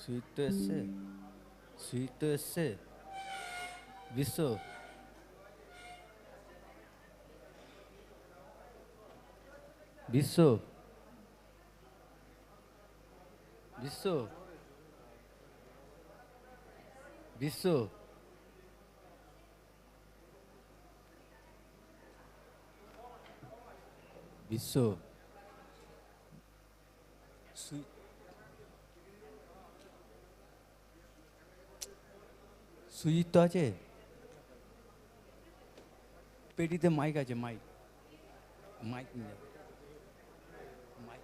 Sweet তো এসছে, sweet তো এসছে। বিশ্ব, বিশ্ব, বিশ্ব, বিশ্ব, বিশ্ব, সুজিত তো আছে, পেটিতে মাইক আছে, মাইক, মাইক নিয়ে যাবে, mic,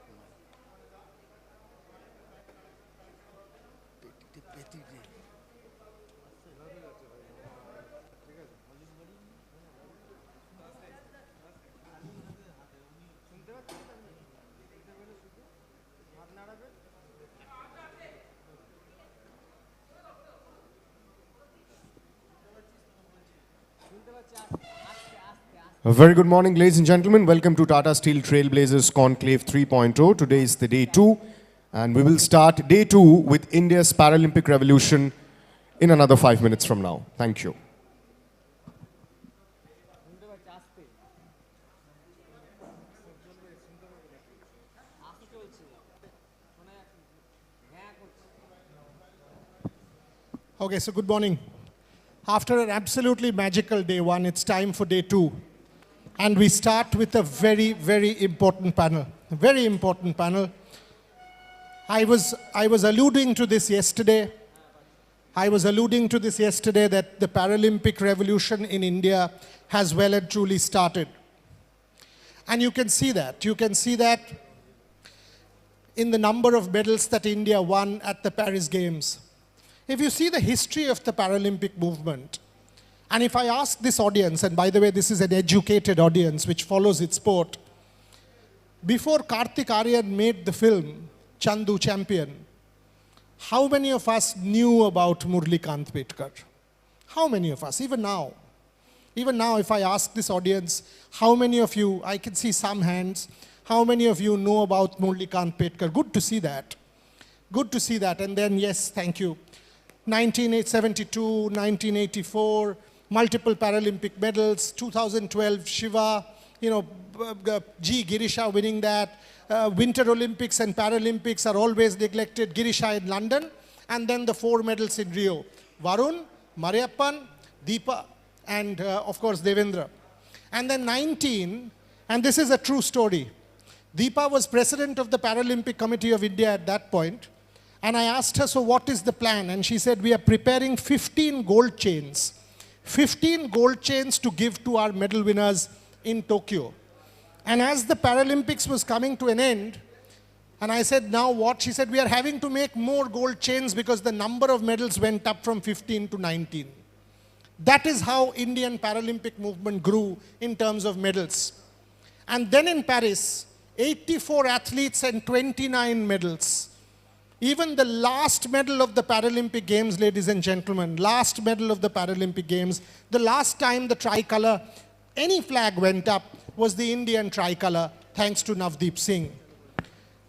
পেটিতে, পেটিতে। A very good morning, ladies and gentlemen. Welcome to Tata Steel Trailblazers Conclave 3.0. Today is the day 2, and we will start day 2 with India's Paralympic revolution in another 5 minutes from now. Thank you. Okay, so good morning. After an absolutely magical day 1, it's time for day 2. And we start with a very, very important panel. A very important panel. I was alluding to this yesterday. That the Paralympic revolution in India has well and truly started. And you can see that. You can see that in the number of medals that India won at the Paris Games. If you see the history of the Paralympic movement, and if I ask this audience, and by the way, this is an educated audience which follows its sport, before Karthik Aaryan made the film, Chandu Champion, how many of us knew about Murlikant Petkar? How many of us? Even now, if I ask this audience, how many of you, I can see some hands, how many of you know about Murlikant Petkar? Good to see that. Good to see that. And then, yes, thank you. 1972, 1984, multiple Paralympic medals, 2012 Shiva, G. Girisha winning that. Winter Olympics and Paralympics are always neglected. Girisha in London, and then the 4 medals in Rio. Varun, Mariappan, Deepa, and of course Devendra. And then 19, and this is a true story. Deepa was president of the Paralympic Committee of India at that point. And I asked her, so what is the plan? And she said, we are preparing 15 gold chains. 15 gold chains to give to our medal winners in Tokyo. And as the Paralympics was coming to an end, and I said, now what? She said, we are having to make more gold chains because the number of medals went up from 15 to 19. That is how Indian Paralympic movement grew in terms of medals. And then in Paris, 84 athletes and 29 medals. Even the last medal of the Paralympic Games, ladies and gentlemen, last medal of the Paralympic Games, the last time the tricolor, any flag went up, was the Indian tricolor, thanks to Navdeep Singh.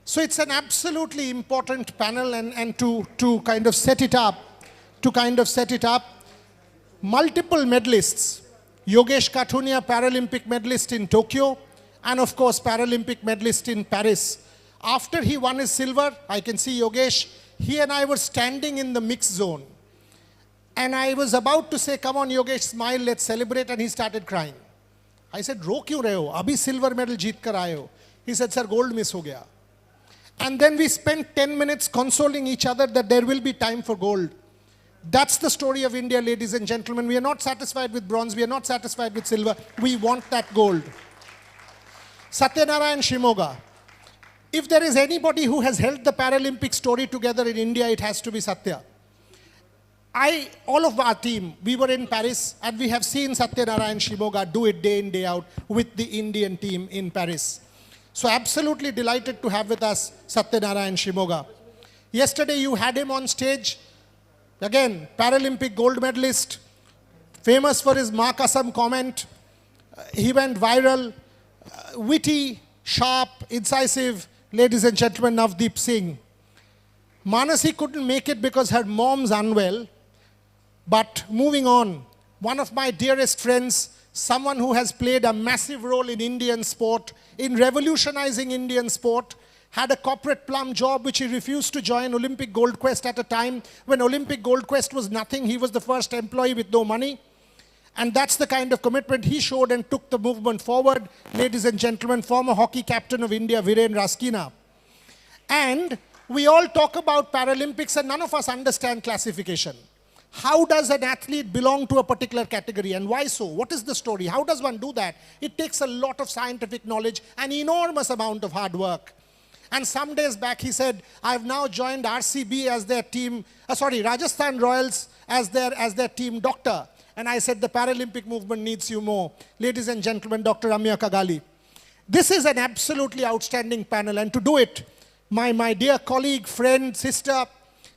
So it's an absolutely important panel, and to kind of set it up, multiple medalists, Yogesh Kathunia, Paralympic medalist in Tokyo, and of course Paralympic medalist in Paris. After he won his silver, I can see Yogesh, he and I were standing in the mix zone. And I was about to say, come on Yogesh, smile, let's celebrate, and he started crying. I said, ro kyun rahe ho? Abhi silver medal jeet kar aaye ho. He said, sir, gold miss ho gaya. And then we spent 10 minutes consoling each other that there will be time for gold. That's the story of India, ladies and gentlemen. We are not satisfied with bronze, we are not satisfied with silver. We want that gold. Satyanarayan Shimoga. If there is anybody who has held the Paralympic story together in India, it has to be Satya. All of our team, we were in Paris, and we have seen Satyanarayan Shimoga do it day in, day out with the Indian team in Paris. So absolutely delighted to have with us Satyanarayan Shimoga. Yesterday you had him on stage. Again, Paralympic gold medalist, famous for his Ma Kasam comment. He went viral, witty, sharp, incisive. Ladies and gentlemen, Navdeep Singh. Manasi couldn't make it because her mom's unwell. But moving on, one of my dearest friends, someone who has played a massive role in Indian sport, in revolutionizing Indian sport, had a corporate plum job which he refused to join Olympic Gold Quest at a time when Olympic Gold Quest was nothing. He was the first employee with no money. And that's the kind of commitment he showed and took the movement forward. Ladies and gentlemen, former hockey captain of India, Viren Raskina. And we all talk about Paralympics and none of us understand classification. How does an athlete belong to a particular category and why so? What is the story? How does one do that? It takes a lot of scientific knowledge, an enormous amount of hard work. And some days back he said, I've now joined RCB as their team, Rajasthan Royals as their team doctor. And I said, the Paralympic movement needs you more. Ladies and gentlemen, Dr. Amya Kagali. This is an absolutely outstanding panel, and to do it, my dear colleague, friend, sister,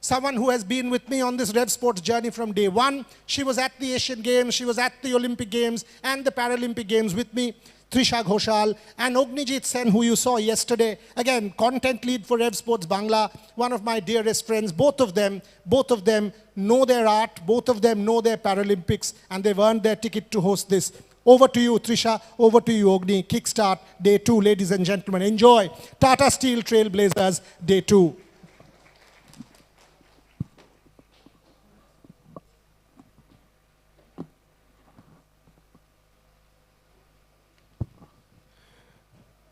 someone who has been with me on this Rev Sports journey from day one. She was at the Asian Games, she was at the Olympic Games and the Paralympic Games with me. Trisha Ghoshal and Ognijit Sen, who you saw yesterday. Again, content lead for Rev Sports Bangla, one of my dearest friends. Both of them know their art, both of them know their Paralympics, and they've earned their ticket to host this. Over to you, Trisha. Over to you, Ogni. Kickstart, day 2, ladies and gentlemen. Enjoy. Tata Steel Trailblazers, day 2.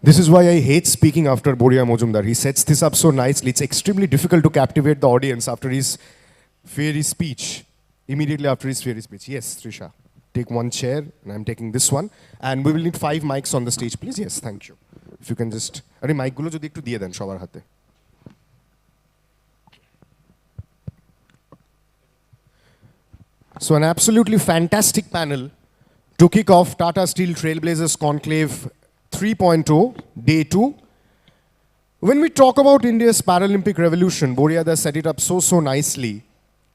This is why I hate speaking after Boria Mojumdar. He sets this up so nicely. It's extremely difficult to captivate the audience after his fairy speech. Immediately after his fairy speech. Yes, Trisha. Take one chair, and I'm taking this one. And we will need 5 mics on the stage, please. Yes, thank you. If you can just... Are mic gulo jodi ekটু দিয়ে দেন সবার হাতে. So an absolutely fantastic panel to kick off Tata Steel Trailblazers Conclave 3.0, day 2. When we talk about India's Paralympic revolution, Boryada set it up so nicely.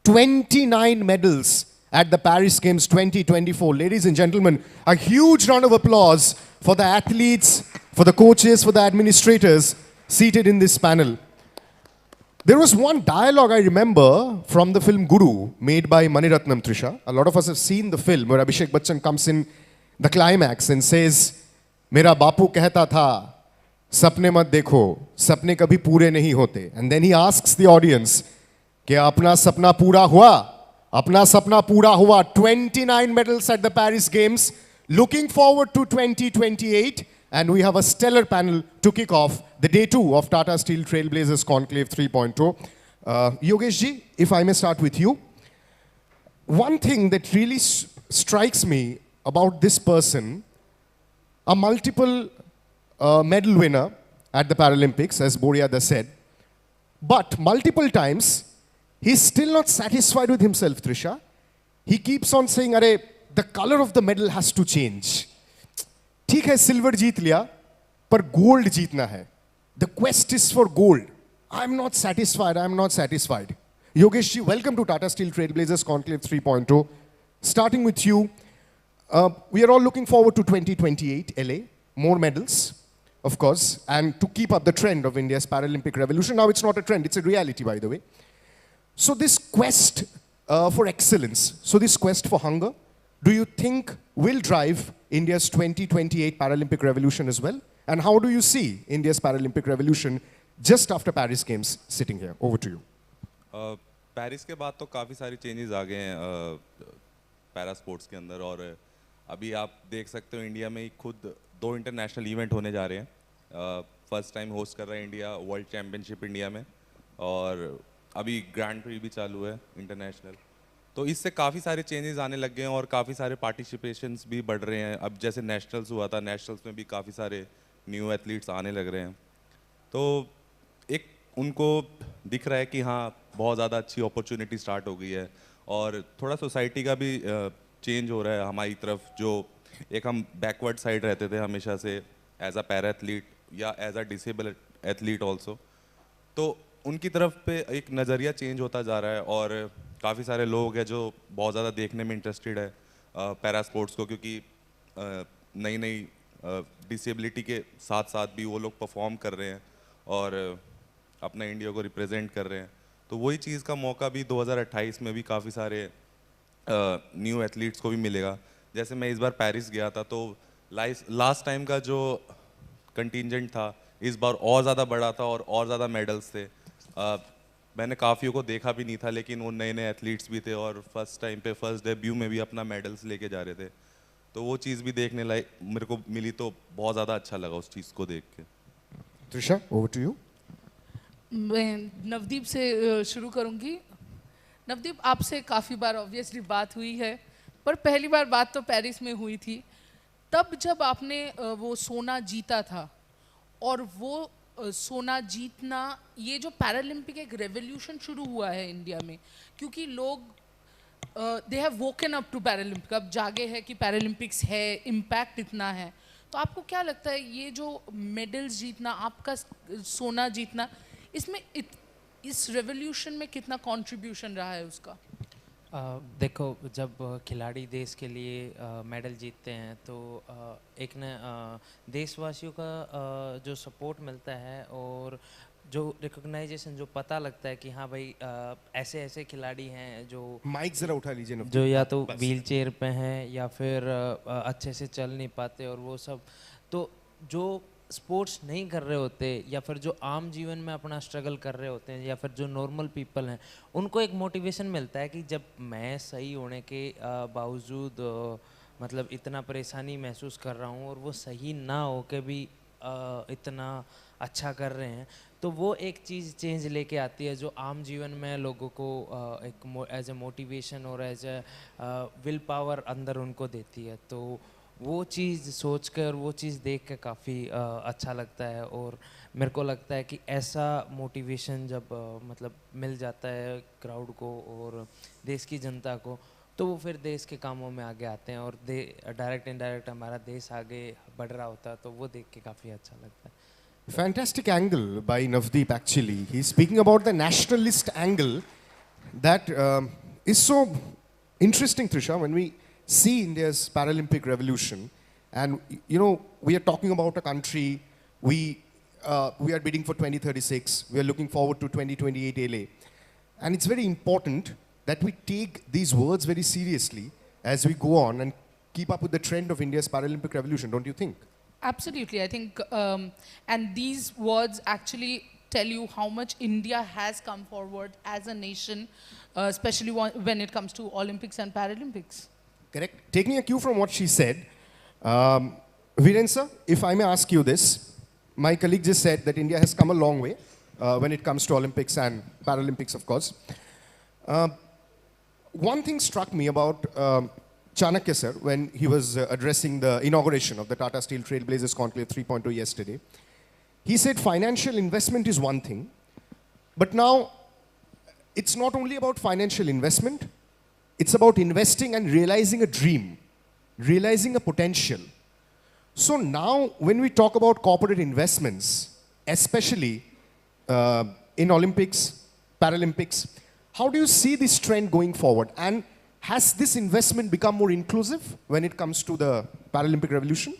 29 medals at the Paris Games 2024. Ladies and gentlemen, a huge round of applause for the athletes, for the coaches, for the administrators seated in this panel. There was one dialogue I remember from the film Guru, made by Maniratnam, Trisha. A lot of us have seen the film where Abhishek Bachchan comes in the climax and says, मेरा बापू कहता था सपने मत देखो सपने कभी पूरे नहीं होते and then he asks the audience कि अपना सपना पूरा हुआ 29 medals at the Paris Games, looking forward to 2028, and we have a stellar panel to kick off the day 2 of Tata Steel Trailblazers Conclave 3.0. Yogesh ji, if I may start with you. One thing that really strikes me about this person, a multiple medal winner at the Paralympics, as Boryada said, but multiple times, he's still not satisfied with himself, Trisha. He keeps on saying, "Arey, the color of the medal has to change. ठीक है, silver जीत लिया, पर gold जीतना है. The quest is for gold. I'm not satisfied. Yogesh ji, welcome to Tata Steel Trailblazers Conclave 3.0. Starting with you, we are all looking forward to 2028 LA, more medals, of course, and to keep up the trend of India's Paralympic revolution. Now it's not a trend, it's a reality, by the way. So this quest for excellence, so this quest for hunger, do you think will drive India's 2028 Paralympic revolution as well? And how do you see India's Paralympic revolution just after Paris Games sitting here? Over to you. Paris के बाद तो काफ़ी सारी changes आ गए हैं para sports के अंदर, और अभी आप देख सकते हो इंडिया में खुद 2 इंटरनेशनल इवेंट होने जा रहे हैं. फर्स्ट टाइम होस्ट कर रहा है इंडिया वर्ल्ड चैम्पियनशिप इंडिया में, और अभी ग्रैंड प्री भी चालू है इंटरनेशनल. तो इससे काफ़ी सारे चेंजेस आने लग गए हैं और काफ़ी सारे पार्टिसिपेशंस भी बढ़ रहे हैं. अब जैसे नेशनल्स हुआ था, नेशनल्स में भी काफ़ी सारे न्यू एथलीट्स आने लग रहे हैं. तो एक उनको दिख रहा है कि हाँ बहुत ज़्यादा अच्छी अपॉर्चुनिटी स्टार्ट हो गई है, और थोड़ा सोसाइटी का भी चेंज हो रहा है हमारी तरफ. जो एक हम बैकवर्ड साइड रहते थे हमेशा से एज अ पैरा एथलीट या as a disable athlete also, तो उनकी तरफ पे एक नज़रिया चेंज होता जा रहा है. और काफ़ी सारे लोग हैं जो बहुत ज़्यादा देखने में इंटरेस्टेड है पैरा स्पोर्ट्स को, क्योंकि नई नई डिसेबिलिटी के साथ साथ भी वो लोग परफॉर्म कर रहे हैं और अपना इंडिया को रिप्रेजेंट कर रहे हैं. तो वही चीज़ का मौका भी 2028 में भी काफ़ी सारे न्यू एथलीट्स को भी मिलेगा। जैसे मैं इस बार पेरिस गया था, तो लास्ट टाइम का जो कंटिजेंट था इस बार और ज़्यादा बड़ा था और ज़्यादा मेडल्स थे। मैंने काफ़ियों को देखा भी नहीं था, लेकिन वो नए नए एथलीट्स भी थे और फर्स्ट टाइम पे फर्स्ट डेब्यू में भी अपना मेडल्स लेके जा रहे थे। तो वो चीज़ भी देखने लायक मेरे को मिली, तो बहुत ज़्यादा अच्छा लगा उस चीज़ को देख के। Trisha, over to you. मैं नवदीप से शुरू करूंगी। नवदीप, आपसे काफ़ी बार ऑब्वियसली बात हुई है, पर पहली बार बात तो पेरिस में हुई थी। तब जब आपने वो सोना जीता था, और वो सोना जीतना, ये जो पैरालंपिक एक रेवोल्यूशन शुरू हुआ है इंडिया में, क्योंकि लोग they have woken up to Paralympic, अब जागे हैं कि पैरालंपिक्स है, इम्पैक्ट इतना है। तो आपको क्या लगता है ये जो मेडल्स जीतना, आपका सोना जीतना, इसमें इस रेवोल्यूशन में कितना कंट्रीब्यूशन रहा है उसका? देखो, जब खिलाड़ी देश के लिए मेडल जीतते हैं तो एक न देशवासियों का जो सपोर्ट मिलता है और जो रिकॉग्नाइजेशन, जो पता लगता है कि हाँ भाई ऐसे ऐसे खिलाड़ी हैं जो माइक जरा उठा लीजिए ना, जो या तो व्हील चेयर पे हैं या फिर अच्छे से चल नहीं पाते, और वो सब तो जो स्पोर्ट्स नहीं कर रहे होते या फिर जो आम जीवन में अपना स्ट्रगल कर रहे होते हैं या फिर जो नॉर्मल पीपल हैं, उनको एक मोटिवेशन मिलता है कि जब मैं सही होने के बावजूद मतलब इतना परेशानी महसूस कर रहा हूँ और वो सही ना हो के भी इतना अच्छा कर रहे हैं, तो वो एक चीज़ चेंज लेके आती है जो आम जीवन में लोगों को एक एज ए मोटिवेशन और एज ए विल पावर अंदर उनको देती है। तो वो चीज़ सोच कर, वो चीज़ देख के काफ़ी अच्छा लगता है, और मेरे को लगता है कि ऐसा मोटिवेशन जब मतलब मिल जाता है क्राउड को और देश की जनता को, तो वो फिर देश के कामों में आगे आते हैं और डायरेक्ट इनडायरेक्ट हमारा देश आगे बढ़ रहा होता है, तो वो देख के काफ़ी अच्छा लगता है। Fantastic angle by Navdeep, actually. He's speaking about the nationalist angle that is so interesting, Trisha, when we see India's Paralympic revolution. And, you know, we are talking about a country, we are bidding for 2036, we are looking forward to 2028 LA. And it's very important that we take these words very seriously as we go on and keep up with the trend of India's Paralympic revolution, don't you think? Absolutely, I think, and these words actually tell you how much India has come forward as a nation, especially when it comes to Olympics and Paralympics. Correct. Taking a cue from what she said, Viren sir, if I may ask you this, my colleague just said that India has come a long way when it comes to Olympics and Paralympics, of course. One thing struck me about Chanakya sir when he was addressing the inauguration of the Tata Steel Trailblazers Conclave 3.0 yesterday. He said financial investment is one thing, but now it's not only about financial investment, it's about investing and realizing a dream, realizing a potential. So now when we talk about corporate investments, especially in Olympics, Paralympics, how do you see this trend going forward? And has this investment become more inclusive when it comes to the Paralympic revolution?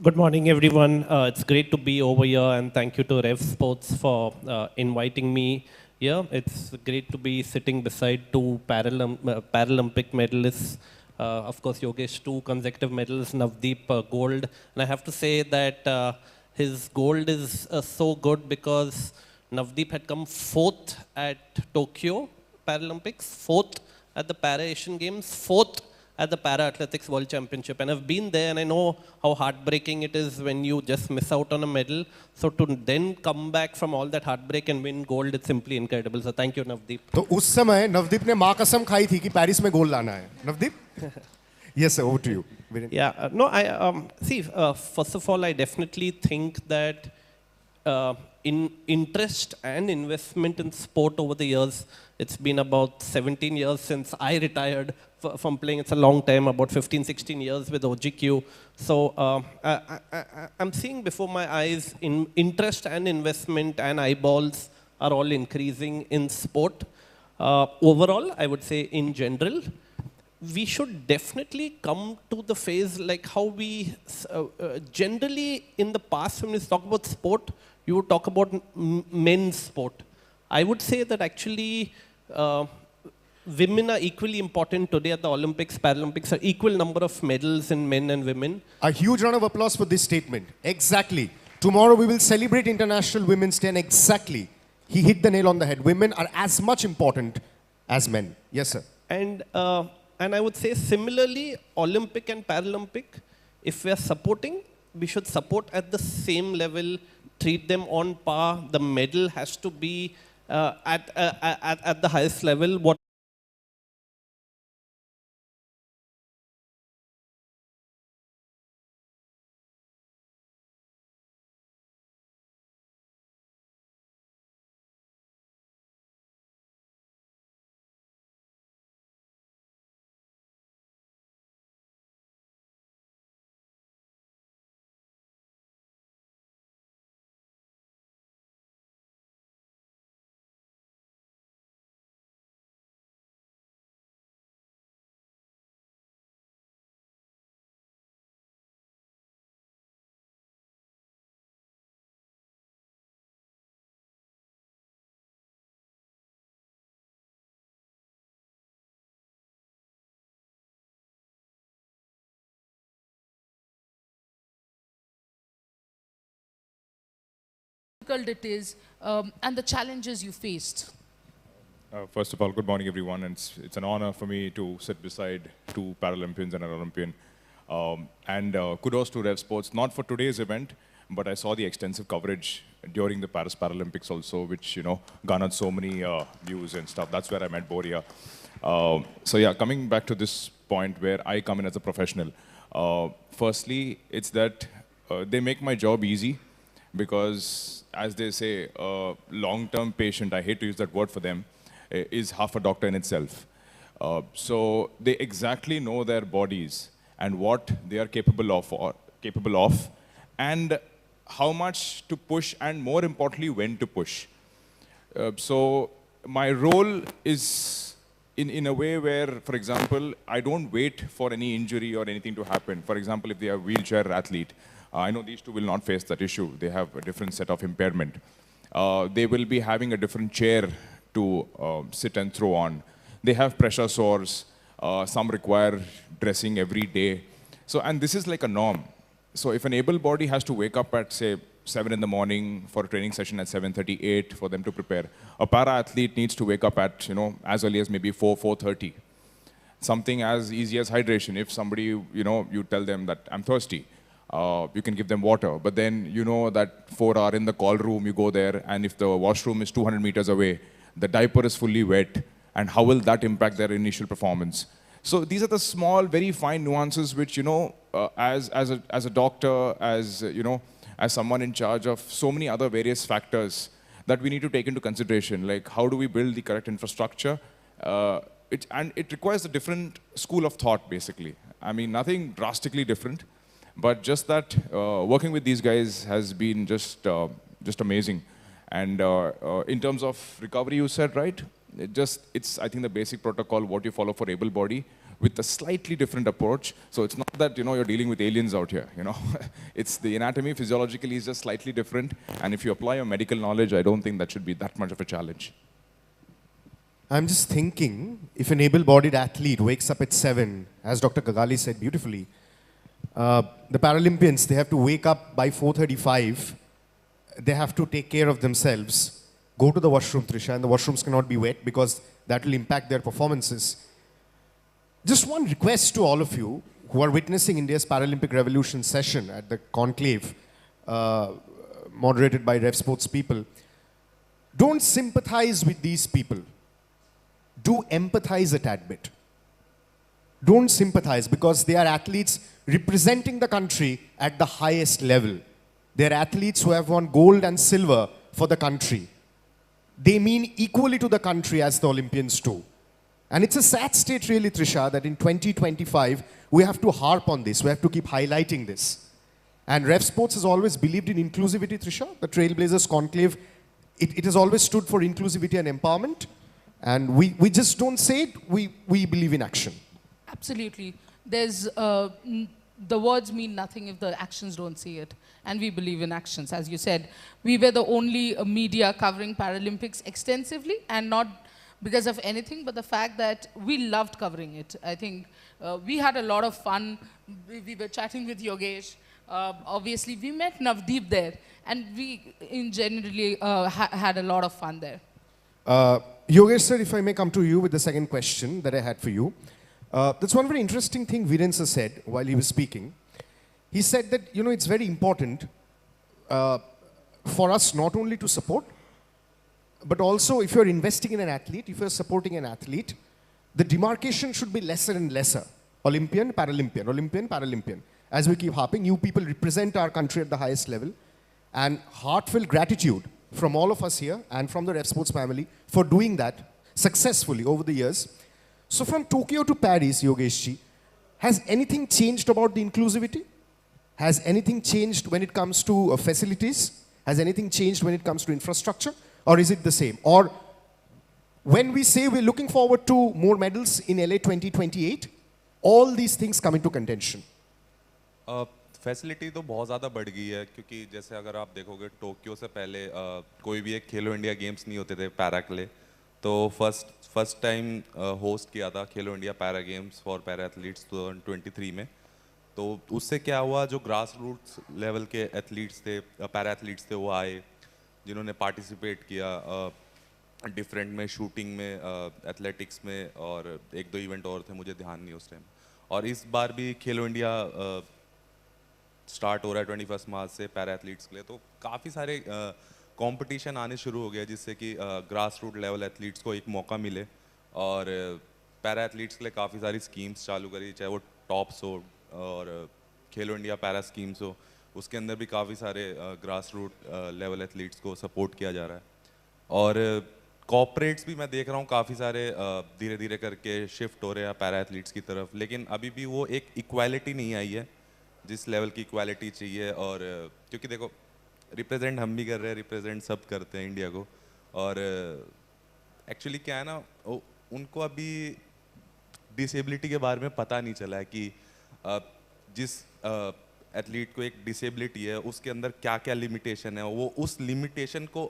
Good morning, everyone. It's great to be over here, and thank you to Rev Sports for inviting me here. It's great to be sitting beside two Paralympic medalists. Of course, Gukesh, 2 consecutive medals, Navdeep, gold. And I have to say that his gold is so good because Navdeep had come 4th at Tokyo Paralympics, 4th at the Para-Asian Games, 4th at the Para-Athletics World Championship. And I've been there and I know how heartbreaking it is when you just miss out on a medal. So to then come back from all that heartbreak and win gold, it's simply incredible. So thank you, Navdeep. तो उस समय नवदीप ने माँ कसम खाई थी कि Paris में गोल्ड लाना है. Navdeep? Yes, sir, over to you. Yeah, no, see, first of all, I definitely think that in interest and investment in sport over the years, it's been about 17 years since I retired from playing. It's a long time, about 15, 16 years with OGQ. So I'm seeing before my eyes in interest and investment and eyeballs are all increasing in sport. Overall, I would say in general, we should definitely come to the phase like how we generally in the past when we talk about sport, you would talk about men's sport. I would say that actually women are equally important today at the Olympics, Paralympics, are equal number of medals in men and women. A huge round of applause for this statement. Exactly. Tomorrow we will celebrate International Women's Day. Exactly. He hit the nail on the head. Women are as much important as men. Yes, sir. And I would say similarly, Olympic and Paralympic, if we are supporting, we should support at the same level, treat them on par. The medal has to be at the highest level. What difficult it is and the challenges you faced? First of all, good morning, everyone. And it's an honor for me to sit beside two Paralympians and an Olympian. Kudos to Rev Sports, not for today's event, but I saw the extensive coverage during the Paris Paralympics also, which, garnered so many views and stuff. That's where I met Boria. So yeah, coming back to this point where I come in as a professional. Firstly, it's that they make my job easy because, as they say, a long-term patient, I hate to use that word for them, is half a doctor in itself. So they exactly know their bodies and what they are capable of, and how much to push, and more importantly, when to push. So my role is in a way where, for example, I don't wait for any injury or anything to happen. For example, if they are a wheelchair athlete, I know these two will not face that issue. They have a different set of impairment. They will be having a different chair to sit and throw on. They have pressure sores. Some require dressing every day. So, and this is like a norm. So if an able body has to wake up at, say, 7 in the morning for a training session at 7:38 for them to prepare, a para-athlete needs to wake up at, as early as maybe 4:30. Something as easy as hydration. If somebody, you tell them that I'm thirsty, you can give them water. But then, that 4 hour in the call room, you go there, and if the washroom is 200 meters away, the diaper is fully wet, and how will that impact their initial performance? So these are the small, very fine nuances which, as a doctor, as someone in charge of so many other various factors that we need to take into consideration, like how do we build the correct infrastructure? And it requires a different school of thought, basically. I mean, nothing drastically different, but just that working with these guys has been just amazing. And in terms of recovery, you said, right? It's I think the basic protocol, what you follow for able body, with a slightly different approach. So it's not that, you're dealing with aliens out here, It's the anatomy, physiologically is just slightly different. And if you apply your medical knowledge, I don't think that should be that much of a challenge. I'm just thinking, if an able-bodied athlete wakes up at 7, as Dr. Kagali said beautifully, the Paralympians, they have to wake up by 4:35. They have to take care of themselves, go to the washroom, Trisha, and the washrooms cannot be wet because that will impact their performances. Just one request to all of you who are witnessing India's Paralympic Revolution session at the conclave, moderated by Rev Sports people. Don't sympathize with these people. Do empathize a tad bit. Don't sympathize, because they are athletes representing the country at the highest level. They're athletes who have won gold and silver for the country. They mean equally to the country as the Olympians do. And it's a sad state really, Trisha, that in 2025, we have to harp on this. We have to keep highlighting this. And Rev Sports has always believed in inclusivity, Trisha. The Trailblazers conclave, it has always stood for inclusivity and empowerment. And we just don't say it, we believe in action. Absolutely. There's the words mean nothing if the actions don't see it. And we believe in actions. As you said, we were the only media covering Paralympics extensively, and not because of anything, but the fact that we loved covering it. I think we had a lot of fun. We were chatting with Yogesh. Obviously, we met Navdeep there, and we generally had a lot of fun there. Yogesh sir, if I may come to you with the second question that I had for you. That's one very interesting thing Viren sir said while he was speaking. He said that, you know, it's very important for us not only to support, but also if you're investing in an athlete, if you're supporting an athlete, the demarcation should be lesser and lesser. Olympian, Paralympian, Olympian, Paralympian. As we keep harping, you people represent our country at the highest level. And heartfelt gratitude from all of us here and from the Ref Sports family for doing that successfully over the years. So from Tokyo to Paris, Yogesh ji, has anything changed about the inclusivity? Has anything changed when it comes to facilities? Has anything changed when it comes to infrastructure? Or is it the same? Or when we say we're looking forward to more medals in LA 2028, all these things come into contention. Facility तो बहुत ज़्यादा बढ़ गई है, क्योंकि जैसे अगर आप देखोगे टोक्यो से पहले कोई भी एक खेलो इंडिया गेम्स नहीं होते थे पैरा के लिए, तो फर्स्ट टाइम होस्ट किया था खेलो India para games for para athletes 2023 में. तो उससे क्या हुआ, जो ग्रास रूट्स लेवल के एथलीट्स थे, पैरा एथलीट्स थे, वो आए जिन्होंने पार्टिसिपेट किया डिफरेंट में, शूटिंग में, एथलेटिक्स में, और एक दो इवेंट और थे मुझे ध्यान नहीं उस टाइम. और इस बार भी खेलो इंडिया स्टार्ट हो रहा है 21 मार्च से पैरा एथलीट्स के लिए, तो काफ़ी सारे कंपटीशन आने शुरू हो गए जिससे कि ग्रास रूट लेवल एथलीट्स को एक मौका मिले. और पैरा एथलीट्स के लिए काफ़ी सारी स्कीम्स चालू करी, चाहे वो टॉप्स हो और खेलो इंडिया पैरा स्कीम्स हो, उसके अंदर भी काफ़ी सारे ग्रास रूट लेवल एथलीट्स को सपोर्ट किया जा रहा है. और कॉर्पोरेट्स भी मैं देख रहा हूँ काफ़ी सारे धीरे धीरे करके शिफ्ट हो रहे हैं पैरा एथलीट्स की तरफ, लेकिन अभी भी वो एक इक्वालिटी नहीं आई है जिस लेवल की इक्वालिटी चाहिए. और क्योंकि देखो रिप्रेजेंट हम भी कर रहे हैं, रिप्रेजेंट सब करते हैं इंडिया को, और एक्चुअली क्या है ना, उनको अभी डिसेबिलिटी के बारे में पता नहीं चला है कि जिस एथलीट को एक डिसेबिलिटी है उसके अंदर क्या क्या लिमिटेशन है, वो उस लिमिटेशन को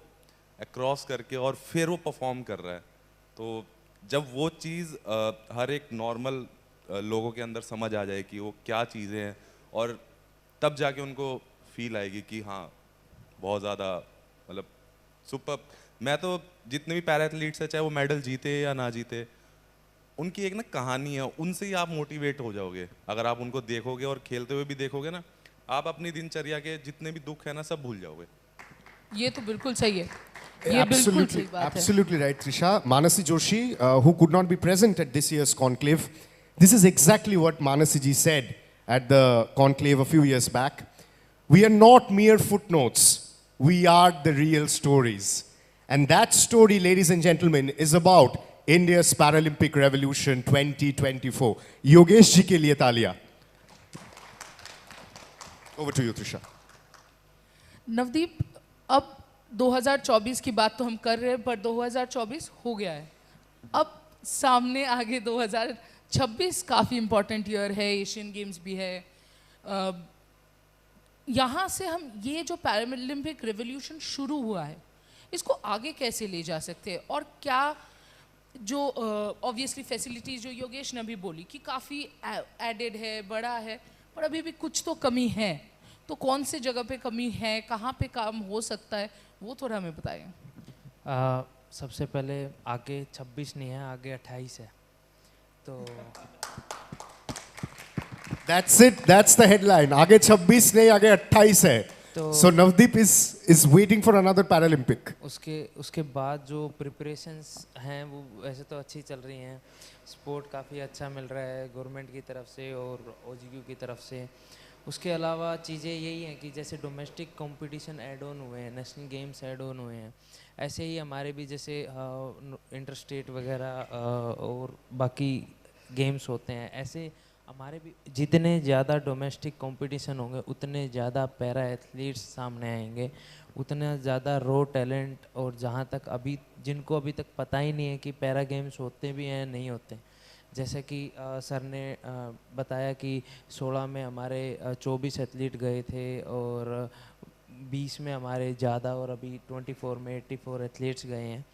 अक्रॉस करके और फिर वो परफॉर्म कर रहा है. तो जब वो चीज़ हर एक नॉर्मल लोगों के अंदर समझ आ जाए कि वो क्या चीज़ें हैं, और तब जाके उनको फील आएगी कि हाँ बहुत ज़्यादा मतलब सुपर. मैं तो जितने भी पैरा एथलीट्स हैं, चाहे वो मेडल जीते या ना जीते, उनकी एक ना कहानी है, उनसे ही आप मोटिवेट हो जाओगे. अगर आप उनको देखोगे और खेलते हुए भी देखोगे ना, आप अपनी दिनचर्या के जितने भी दुख है ना सब भूल जाओगे. ये तो बिल्कुल सही है. ये बिल्कुल सही बात है. Absolutely right, Trisha. Manasi Joshi, who could not be present at this year's conclave, this is exactly what Manasi ji said at the conclave a few years back. We are not mere footnotes. We are the real stories. And that story, ladies and gentlemen, is about India's Paralympic Revolution 2024. Yogesh ji ke liye taaliya. Over to you, Trisha. Navdeep, अब 2024 की बात तो हम कर रहे हैं, पर 2024 हो गया है. अब सामने आगे 2026 काफ़ी इम्पोर्टेंट ईयर है, एशियन गेम्स भी है. यहाँ से हम ये जो पैरालंपिक रेवोल्यूशन शुरू हुआ है, इसको आगे कैसे ले जा सकते हैं, और क्या जो ऑब्वियसली फैसिलिटीज़ जो योगेश ने अभी बोली कि काफ़ी एडेड है, बड़ा है, पर अभी भी कुछ तो कमी है, तो कौन से जगह पे कमी है, कहाँ पे काम हो सकता है, वो थोड़ा हमें बताएं. सबसे पहले आगे 26 नहीं है, आगे 28 है. तो That's it. That's the headline. आगे 26 नहीं, आगे 28 है. So Navdeep is waiting for another Paralympic. उसके बाद जो प्रिपरेशंस हैं वो वैसे तो अच्छी चल रही हैं. स्पोर्ट काफ़ी अच्छा मिल रहा है गवर्नमेंट की तरफ से और ओजीक्यू की तरफ से. उसके अलावा चीज़ें यही हैं कि जैसे डोमेस्टिक कंपटीशन ऐड ऑन हुए हैं, नेशनल गेम्स ऐड ऑन हुए हैं, ऐसे ही हमारे भी जैसे इंटर स्टेट वगैरह और बाकी गेम्स होते हैं. ऐसे हमारे भी जितने ज़्यादा डोमेस्टिक कंपटीशन होंगे उतने ज़्यादा पैरा एथलीट्स सामने आएंगे, उतना ज़्यादा रो टैलेंट. और जहाँ तक अभी जिनको अभी तक पता ही नहीं है कि पैरा गेम्स होते भी हैं नहीं होते, जैसे कि सर ने बताया कि 16 में हमारे 24 एथलीट गए थे और 20 में हमारे ज़्यादा और अभी 24 में 84 एथलीट्स गए हैं।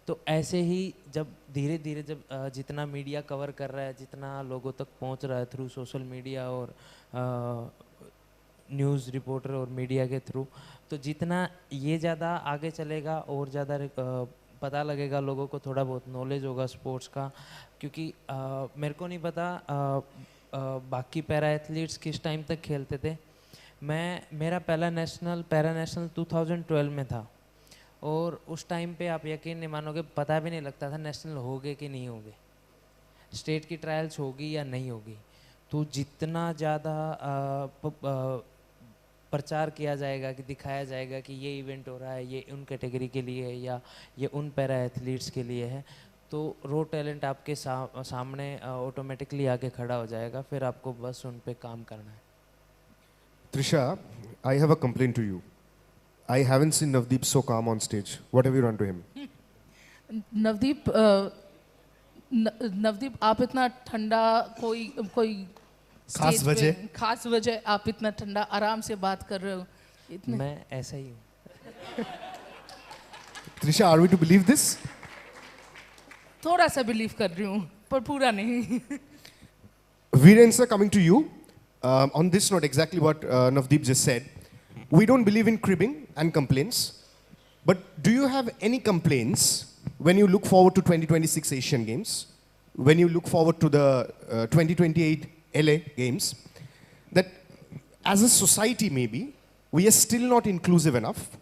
तो ऐसे ही जब धीरे धीरे जब जितना मीडिया कवर कर रहा है, जितना लोगों तक पहुंच रहा है थ्रू सोशल मीडिया और न्यूज़ रिपोर्टर और मीडिया के थ्रू, तो जितना ये ज़्यादा आगे चलेगा और ज़्यादा पता लगेगा लोगों को, थोड़ा बहुत नॉलेज होगा स्पोर्ट्स का। क्योंकि मेरे को नहीं पता बाकी पैरा एथलीट्स किस टाइम तक खेलते थे। मेरा पहला पैरा नेशनल 2012 में था और उस टाइम पे आप यकीन नहीं मानोगे, पता भी नहीं लगता था नेशनल होगे कि नहीं होगे, स्टेट की ट्रायल्स होगी या नहीं होगी। तो जितना ज़्यादा प्रचार किया जाएगा कि दिखाया जाएगा कि ये इवेंट हो रहा है, ये उन कैटेगरी के लिए है या ये उन पैरा एथलीट्स के लिए है, तो रो टैलेंट आपके सामने ऑटोमेटिकली आके खड़ा हो जाएगा, फिर आपको बस उन पे काम करना है। Trisha, I have a complaint to you. I haven't seen Navdeep so calm on stage. What have you done to him? Navdeep आप इतना ठंडा, कोई खास वजह आप इतना ठंडा आराम से बात कर रहे हो? मैं ऐसा ही हूँ। Trisha, are we to believe this? थोड़ा सा बिलीव कर रही हूँ पर पूरा नहीं। Viren sir, coming to you. On this note, exactly what Navdeep just said. We don't believe in cribbing and complaints. But do you have any complaints when you look forward to 2026 Asian Games, when you look forward to the 2028 LA Games, that as a society maybe, we are still not inclusive enough.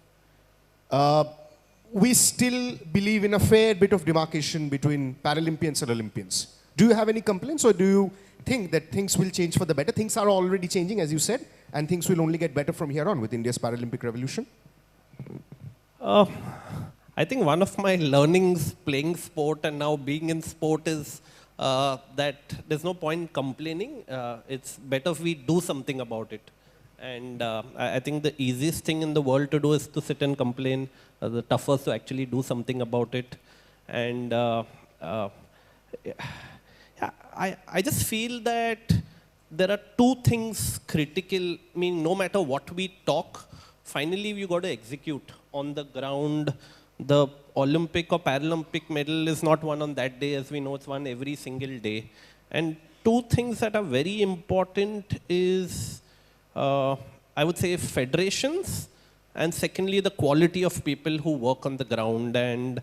We still believe in a fair bit of demarcation between Paralympians and Olympians. Do you have any complaints, or do you think that things will change for the better? Things are already changing, as you said, and things will only get better from here on with India's Paralympic revolution? I think one of my learnings playing sport and now being in sport is that there's no point complaining. It's better if we do something about it. And I think the easiest thing in the world to do is to sit and complain. The toughest to actually do something about it. And I just feel that there are two things critical. I mean, no matter what we talk, finally we got to execute on the ground. The Olympic or Paralympic medal is not won on that day, as we know, it's won every single day. And two things that are very important is, I would say, federations, and secondly, the quality of people who work on the ground. And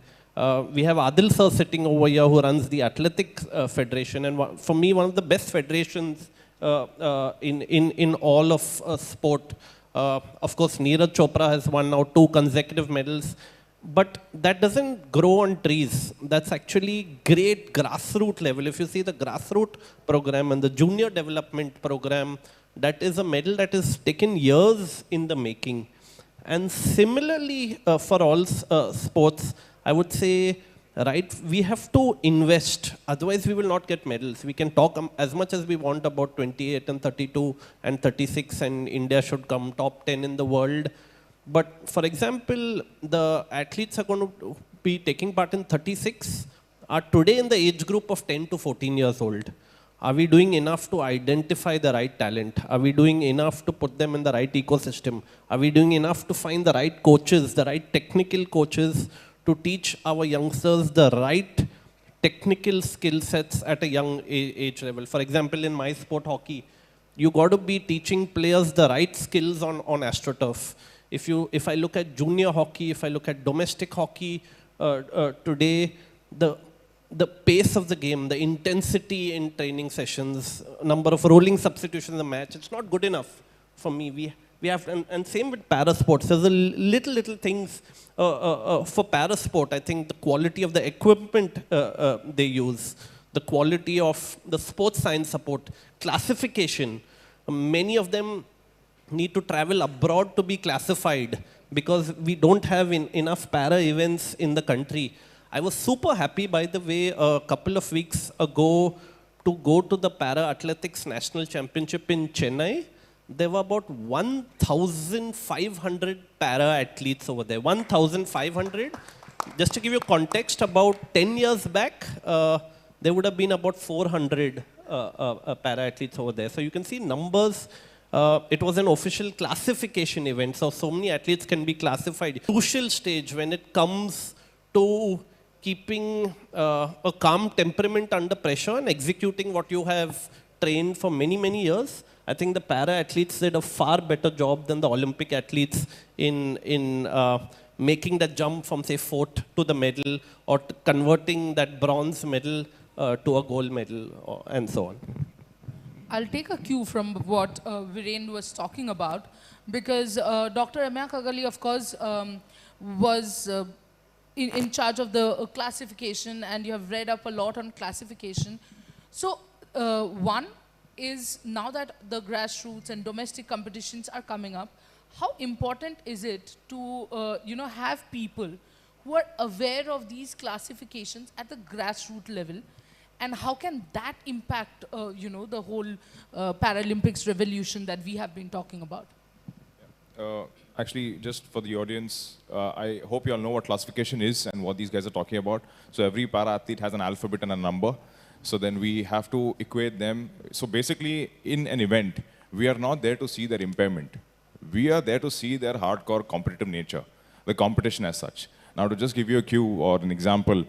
we have Adil sir sitting over here who runs the Athletics Federation, and for me, one of the best federations in all of sport. Of course, Neeraj Chopra has won now 2 consecutive medals. But that doesn't grow on trees. That's actually great grassroots level. If you see the grassroots program and the junior development program, that is a medal that is taken years in the making. And similarly, for all sports, I would say, right, we have to invest. Otherwise, we will not get medals. We can talk as much as we want about 28 and 32 and 36, and India should come top 10 in the world. But for example, the athletes are going to be taking part in 36 are today in the age group of 10 to 14 years old. Are we doing enough to identify the right talent? Are we doing enough to put them in the right ecosystem? Are we doing enough to find the right coaches, the right technical coaches to teach our youngsters the right technical skill sets at a young age level? For example, in my sport, hockey, you got to be teaching players the right skills on AstroTurf. If I look at junior hockey, if I look at domestic hockey today, the pace of the game, the intensity in training sessions, number of rolling substitutions in the match, it's not good enough for me. We have, and same with para sports. There's a little things for para sport. I think the quality of the equipment they use, the quality of the sports science support, classification. Many of them need to travel abroad to be classified because we don't have enough para events in the country. I was super happy, by the way, a couple of weeks ago to go to the Para Athletics National Championship in Chennai. There were about 1,500 para athletes over there. 1,500. Just to give you context, about 10 years back, there would have been about 400 para-athletes over there. So you can see numbers. It was an official classification event, so many athletes can be classified. Crucial stage when it comes to keeping a calm temperament under pressure and executing what you have trained for many, many years. I think the para-athletes did a far better job than the Olympic athletes in making that jump from, say, fourth to the medal, or converting that bronze medal to a gold medal, and so on. I'll take a cue from what Viren was talking about, because Dr. Amya Kagali, of course, was in charge of the classification, and you have read up a lot on classification. So one is, now that the grassroots and domestic competitions are coming up, how important is it to have people who are aware of these classifications at the grassroots level, and how can that impact the whole Paralympics revolution that we have been talking about? Actually, just for the audience, I hope you all know what classification is and what these guys are talking about. So every para-athlete has an alphabet and a number. So then we have to equate them. So basically, in an event, we are not there to see their impairment. We are there to see their hardcore competitive nature, the competition as such. Now, to just give you a cue or an example,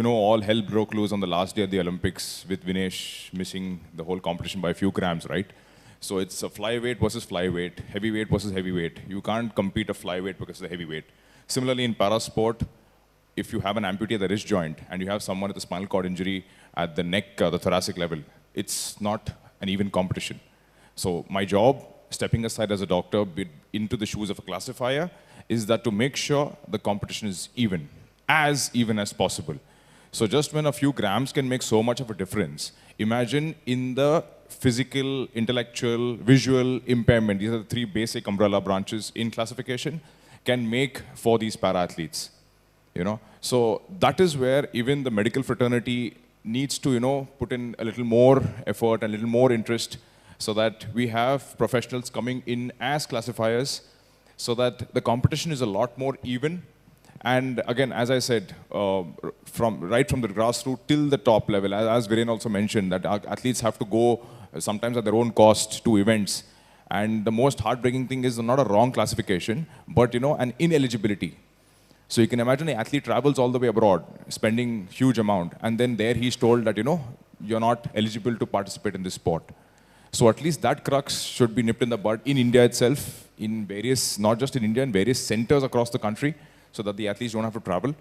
all hell broke loose on the last day of the Olympics with Vinesh missing the whole competition by a few grams, right? So it's a flyweight versus flyweight, heavyweight versus heavyweight. You can't compete a flyweight because of the heavyweight. Similarly, in parasport, if you have an amputee at the wrist joint and you have someone with a spinal cord injury at the neck, the thoracic level, it's not an even competition. So my job, stepping aside as a doctor into the shoes of a classifier, is that to make sure the competition is even as possible. So just when a few grams can make so much of a difference, imagine in the physical, intellectual, visual impairment, these are the three basic umbrella branches in classification, can make for these para-athletes. So that is where even the medical fraternity needs to, put in a little more effort and a little more interest, so that we have professionals coming in as classifiers, so that the competition is a lot more even. And again, as I said, right from the grassroots till the top level, as Viren also mentioned, that athletes have to go sometimes at their own cost to events. And the most heartbreaking thing is not a wrong classification, but an ineligibility. So you can imagine an athlete travels all the way abroad, spending huge amount, and then there he's told that, you're not eligible to participate in this sport. So at least that crux should be nipped in the bud in India itself, in various, not just in India, in various centers across the country, so that the athletes don't have to travel.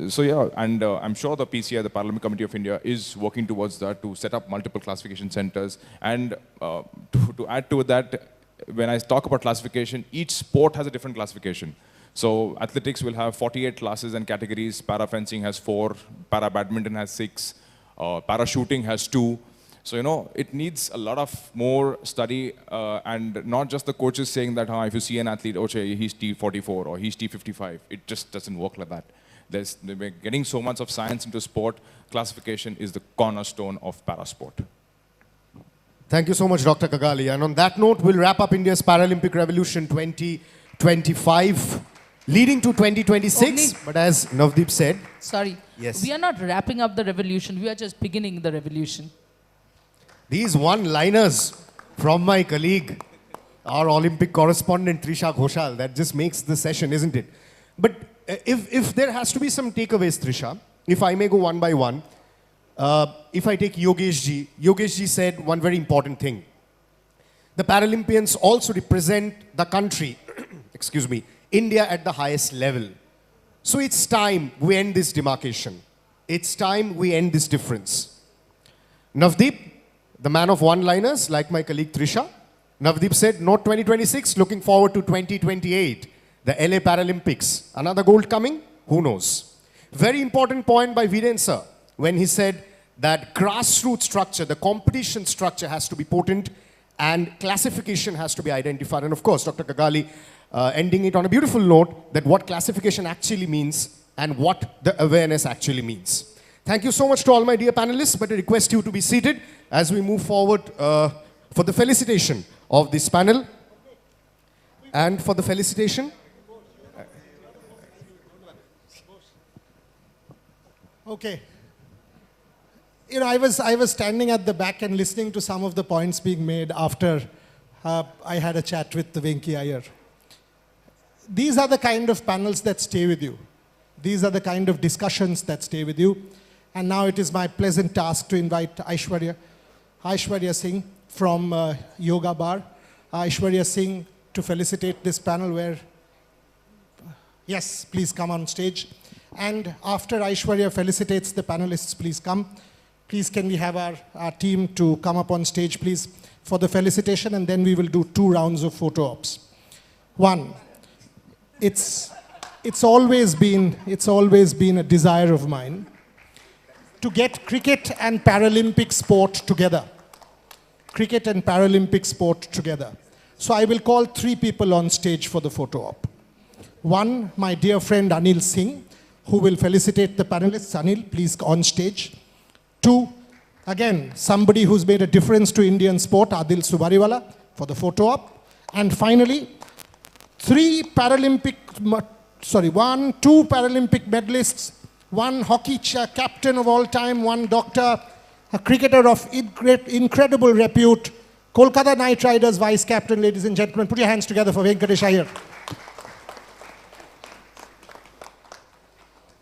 So yeah, and I'm sure the PCI, the Paralympic Committee of India, is working towards that to set up multiple classification centers. And to add to that, when I talk about classification, each sport has a different classification. So athletics will have 48 classes and categories, para-fencing has 4, para-badminton has 6, para-shooting has 2. So, it needs a lot of more study, and not just the coaches saying that, if you see an athlete, he's T44 or he's T55. It just doesn't work like that. We're getting so much of science into sport. Classification is the cornerstone of parasport. Thank you so much, Dr. Kagali. And on that note, we'll wrap up India's Paralympic Revolution 2025, leading to 2026. But as Navdeep said... Sorry. Yes. We are not wrapping up the revolution. We are just beginning the revolution. These one-liners from my colleague, our Olympic correspondent Trisha Ghoshal, that just makes the session, isn't it? But if there has to be some takeaways, Trisha, if I may go one by one, if I take Yogesh ji said one very important thing. The Paralympians also represent the country, excuse me, India at the highest level. So it's time we end this demarcation. It's time we end this difference. Navdeep, the man of one-liners, like my colleague Trisha, Navdeep said, not 2026, looking forward to 2028, the LA Paralympics. Another gold coming? Who knows? Very important point by Viren sir, when he said that grassroots structure, the competition structure has to be potent and classification has to be identified. And of course, Dr. Kagali ending it on a beautiful note that what classification actually means and what the awareness actually means. Thank you so much to all my dear panelists, but I request you to be seated as we move forward for the felicitation of this panel. And for the felicitation. Okay. You know, I was standing at the back and listening to some of the points being made after I had a chat with the Venki Iyer. These are the kind of panels that stay with you. These are the kind of discussions that stay with you. And now it is my pleasant task to invite Aishwarya Singh from Yoga Bar. Aishwarya Singh to felicitate this panel where, yes, please come on stage. And after Aishwarya felicitates the panelists, please come. Please can we have our team to come up on stage, please, for the felicitation, and then we will do 2 rounds of photo ops. One, it's always been a desire of mine to get cricket and Paralympic sport together. Cricket and Paralympic sport together. So I will call 3 people on stage for the photo op. One, my dear friend Anil Singh, who will felicitate the panelists. Anil, please on stage. 2, again, somebody who's made a difference to Indian sport, Adil Subariwala, for the photo op. And finally, 2 Paralympic medalists, 1 hockey captain of all time, 1 doctor, a cricketer of incredible repute, Kolkata Knight Riders vice captain, ladies and gentlemen. Put your hands together for Venkatesh Iyer.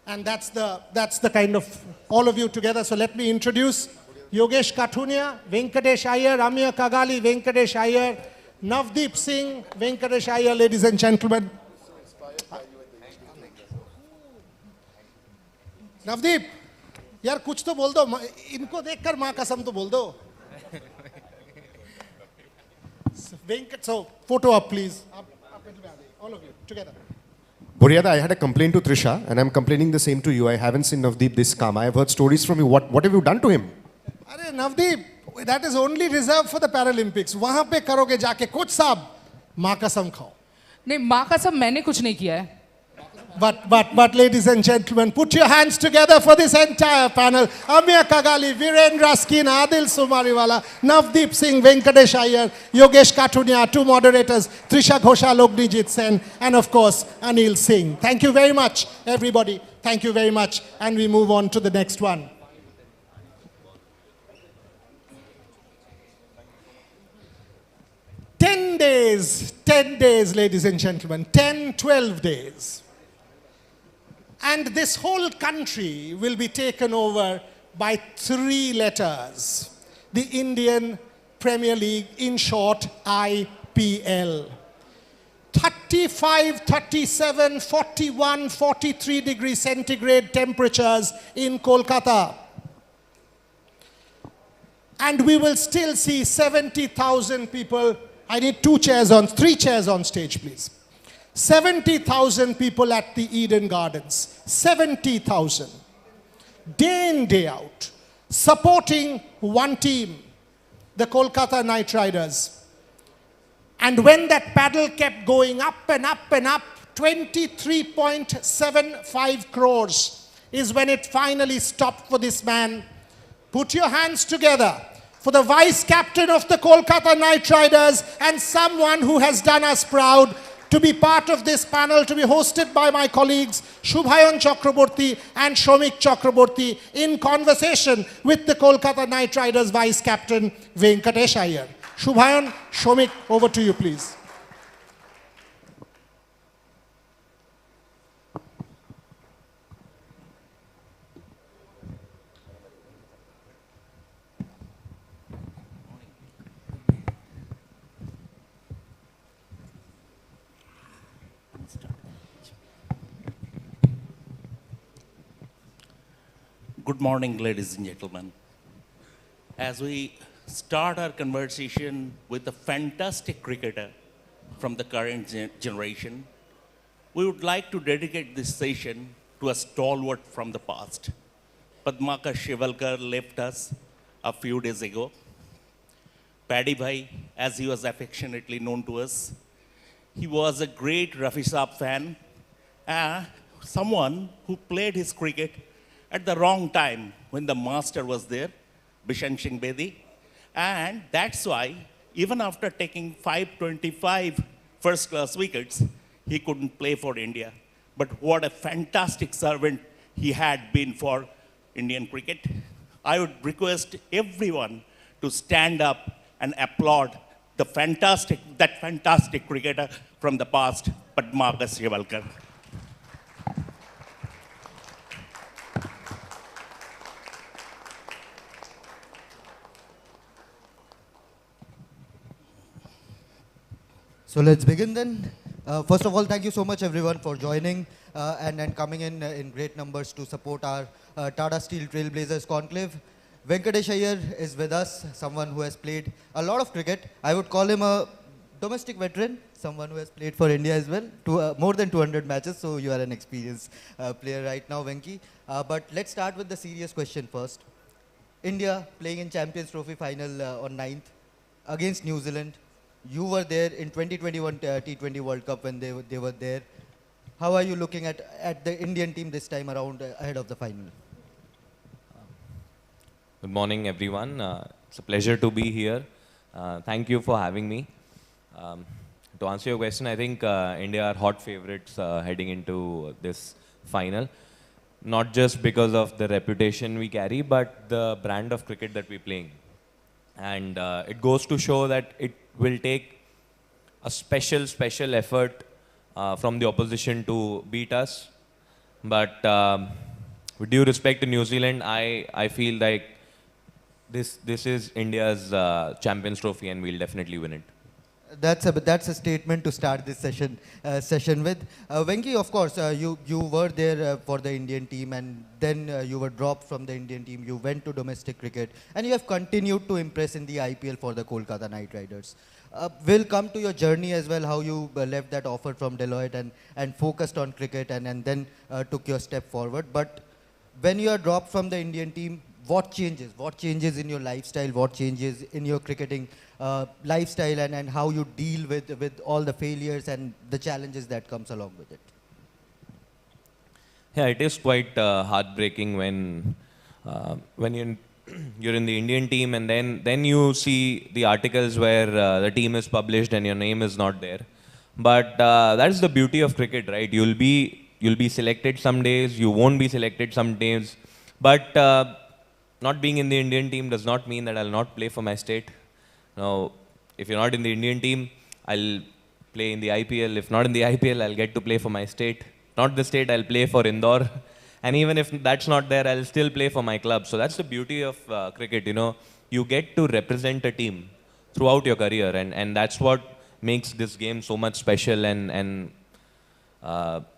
And that's the kind of, all of you together. So let me introduce Yogesh Kathunia, Venkatesh Iyer, Amir Kagali, Venkatesh Iyer, Navdeep Singh, Venkatesh Iyer, ladies and gentlemen. Navdeep, यार कुछ तो बोल दो, इनको देखकर माँ कसम तो बोल दो. Venkat, so photo up, please. All of you together. Buryada, I had a complaint to Trisha, and I'm complaining the same to you. I haven't seen Navdeep this calm. I have heard stories from you. What have you done to him? Arey Navdeep, that is only reserved for the Paralympics. वहाँ पे करोगे जाके कुछ साहब माँ कसम खाओ. नहीं, माँ कसम मैंने कुछ नहीं किया है. But ladies and gentlemen, put your hands together for this entire panel. Amir Kagali, Viren Raskin, Adil Sumariwala, Navdeep Singh, Venkatesh Iyer, Yogesh Kathunia, 2 moderators, Trisha Ghoshal, Ognijit Sen, and of course, Anil Singh. Thank you very much, everybody. Thank you very much. And we move on to the next one. Ten days, ladies and gentlemen, 12 days. And this whole country will be taken over by 3 letters. The Indian Premier League, in short, IPL. 35, 37, 41, 43 degrees centigrade temperatures in Kolkata. And we will still see 70,000 people. I need 3 chairs on stage, please. 70,000 people at the Eden Gardens. 70,000. Day in, day out. Supporting one team, the Kolkata Knight Riders. And when that paddle kept going up and up and up, 23.75 crores is when it finally stopped for this man. Put your hands together for the vice captain of the Kolkata Knight Riders and someone who has done us proud, to be part of this panel, to be hosted by my colleagues Shubhayan Chakraborty and Shomik Chakraborty in conversation with the Kolkata Knight Riders Vice Captain Venkatesh Iyer. Shubhayan, Shomik, over to you, please. Good morning, ladies and gentlemen. As we start our conversation with a fantastic cricketer from the current generation, we would like to dedicate this session to a stalwart from the past. Padmaka Shivalkar left us a few days ago. Paddy Bhai, as he was affectionately known to us, he was a great Rafi Saab fan, someone who played his cricket at the wrong time when the master was there, Bishan Singh Bedi. And that's why, even after taking 525 first-class wickets, he couldn't play for India. But what a fantastic servant he had been for Indian cricket. I would request everyone to stand up and applaud that fantastic cricketer from the past, Padmaga Srivalkar. So let's begin then. First of all, thank you so much everyone for joining and coming in great numbers to support our Tata Steel Trailblazers conclave. Venkatesh Iyer is with us, someone who has played a lot of cricket. I would call him a domestic veteran, someone who has played for India as well, more than 200 matches, so you are an experienced player right now, Venki. But let's start with the serious question first. India playing in Champions Trophy final on 9th against New Zealand. You were there in 2021 T20 World Cup when they were there. How are you looking at the Indian team this time around ahead of the final? Good morning, everyone. It's a pleasure to be here. Thank you for having me. To answer your question, I think India are hot favorites heading into this final. Not just because of the reputation we carry, but the brand of cricket that we're playing. And it goes to show that it will take a special effort from the opposition to beat us. But with due respect to New Zealand, I feel like this is India's Champions Trophy and we'll definitely win it. That's a statement to start this session with. Venki, of course, you were there for the Indian team and then you were dropped from the Indian team. You went to domestic cricket and you have continued to impress in the IPL for the Kolkata Knight Riders. We'll come to your journey as well, how you left that offer from Deloitte and focused on cricket and then took your step forward. But when you are dropped from the Indian team, what changes? What changes in your lifestyle? What changes in your cricketing lifestyle and how you deal with all the failures and the challenges that comes along with it? Yeah, it is quite heartbreaking when you're in the Indian team and then you see the articles where the team is published and your name is not there. But that's the beauty of cricket, right? You'll be selected some days, you won't be selected some days. But not being in the Indian team does not mean that I'll not play for my state. Now, if you're not in the Indian team, I'll play in the IPL. If not in the IPL, I'll get to play for my state. Not the state, I'll play for Indore. And even if that's not there, I'll still play for my club. So that's the beauty of cricket, you know. You get to represent a team throughout your career. And that's what makes this game so much special and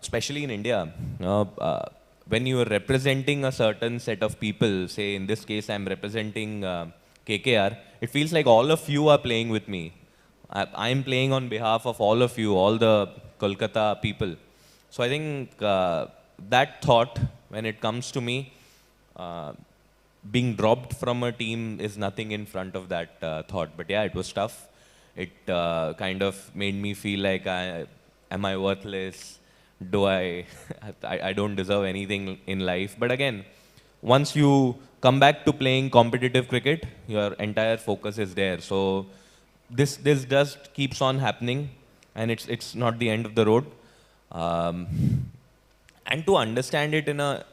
especially in India. You know, when you are representing a certain set of people, say in this case I'm representing KKR, it feels like all of you are playing with me. I'm playing on behalf of all of you, all the Kolkata people. So I think that thought, when it comes to me, being dropped from a team is nothing in front of that thought. But yeah, it was tough. It kind of made me feel like, am I worthless? Do I don't deserve anything in life. But again, once you come back to playing competitive cricket, your entire focus is there. So this just keeps on happening, and it's not the end of the road. And to understand it in a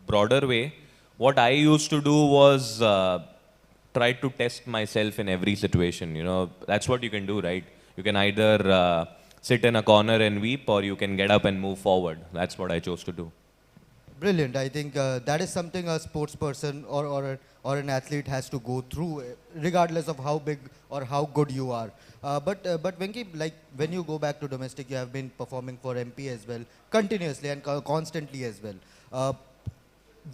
broader way, what I used to do was try to test myself in every situation. You know, that's what you can do, right? You can either sit in a corner and weep, or you can get up and move forward. That's what I chose to do. Brilliant. I think that is something a sports person or an athlete has to go through, regardless of how big or how good you are. But Venki, like when you go back to domestic, you have been performing for MP as well, continuously and constantly as well.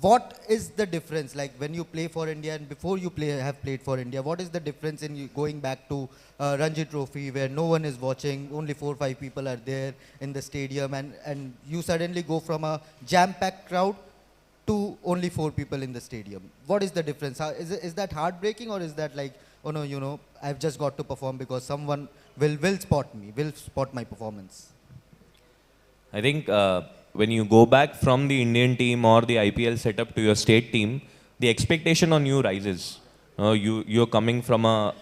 What is the difference, like when you play for India and before you have played for India, what is the difference in you going back to Ranji Trophy where no one is watching, only 4 or 5 people are there in the stadium, and you suddenly go from a jam-packed crowd to only 4 people in the stadium? What is the difference? Is that heartbreaking, or is that like, oh no, you know, I've just got to perform because someone will spot me, will spot my performance? I think when you go back from the Indian team or the IPL setup to your state team, the expectation on you rises. You're coming from a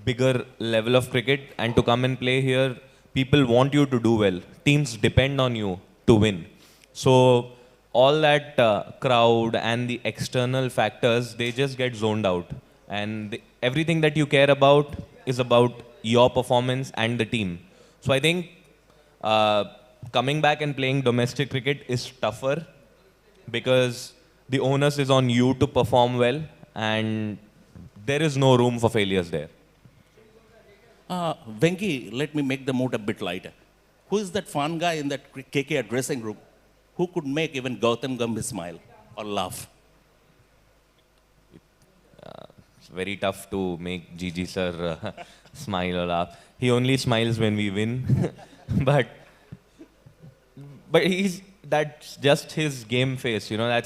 bigger level of cricket, and to come and play here, people want you to do well. Teams depend on you to win. So all that crowd and the external factors, they just get zoned out. And everything that you care about is about your performance and the team. So I think coming back and playing domestic cricket is tougher because the onus is on you to perform well, and there is no room for failures there. Venki, let me make the mood a bit lighter. Who is that fun guy in that KKR dressing room who could make even Gautam Gambhir smile or laugh? It's very tough to make Gigi sir smile or laugh. He only smiles when we win. but that's just his game face, you know.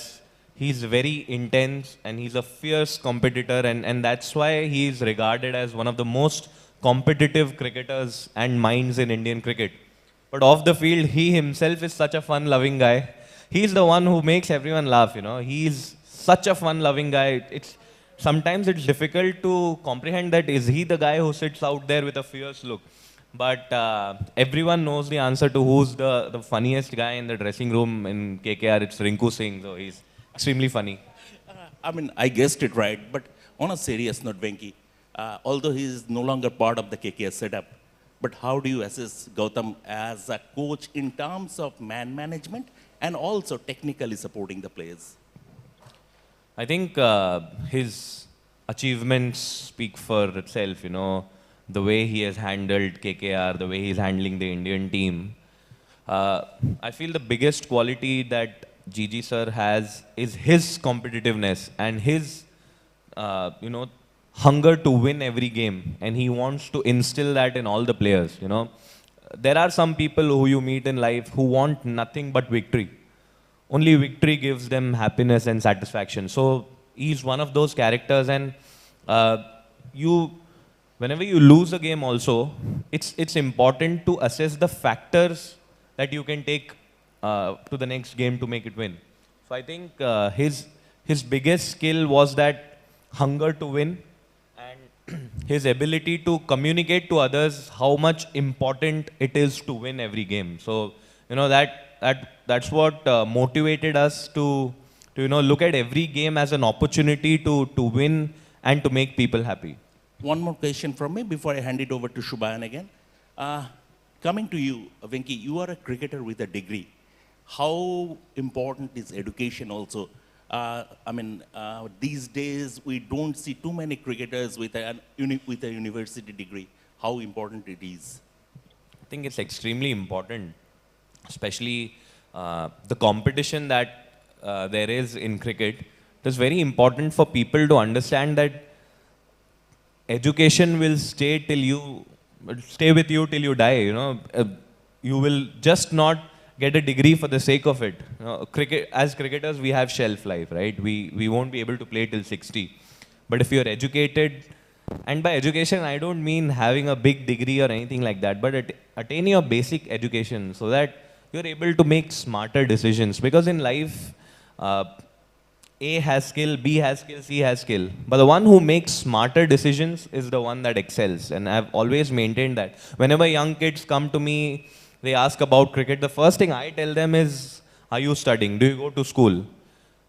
He's very intense and he's a fierce competitor, and that's why he's regarded as one of the most competitive cricketers and minds in Indian cricket. But off the field, he himself is such a fun-loving guy. He's the one who makes everyone laugh, you know. He's such a fun-loving guy. Sometimes it's difficult to comprehend that is he the guy who sits out there with a fierce look. But everyone knows the answer to who's the funniest guy in the dressing room in KKR. It's Rinku Singh, so he's extremely funny. I mean, I guessed it right, but on a serious note, Venki, although he is no longer part of the KKR setup, but how do you assess Gautam as a coach in terms of man management and also technically supporting the players? I think his achievements speak for itself, you know, the way he has handled KKR, the way he's handling the Indian team. I feel the biggest quality that Gigi sir has is his competitiveness and his, hunger to win every game. And he wants to instill that in all the players, you know. There are some people who you meet in life who want nothing but victory. Only victory gives them happiness and satisfaction. So he's one of those characters, and whenever you lose a game also, it's important to assess the factors that you can take to the next game to make it win. So I think his biggest skill was that hunger to win and his ability to communicate to others how much important it is to win every game. So, you know, that's what motivated us to look at every game as an opportunity to win and to make people happy. One more question from me before I hand it over to Shubhayan again. Coming to you, Venki, you are a cricketer with a degree. How important is education also? These days we don't see too many cricketers with a university degree. How important it is? I think it's extremely important, especially the competition that there is in cricket. It is very important for people to understand that education will stay with you till you die. You know, you will just not get a degree for the sake of it. You know, as cricketers, we have shelf life, right? We won't be able to play till 60. But if you're educated, and by education, I don't mean having a big degree or anything like that, but attain your basic education so that you're able to make smarter decisions. Because in life, A has skill, B has skill, C has skill. But the one who makes smarter decisions is the one that excels. And I've always maintained that. Whenever young kids come to me, they ask about cricket, the first thing I tell them is, are you studying? Do you go to school?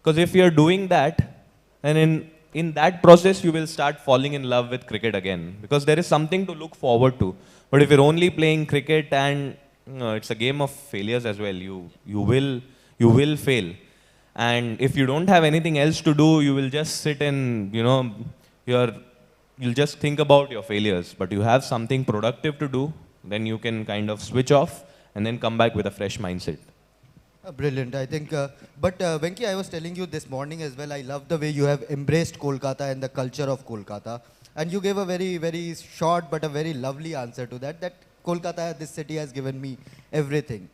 Because if you're doing that, then in that process, you will start falling in love with cricket again. Because there is something to look forward to. But if you're only playing cricket and it's a game of failures as well, you will fail. And if you don't have anything else to do, you will just sit and, you'll just think about your failures. But you have something productive to do, then you can kind of switch off and then come back with a fresh mindset. Brilliant, I think. But Venki, I was telling you this morning as well, I love the way you have embraced Kolkata and the culture of Kolkata. And you gave a very, very short but a very lovely answer to that Kolkata, this city has given me everything.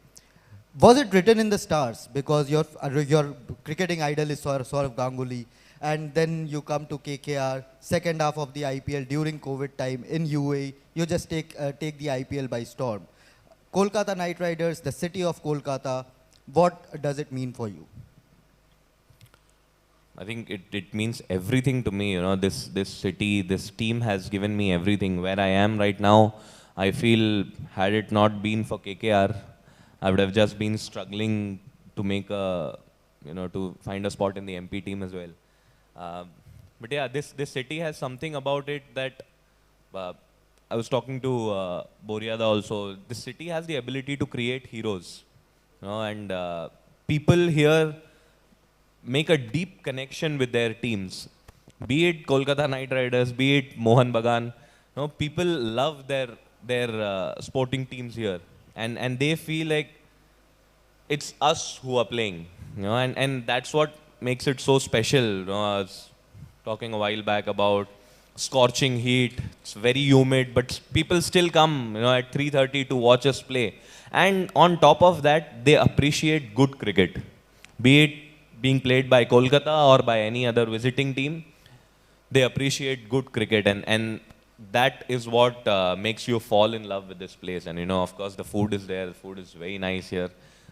Was it written in the stars? Because your cricketing idol is Sourav Ganguly, and then you come to KKR, second half of the IPL during COVID time in UAE, you just take the IPL by storm. Kolkata Knight Riders, the city of Kolkata, what does it mean for you? I think it means everything to me. You know, this city, this team has given me everything. Where I am right now, I feel had it not been for KKR, I would have just been struggling to make a to find a spot in the MP team as well. But yeah, this city has something about it that I was talking to Boriada also. This city has the ability to create heroes, and people here make a deep connection with their teams. Be it Kolkata Knight Riders, be it Mohan Bagan, people love their sporting teams here, and they feel like it's us who are playing, and that's what makes it so special. I was talking a while back about scorching heat. It's very humid, but people still come, at 3:30 to watch us play. And on top of that, they appreciate good cricket, be it being played by Kolkata or by any other visiting team. They appreciate good cricket, and that is what makes you fall in love with this place. And of course, the food is there. The food is very nice here.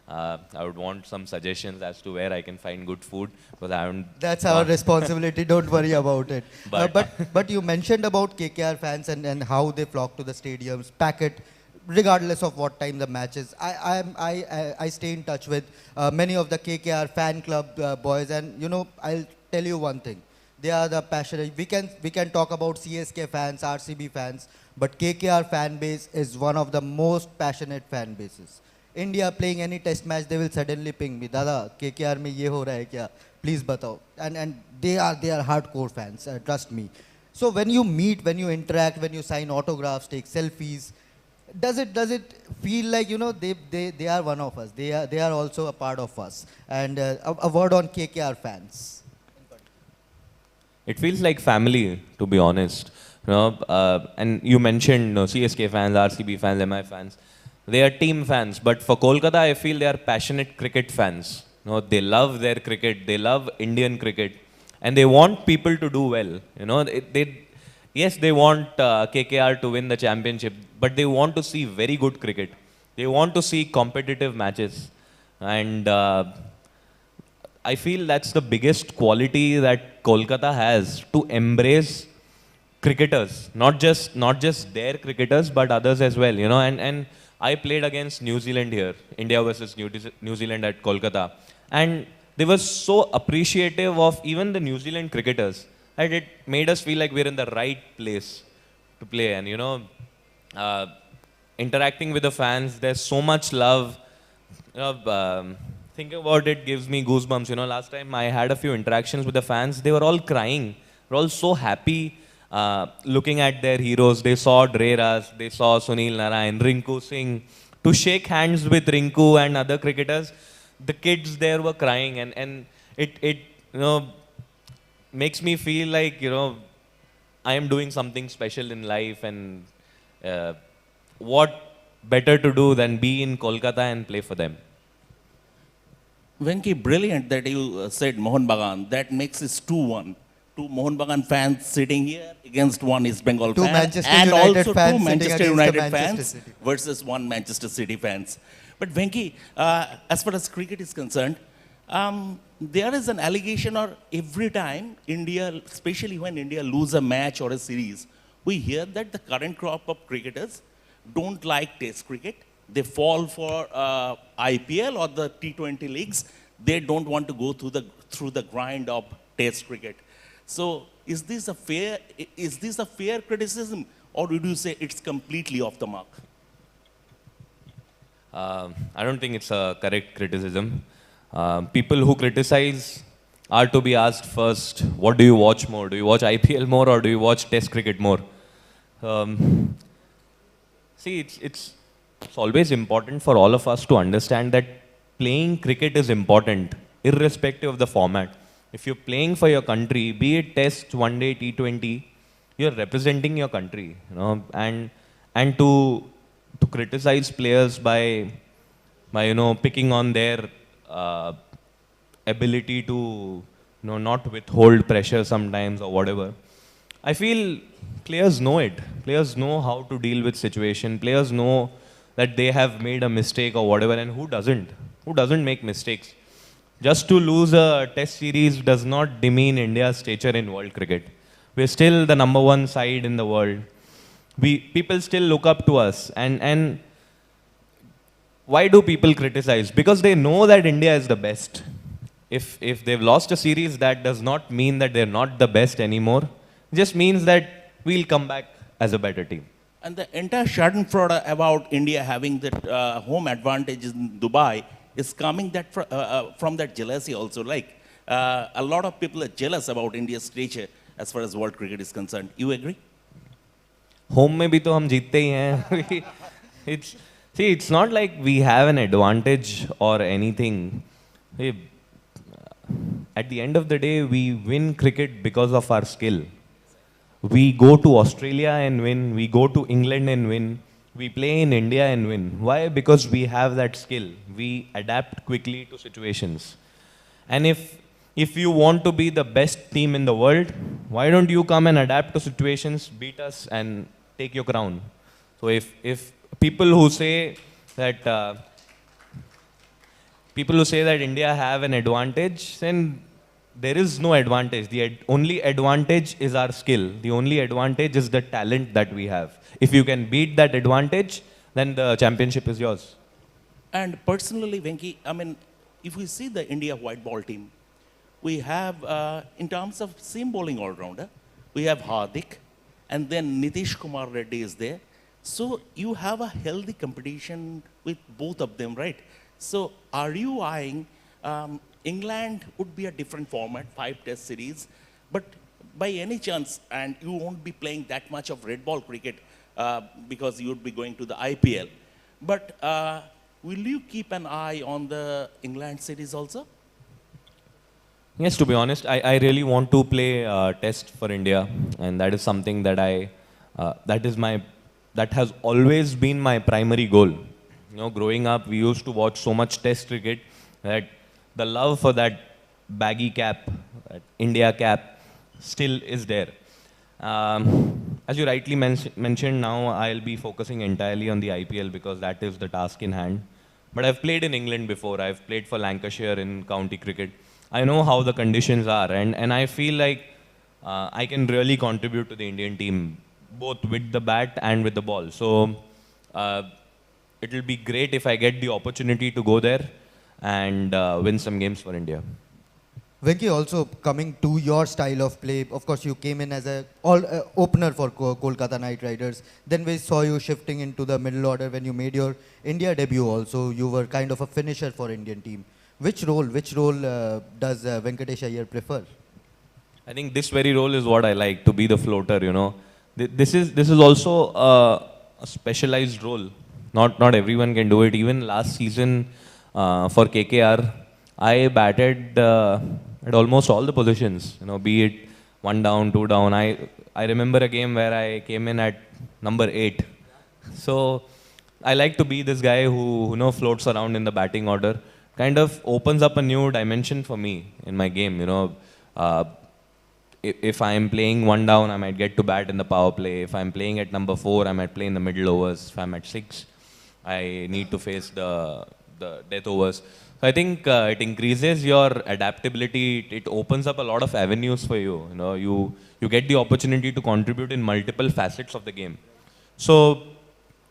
I would want some suggestions as to where I can find good food, because I haven't. That's our responsibility. Don't worry about it. But, But you mentioned about KKR fans and how they flock to the stadiums, pack it, regardless of what time the match is. I stay in touch with many of the KKR fan club boys, and I'll tell you one thing. They are the passionate. We can talk about CSK fans, RCB fans, but KKR fan base is one of the most passionate fan bases. India playing any test match, they will suddenly ping me, Dada, KKR mein ye ho raha hai kya? Please batao. And they are hardcore fans, trust me. So when you meet, when you interact, when you sign autographs, take selfies, does it feel like they are one of us? They are also a part of us. And a word on KKR fans. it feels like family, to be honest. And you mentioned CSK fans, RCB fans, MI fans. They are team fans, but for Kolkata, I feel they are passionate cricket fans. They love their cricket, they love Indian cricket, and they want people to do well. Yes, they want KKR to win the championship, but they want to see very good cricket. They want to see competitive matches, and I feel that's the biggest quality that Kolkata has, to embrace cricketers, not just their cricketers, but others as well. And I played against New Zealand here, India versus New Zealand at Kolkata. And they were so appreciative of even the New Zealand cricketers that it made us feel like we're in the right place to play. And, interacting with the fans, there's so much love. Thinking about it gives me goosebumps. Last time I had a few interactions with the fans, they were all crying. They were all so happy. Looking at their heroes. They saw Dreras, they saw Sunil Narayan, Rinku Singh. To shake hands with Rinku and other cricketers, the kids there were crying, and it makes me feel like I am doing something special in life, and what better to do than be in Kolkata and play for them. Venki, brilliant that you said Mohan Bagan. That makes it 2-1. Two Mohan Bagan fans sitting here against one East Bengal Two fan, Manchester and United also fans two sitting Manchester against the United Manchester fans City. versus one Manchester City fans. But Venki, as far as cricket is concerned, there is an allegation, or every time India, especially when India lose a match or a series, we hear that the current crop of cricketers don't like Test cricket. They fall for IPL or the T20 leagues. They don't want to go through the grind of Test cricket. So is this a fair criticism, or would you say it's completely off the mark? I don't think it's a correct criticism. People who criticize are to be asked first, what do you watch more? Do you watch IPL more, or do you watch Test cricket more? See, it's always important for all of us to understand that playing cricket is important, irrespective of the format. If you're playing for your country, be it Test, One Day, T20, you're representing your country, and to criticize players by picking on their ability to not withhold pressure sometimes or whatever. I feel players know it. Players know how to deal with situation. Players know that they have made a mistake or whatever, and who doesn't? Who doesn't make mistakes? Just to lose a test series does not demean India's stature in world cricket. We're still the #1 side in the world. People still look up to us. And why do people criticize? Because they know that India is the best. if they've lost a series, that does not mean that they're not the best anymore. It just means that we'll come back as a better team. And the entire schadenfreude about India having that home advantage in Dubai is coming that from that jealousy also. Like a lot of people are jealous about India's stature as far as world cricket is concerned. You agree? Home में भी तो हम जीतते ही हैं. It's not like we have an advantage or anything. At the end of the day, we win cricket because of our skill. We go to Australia and win. We go to England and win. We play in India and win. Why? Because we have that skill. We adapt quickly to situations. And if you want to be the best team in the world, why don't you come and adapt to situations, beat us, and take your crown? So if people who say that India have an advantage, then there is no advantage. The only advantage is our skill. The only advantage is the talent that we have. If you can beat that advantage, then the championship is yours. And personally, Venki, I mean, if we see the India white ball team, we have, in terms of seam bowling all-rounder, we have Hardik, and then Nitish Kumar Reddy is there. So you have a healthy competition with both of them, right? So are you eyeing, England would be a different format, 5-test series, but by any chance, and you won't be playing that much of red ball cricket because you would be going to the IPL, but will you keep an eye on the England series also? Yes, to be honest, I really want to play test for India, and that is something that that has always been my primary goal. You know, growing up, we used to watch so much test cricket that the love for that baggy cap, that India cap, still is there. As you rightly mentioned, now I'll be focusing entirely on the IPL because that is the task in hand. But I've played in England before. I've played for Lancashire in county cricket. I know how the conditions are, and I feel like I can really contribute to the Indian team, both with the bat and with the ball. So it'll be great if I get the opportunity to go there and win some games for India. Venki, also coming to your style of play, of course you came in as a opener for Kolkata Knight Riders. Then we saw you shifting into the middle order when you made your India debut also. You were kind of a finisher for Indian team. Which role does Venkatesh Iyer prefer? I think this very role is what I like, to be the floater, you know. This is also a specialized role. Not everyone can do it. Even last season for KKR, I batted at almost all the positions, you know, be it 1 down, 2 down. I remember a game where I came in at number 8. So I like to be this guy who, you know, floats around in the batting order. Kind of opens up a new dimension for me in my game, you know. If I'm playing 1 down, I might get to bat in the power play. If I'm playing at number 4, I might play in the middle overs. If I'm at 6, I need to face the death overs. So I think it increases your adaptability. It opens up a lot of avenues for you. You know, you get the opportunity to contribute in multiple facets of the game. So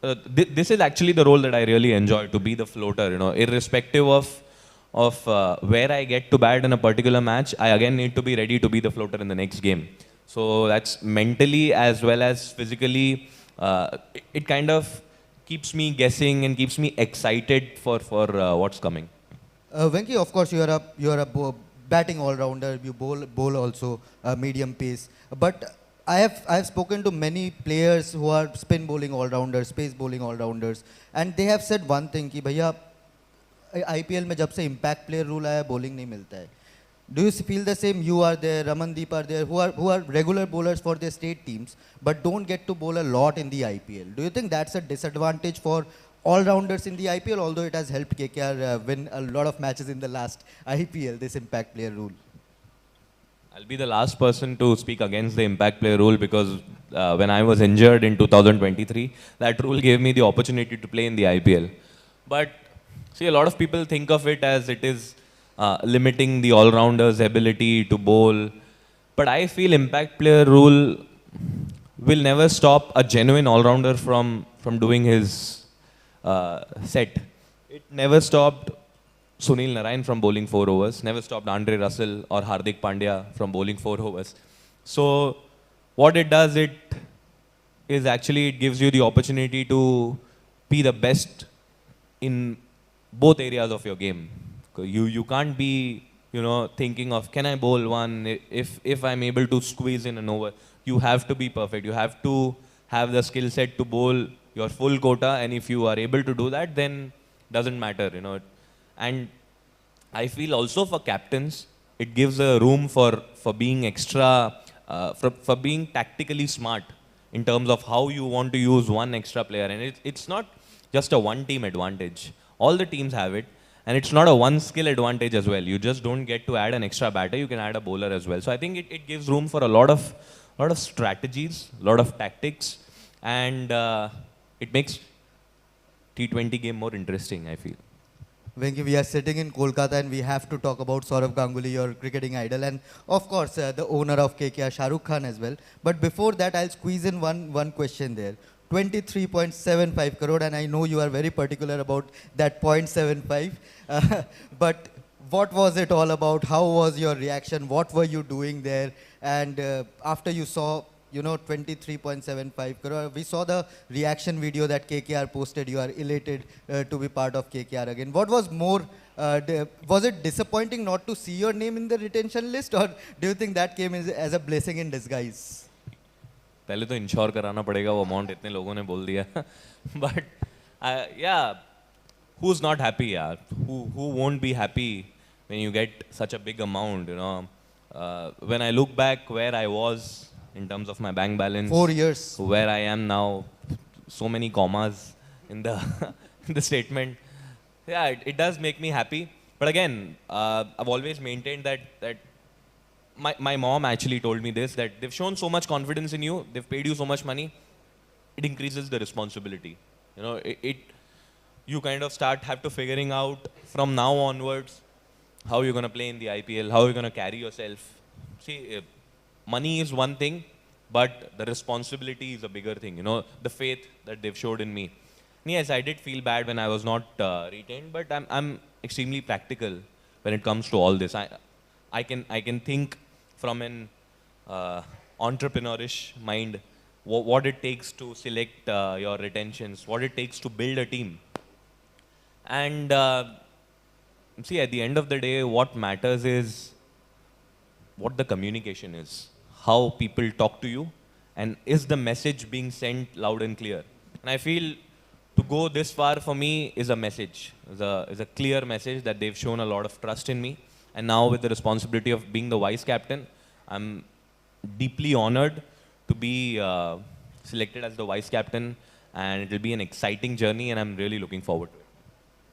this is actually the role that I really enjoy, to be the floater. You know, irrespective of where I get to bat in a particular match, I again need to be ready to be the floater in the next game. So that's mentally as well as physically. It kind of keeps me guessing and keeps me excited for what's coming. Venki, of course, you are a batting all-rounder. You bowl also medium pace. But I have spoken to many players who are spin bowling all-rounders, pace bowling all-rounders, and they have said one thing कि भैया IPL में जब से impact player rule आया bowling नहीं मिलता है. Do you feel the same? You are there, Ramandeep are there, who are regular bowlers for their state teams, but don't get to bowl a lot in the IPL. Do you think that's a disadvantage for all-rounders in the IPL, although it has helped KKR win a lot of matches in the last IPL, this impact player rule? I'll be the last person to speak against the impact player rule because when I was injured in 2023, that rule gave me the opportunity to play in the IPL. But see, a lot of people think of it as it is limiting the all-rounder's ability to bowl. But I feel impact player rule will never stop a genuine all-rounder from doing his set. It never stopped Sunil Narayan from bowling 4 overs, never stopped Andre Russell or Hardik Pandya from bowling 4 overs. So what it does, it is actually, it gives you the opportunity to be the best in both areas of your game. You can't be, thinking of, can I bowl one, if I'm able to squeeze in an over. You have to be perfect. You have to have the skill set to bowl your full quota, and if you are able to do that, then doesn't matter, And I feel also for captains, it gives a room for being extra, for being tactically smart in terms of how you want to use one extra player. And it's not just a one-team advantage. All the teams have it. And it's not a one-skill advantage as well. You just don't get to add an extra batter. You can add a bowler as well. So I think it gives room for a lot of strategies, a lot of tactics. And it makes T20 game more interesting, I feel. Venki, we are sitting in Kolkata and we have to talk about Saurav Ganguly, your cricketing idol, and of course the owner of KKR, Shah Rukh Khan as well. But before that, I'll squeeze in one question there. 23.75 crore, and I know you are very particular about that 0.75. But what was it all about? How was your reaction? What were you doing there? And after you saw, 23.75 crore, we saw the reaction video that KKR posted. You are elated to be part of KKR again. What was more, was it disappointing not to see your name in the retention list, or do you think that came as a blessing in disguise? पहले तो ensure कराना पड़ेगा वो amount इतने लोगों ने बोल दिया but yeah, who's not happy यार, who won't be happy when you get such a big amount, when I look back where I was in terms of my bank balance, 4 years, where I am now, so many commas in the in the statement, yeah, it does make me happy. But again, I've always maintained that my mom actually told me this, that they've shown so much confidence in you, they've paid you so much money, it increases the responsibility. You kind of have to figuring out from now onwards how you're going to play in the IPL, how you're going to carry yourself. See, money is one thing, but the responsibility is a bigger thing, the faith that they've showed in me. And yes, I did feel bad when I was not retained, but I'm extremely practical when it comes to all this. I can think from an entrepreneurish mind what it takes to select your retentions, what it takes to build a team. And see, at the end of the day, what matters is what the communication is, how people talk to you, and is the message being sent loud and clear. And I feel to go this far for me is a message, is a clear message that they've shown a lot of trust in me. And now with the responsibility of being the vice captain, I'm deeply honored to be selected as the vice captain, and it will be an exciting journey, and I'm really looking forward to it.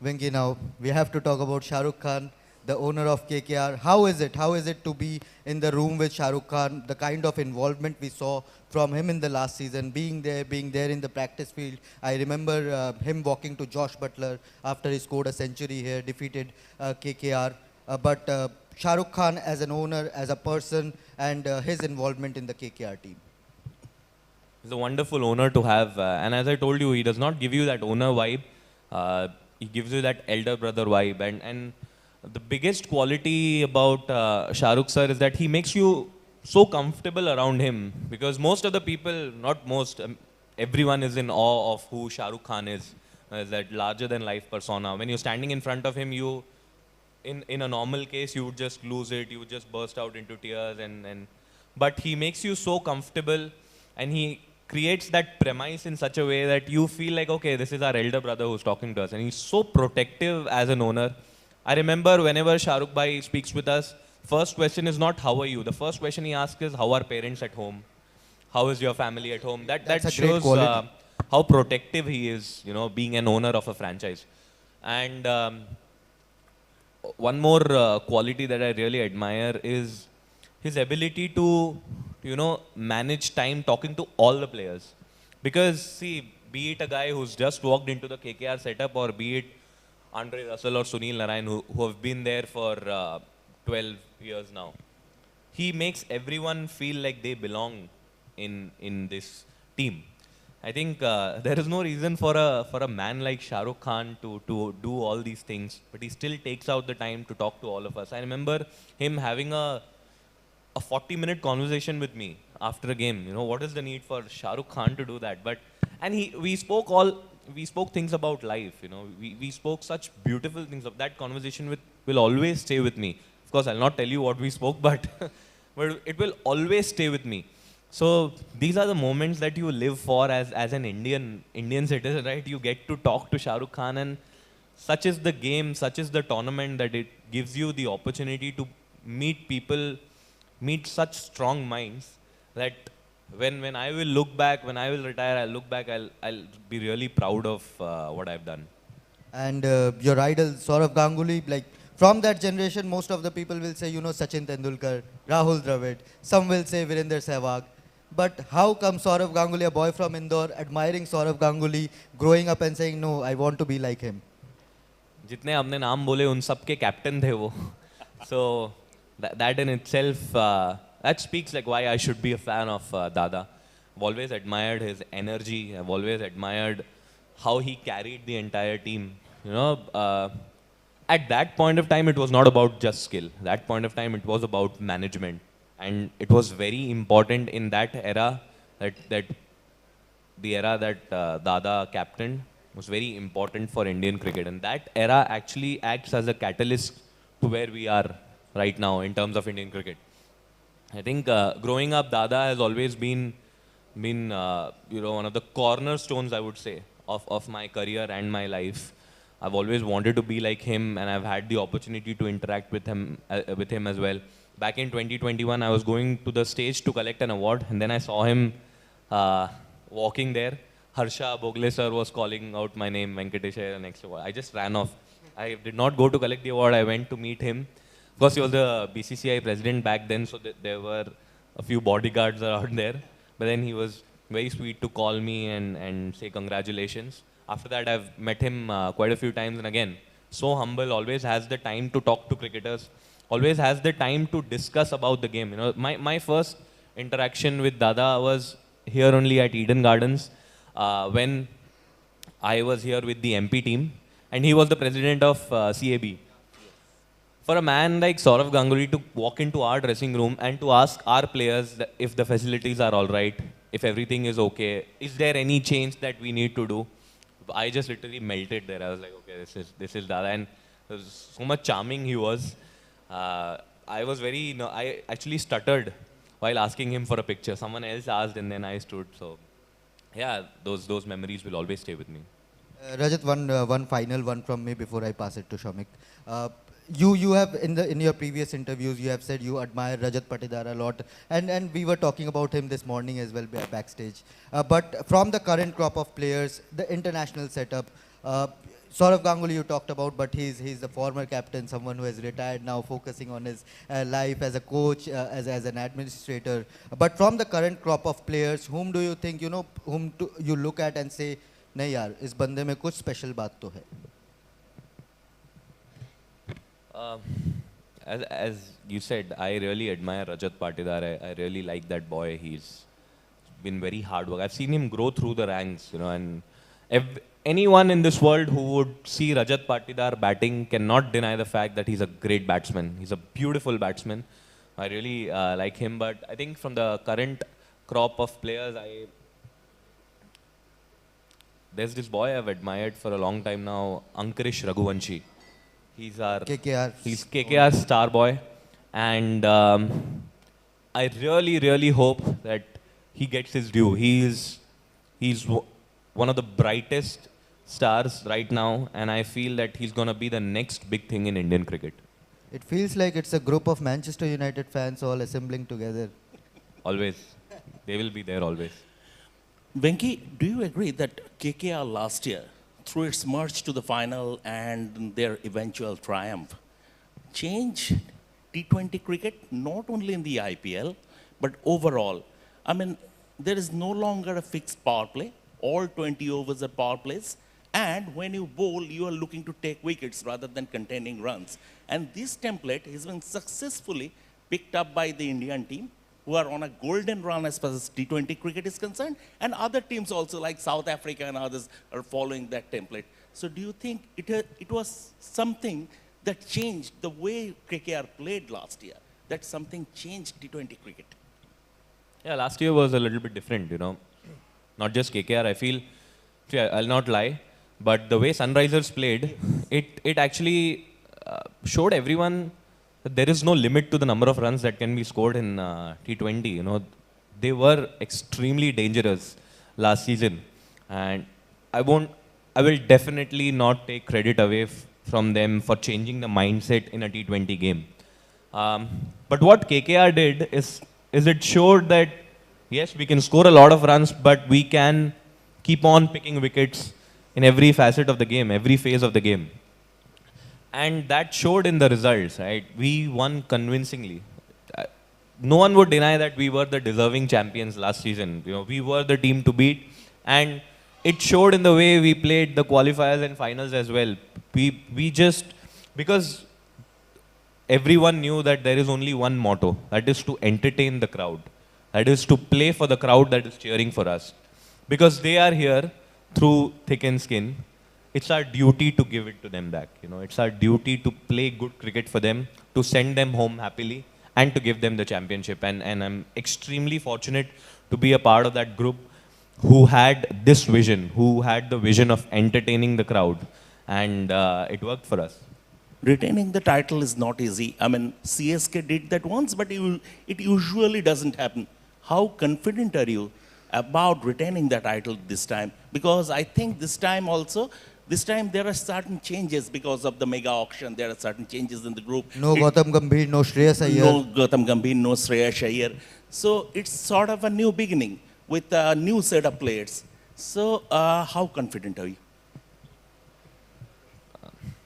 Venki, now we have to talk about Shah Rukh Khan, the owner of KKR. How is it? How is it to be in the room with Shah Rukh Khan? The kind of involvement we saw from him in the last season, being there in the practice field. I remember him walking to Josh Butler after he scored a century here, defeated KKR. But Shah Rukh Khan as an owner, as a person, and his involvement in the KKR team. He's a wonderful owner to have. And as I told you, he does not give you that owner vibe. He gives you that elder brother vibe. And the biggest quality about Shah Rukh sir is that he makes you so comfortable around him. Because most of the people, not most, everyone is in awe of who Shah Rukh Khan is. That larger than life persona. When you're standing in front of him, in a normal case, you would just lose it, you would just burst out into tears, but he makes you so comfortable, and he creates that premise in such a way that you feel like, okay, this is our elder brother who's talking to us, and he's so protective as an owner. I remember whenever Shah Rukh Bhai speaks with us, first question is not how are you, the first question he asks is how are parents at home, how is your family at home. That shows how protective he is, being an owner of a franchise. And one more quality that I really admire is his ability to, manage time talking to all the players. Because, see, be it a guy who's just walked into the KKR setup, or be it Andre Russell or Sunil Narayan, who have been there for 12 years now, he makes everyone feel like they belong in this team. I think there is no reason for a man like Shah Rukh Khan to do all these things, but he still takes out the time to talk to all of us. I remember him having a 40-minute conversation with me after a game. You know, what is the need for Shah Rukh Khan to do that? But and we spoke things about life. You know, we spoke such beautiful things. Of that conversation will always stay with me. Of course, I'll not tell you what we spoke, but but it will always stay with me. So these are the moments that you live for as an Indian citizen, right? You get to talk to Shah Rukh Khan, and such is the game, such is the tournament, that it gives you the opportunity to meet people, meet such strong minds, that when I will look back, when I will retire, I'll look back, I'll be really proud of what I've done. And your idol, Saurav Ganguly, like from that generation, most of the people will say, you know, Sachin Tendulkar, Rahul Dravid. Some will say Virender Sehwag. But how come Saurav Ganguly, a boy from Indore, admiring Saurav Ganguly, growing up and saying, no, I want to be like him? जितने आपने नाम बोले उन सब के captain थे वो. So that in itself, that speaks like why I should be a fan of Dada. I've always admired his energy. I've always admired how he carried the entire team. You know, at that point of time, it was not about just skill. That point of time, it was about management. And it was very important in that era, that the era that Dada captained was very important for Indian cricket. And that era actually acts as a catalyst to where we are right now in terms of Indian cricket. I think growing up, Dada has always been you know, one of the cornerstones, I would say, of my career and my life. I've always wanted to be like him, and I've had the opportunity to interact with him as well. Back in 2021, I was going to the stage to collect an award, and then I saw him walking there. Harsha Bogle sir was calling out my name, Venkatesh next award. I just ran off. I did not go to collect the award. I went to meet him. Of course, he was the BCCI president back then, so there were a few bodyguards around there. But then he was very sweet to call me and say congratulations. After that, I've met him quite a few times, and again, so humble, always has the time to talk to cricketers, always has the time to discuss about the game. You know, my first interaction with Dada was here only at Eden Gardens, when I was here with the MP team, and he was the president of CAB. For a man like Saurav Ganguly to walk into our dressing room and to ask our players if the facilities are all right, if everything is okay, is there any change that we need to do? I just literally melted there. I was like, okay, this is Dada, and it was so much charming he was. I was very, I actually stuttered while asking him for a picture. Someone else asked, and then I stood. So, yeah, those memories will always stay with me. Rajat, one final one from me before I pass it to Shamik. You have in your previous interviews you have said you admire Rajat Patidar a lot, and we were talking about him this morning as well backstage. But from the current crop of players, the international setup, Saurav Ganguly you talked about, but he's the former captain, someone who has retired now, focusing on his life as a coach, as an administrator. But from the current crop of players, whom do you think, you look at and say, नहीं यार, इस बंदे में कुछ special बात तो है? As you said, I really admire Rajat Patidar. I really like that boy. He's been very hard work. I've seen him grow through the ranks, and anyone in this world who would see Rajat Patidar batting cannot deny the fact that he's a great batsman. He's a beautiful batsman. I really like him. But I think from the current crop of players, there's this boy I've admired for a long time now, Ankarish Raghuvanshi. He's KKR's star boy, and I really, really hope that he gets his due. He's one of the brightest stars right now, and I feel that he's going to be the next big thing in Indian cricket. It feels like it's a group of Manchester United fans all assembling together. Always. They will be there always. Venki, do you agree that KKR last year, through its march to the final and their eventual triumph, changed T20 cricket not only in the IPL, but overall? I mean, there is no longer a fixed power play. All 20 overs are power plays. And when you bowl, you are looking to take wickets rather than containing runs. And this template has been successfully picked up by the Indian team. who are on a golden run as far as T20 cricket is concerned, and other teams also like South Africa and others are following that template. So do you think it was something that changed the way KKR played last year? That something changed T20 cricket? Yeah, last year was a little bit different, you know. Not just KKR, I feel, see, I'll not lie, but the way Sunrisers played, it actually showed everyone that there is no limit to the number of runs that can be scored in T20, you know. They were extremely dangerous last season, and I will definitely not take credit away from them for changing the mindset in a T20 game. But what KKR did is it showed that, yes, we can score a lot of runs, but we can keep on picking wickets in every facet of the game, every phase of the game. And that showed in the results, right? We won convincingly. No one would deny that we were the deserving champions last season. You know, we were the team to beat, and it showed in the way we played the qualifiers and finals as well. We just, because everyone knew that there is only one motto, that is to entertain the crowd. That is to play for the crowd that is cheering for us. Because they are here through thick and skin, it's our duty to give it to them back. You know, it's our duty to play good cricket for them, to send them home happily, and to give them the championship. And I'm extremely fortunate to be a part of that group who had this vision, who had the vision of entertaining the crowd. And it worked for us. Retaining the title is not easy. I mean, CSK did that once, but it usually doesn't happen. How confident are you about retaining the title this time? Because I think this time there are certain changes because of the mega auction. There are certain changes in the group. No Gautam Gambhir, no Shreyas Iyer. No Gautam Gambhir, no Shreyas Iyer. So it's sort of a new beginning with a new set of players. So how confident are you?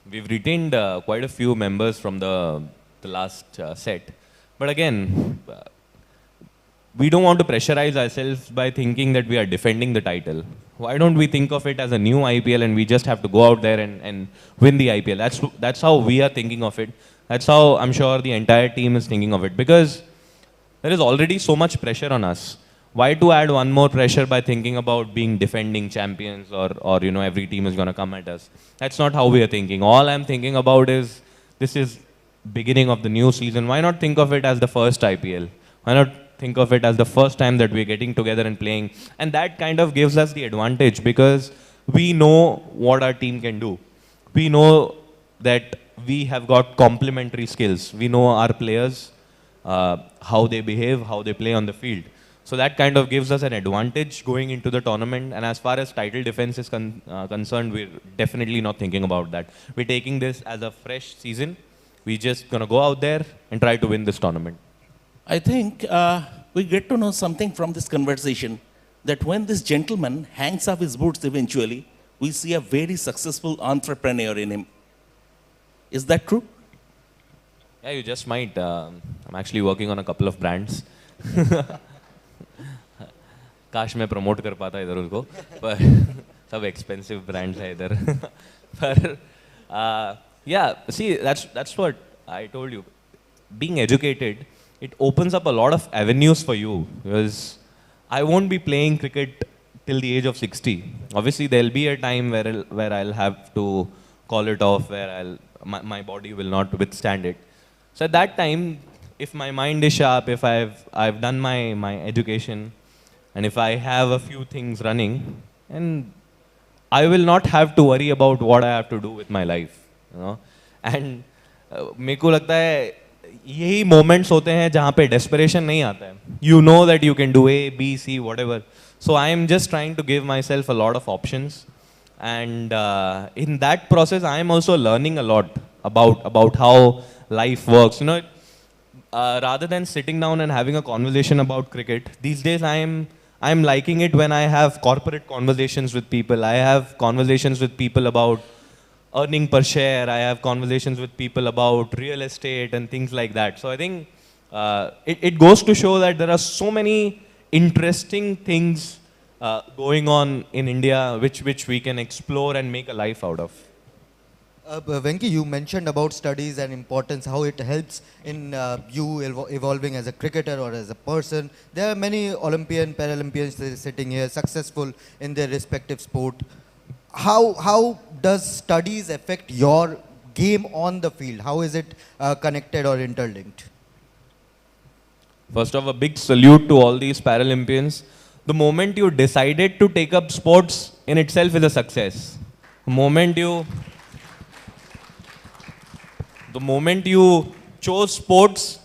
We've retained quite a few members from the last set. But again, we don't want to pressurize ourselves by thinking that we are defending the title. Why don't we think of it as a new IPL and we just have to go out there and win the IPL? That's how we are thinking of it. That's how I'm sure the entire team is thinking of it. Because there is already so much pressure on us. Why to add one more pressure by thinking about being defending champions or you know, every team is going to come at us? That's not how we are thinking. All I'm thinking about is this is beginning of the new season. Why not think of it as the first IPL? Why not think of it as the first time that we're getting together and playing? And that kind of gives us the advantage because we know what our team can do. We know that we have got complementary skills. We know our players, how they behave, how they play on the field. So that kind of gives us an advantage going into the tournament. And as far as title defense is concerned, we're definitely not thinking about that. We're taking this as a fresh season. We're just going to go out there and try to win this tournament. I think we get to know something from this conversation, that when this gentleman hangs up his boots eventually, we see a very successful entrepreneur in him. Is that true? Yeah, you just might. I'm actually working on a couple of brands. काश मैं promote कर पाता इधर उसको, पर सब expensive brands है इधर. पर yeah, see, that's what I told you. Being educated, it opens up a lot of avenues for you, because I won't be playing cricket till the age of 60. Obviously, there'll be a time where I'll have to call it off, where my body will not withstand it. So at that time, if my mind is sharp, if I've done my education, and if I have a few things running, and I will not have to worry about what I have to do with my life, you know. And मेरे को लगता है यही moments होते हैं जहाँ पे desperation नहीं आता है. You know that you can do A, B, C, whatever. So I am just trying to give myself a lot of options, and in that process I am also learning a lot about how life works. You know, rather than sitting down and having a conversation about cricket, these days I'm liking it when I have corporate conversations with people. I have conversations with people about earning per share. I have conversations with people about real estate and things like that. So I think it goes to show that there are so many interesting things going on in India which we can explore and make a life out of. Venki, you mentioned about studies and importance, how it helps in you evolving as a cricketer or as a person. There are many Olympian, Paralympians sitting here, successful in their respective sport. How does studies affect your game on the field? How is it connected or interlinked? First off, a big salute to all these Paralympians. The moment you decided to take up sports in itself is a success. The moment you chose sports,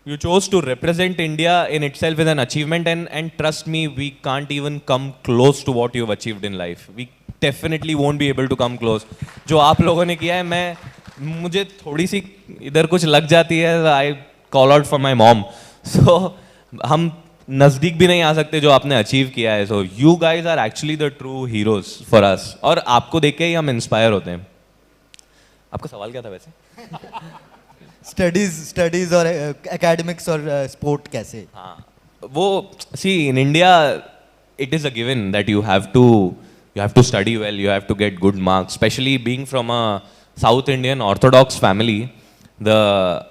you chose to represent India in itself is an achievement, and trust me, we can't even come close to what you've achieved in life. We definitely won't be able to come close. जो आप लोगों ने किया है, मुझे थोड़ी सी इधर कुछ लग जाती है, I call out for my mom. So हम नज़दीक भी नहीं आ सकते जो आपने अचीव किया है. So you guys are actually the true heroes for us. और आपको देख के ही हम इंस्पायर होते हैं. आपका सवाल क्या था वैसे? Studies और academics और sport कैसे? हाँ, वो see in India it is a given that you have to study well, you have to get good marks. Especially being from a South Indian Orthodox family, there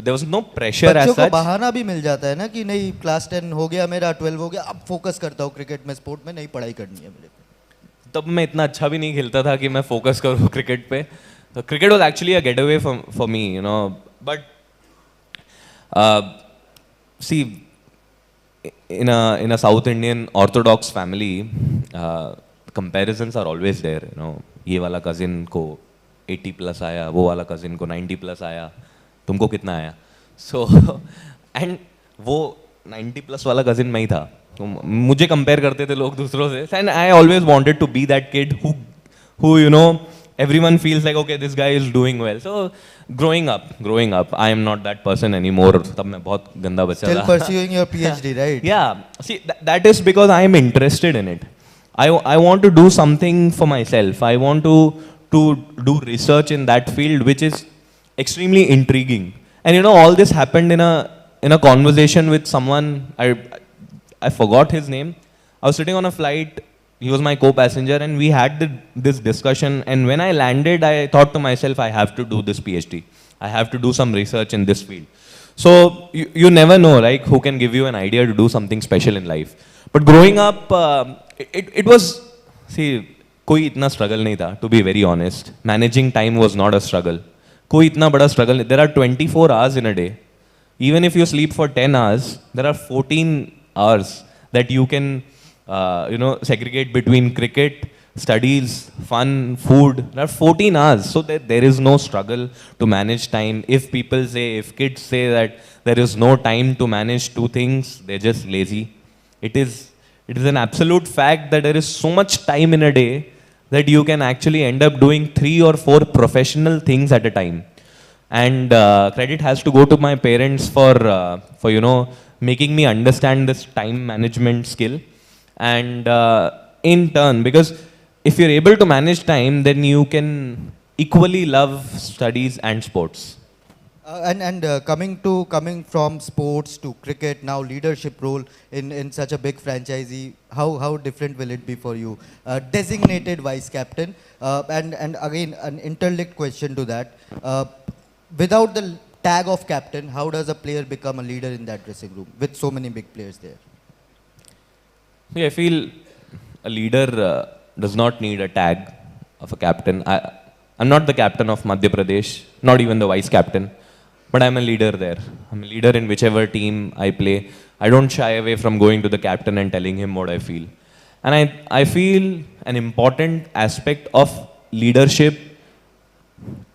was no pressure as such. बच्चों को बहाना भी मिल जाता है ना कि नहीं class 10 हो गया मेरा 12 हो गया अब फोकस करता हूँ क्रिकेट में स्पोर्ट में नहीं पढ़ाई करनी है मेरे को. तब मैं इतना अच्छा भी नहीं खेलता था कि मैं फोकस करूँ क्रिकेट पे. So cricket was actually a getaway for me, you know. But see, in a South Indian Orthodox family, comparisons are always there. You know, ये वाला cousin को 80 plus आया, वो वाला cousin को 90 plus आया, तुमको कितना आया? So and वो 90 plus वाला cousin मैं ही था. तो मुझे compare करते थे लोग दूसरों से. And I always wanted to be that kid who you know. Everyone feels like, okay, this guy is doing well. So, growing up, I am not that person anymore. तब मैं बहुत गंदा बच्चा था. Still pursuing your PhD, right? Yeah. See, that is because I am interested in it. I want to do something for myself. I want to do research in that field, which is extremely intriguing. And you know, all this happened in a conversation with someone. I forgot his name. I was sitting on a flight. He was my co-passenger and we had this discussion, and when I landed I thought to myself, I have to do this PhD. I have to do some research in this field. So you never know, like, who can give you an idea to do something special in life. But growing up, it was, see, कोई इतना struggle नहीं था, to be very honest. Managing time was not a struggle. कोई इतना बड़ा struggle नहीं. There are 24 hours in a day. Even if you sleep for 10 hours, there are 14 hours that you can segregate between cricket, studies, fun, food. There are 14 hours, so there is no struggle to manage time. If kids say that there is no time to manage two things, they're just lazy. It is an absolute fact that there is so much time in a day that you can actually end up doing 3 or 4 professional things at a time. And credit has to go to my parents for making me understand this time management skill. And in turn, because if you're able to manage time, then you can equally love studies and sports. Coming from sports to cricket, now leadership role in such a big franchisee, how different will it be for you? Designated vice captain, and again an interlinked question to that. Without the tag of captain, how does a player become a leader in that dressing room with so many big players there? I feel a leader does not need a tag of a captain. I'm not the captain of Madhya Pradesh, not even the vice captain, but I'm a leader there. I'm a leader in whichever team I play. I don't shy away from going to the captain and telling him what I feel. And I feel an important aspect of leadership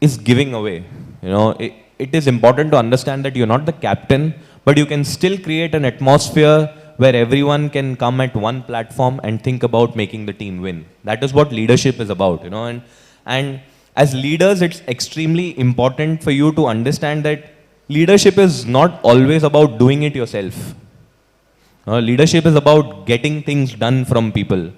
is giving away. You know, it is important to understand that you're not the captain, but you can still create an atmosphere where everyone can come at one platform and think about making the team win. That is what leadership is about, you know. And as leaders, it's extremely important for you to understand that leadership is not always about doing it yourself. Leadership is about getting things done from people.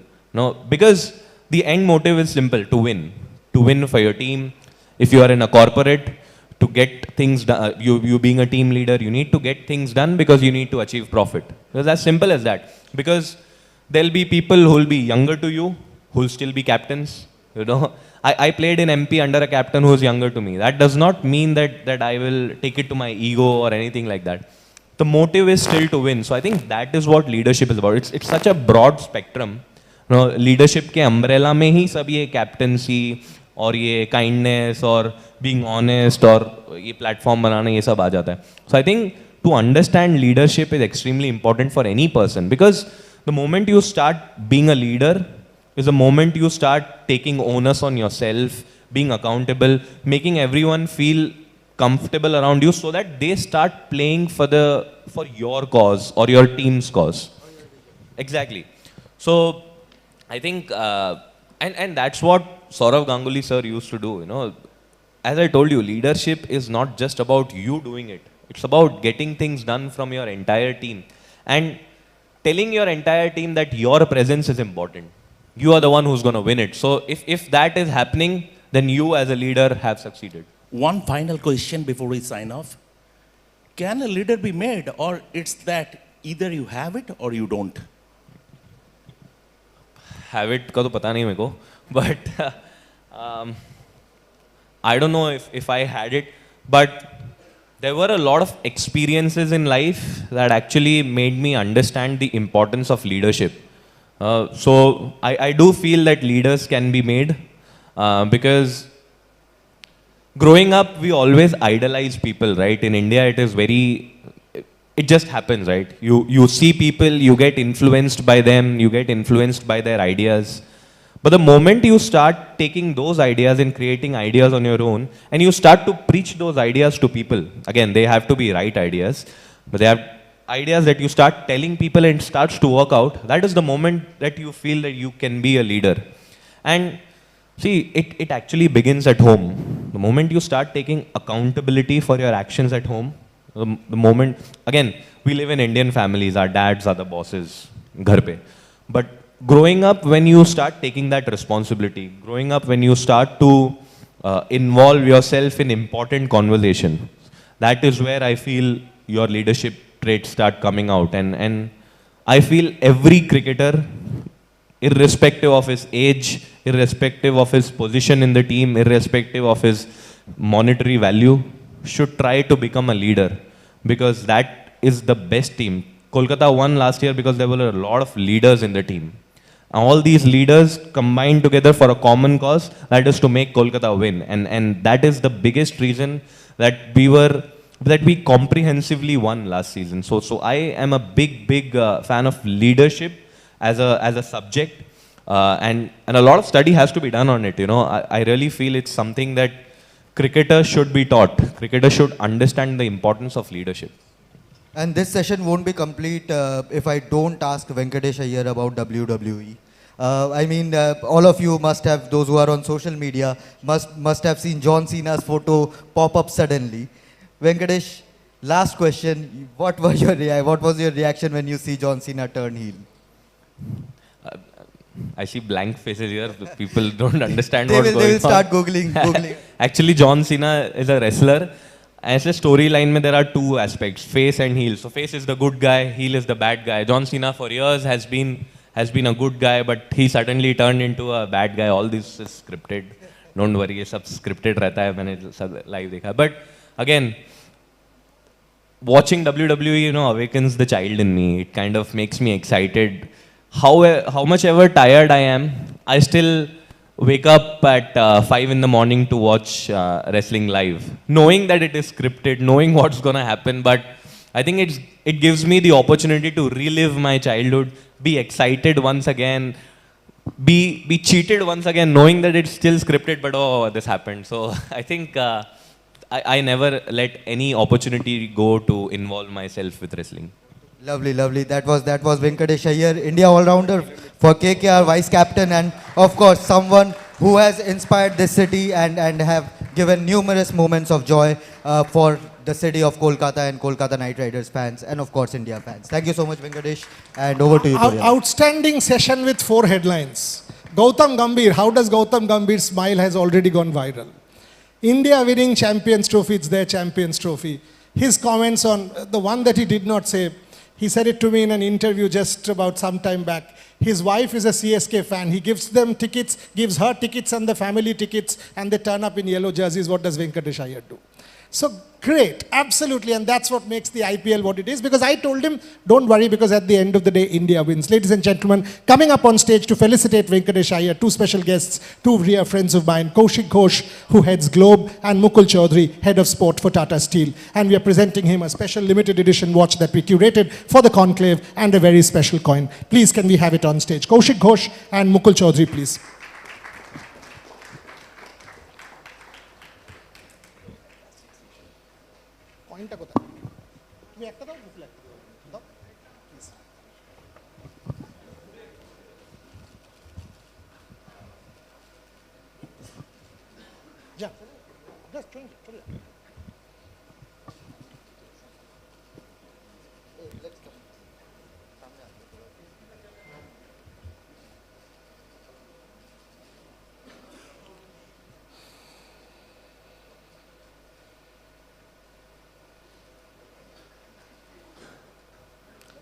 Because the end motive is simple, to win for your team. If you are in a corporate, to get things done, you being a team leader, you need to get things done because you need to achieve profit. It's as simple as that. Because there'll be people who will be younger to you, who will still be captains. You know, I played in MP under a captain who's younger to me. That does not mean that I will take it to my ego or anything like that. The motive is still to win. So I think that is what leadership is about. It's such a broad spectrum. You know, leadership के umbrella में ही सब ये captaincy और ये kindness और being honest और ये platform बनाना ये सब आ जाता है. So I think to understand leadership is extremely important for any person, because the moment you start being a leader is the moment you start taking onus on yourself, being accountable, making everyone feel comfortable around you so that they start playing for your cause or your team's cause. Exactly. So I think, and that's what Saurav Ganguly sir used to do, you know. As I told you, leadership is not just about you doing it. It's about getting things done from your entire team and telling your entire team that your presence is important. You are the one who's going to win it. So if that is happening, then you as a leader have succeeded. One final question before we sign off. Can a leader be made, or it's that either you have it or you don't? Have it का तो पता नहीं मेरे को, but I don't know if I had it, but there were a lot of experiences in life that actually made me understand the importance of leadership. So I do feel that leaders can be made because growing up, we always idolize people, right? In India, it is it just happens, right? You see people, you get influenced by them, you get influenced by their ideas. But the moment you start taking those ideas and creating ideas on your own, and you start to preach those ideas to people, again, they have to be right ideas, but they have ideas that you start telling people and it starts to work out, that is the moment that you feel that you can be a leader. And see, it actually begins at home. The moment you start taking accountability for your actions at home, the moment, again, we live in Indian families, our dads are the bosses, ghar pe. But growing up, when you start taking that responsibility, growing up when you start to involve yourself in important conversation, that is where I feel your leadership traits start coming out. And I feel every cricketer, irrespective of his age, irrespective of his position in the team, irrespective of his monetary value, should try to become a leader, because that is the best team. Kolkata won last year because there were a lot of leaders in the team. All these leaders combined together for a common cause, that is to make Kolkata win. And that is the biggest reason that we comprehensively won last season. So I am a big fan of leadership as a subject, and a lot of study has to be done on it. You know, I really feel it's something that cricketers should be taught. Cricketers should understand the importance of leadership. And this session won't be complete if I don't ask Venkatesh Iyer about WWE. I mean, all of you must have, those who are on social media, must have seen John Cena's photo pop up suddenly. Venkatesh, last question. What was your reaction when you see John Cena turn heel? I see blank faces here. People don't understand what's going on. They will start Googling. Actually, John Cena is a wrestler. As a storyline, there are two aspects, face and heel. So face is the good guy, heel is the bad guy. John Cena for years has been a good guy, but he suddenly turned into a bad guy. All this is scripted. Don't worry, ये सब scripted रहता है. मैंने सब live देखा. But again, watching WWE, you know, awakens the child in me. It kind of makes me excited. How much ever tired I am, I still wake up at 5 in the morning to watch wrestling live, knowing that it is scripted, knowing what's going to happen. But I think it gives me the opportunity to relive my childhood, be excited once again, be cheated once again, knowing that it's still scripted, but oh, this happened. So I think I never let any opportunity go to involve myself with wrestling. Lovely. That was Venkatesh Iyer, India all-rounder for KKR, vice captain, and of course someone who has inspired this city and have given numerous moments of joy for the city of Kolkata and Kolkata Knight Riders fans, and of course India fans. Thank you so much, Venkatesh, and over to you. Outstanding session with 4 headlines. Gautam Gambhir, how does Gautam Gambhir's smile has already gone viral? India winning Champions Trophy, it's their Champions Trophy. His comments on the one that he did not say, He said it to me in an interview just about some time back. His wife is a CSK fan. He gives them tickets, gives her tickets and the family tickets, and they turn up in yellow jerseys. What does Venkatesh Iyer do? So great, absolutely, and that's what makes the IPL what it is, because I told him, don't worry, because at the end of the day, India wins. Ladies and gentlemen, coming up on stage to felicitate Venkatesh Iyer, two special guests, two dear friends of mine, Kaushik Ghosh, who heads Globe, and Mukul Chaudhary, head of sport for Tata Steel. And we are presenting him a special limited edition watch that we curated for the conclave, and a very special coin. Please, can we have it on stage? Kaushik Ghosh and Mukul Chaudhary, please.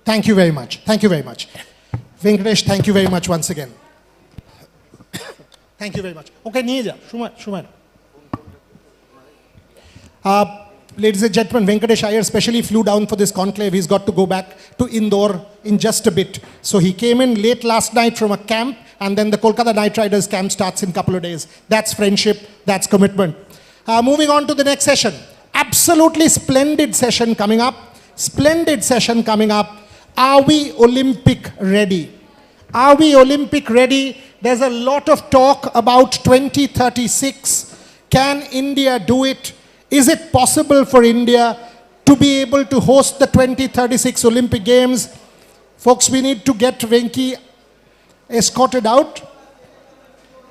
Thank you very much. Thank you very much. Venkatesh, thank you very much once again. Thank you very much. Okay, Nija, Shumar. Ladies and gentlemen, Venkatesh Iyer specially flew down for this conclave. He's got to go back to Indore in just a bit. So he came in late last night from a camp, and then the Kolkata Knight Riders camp starts in a couple of days. That's friendship, that's commitment. Moving on to the next session. Absolutely splendid session coming up. Splendid session coming up. Are we Olympic ready? Are we Olympic ready? There's a lot of talk about 2036. Can India do it? Is it possible for India to be able to host the 2036 Olympic Games? Folks, we need to get Venki escorted out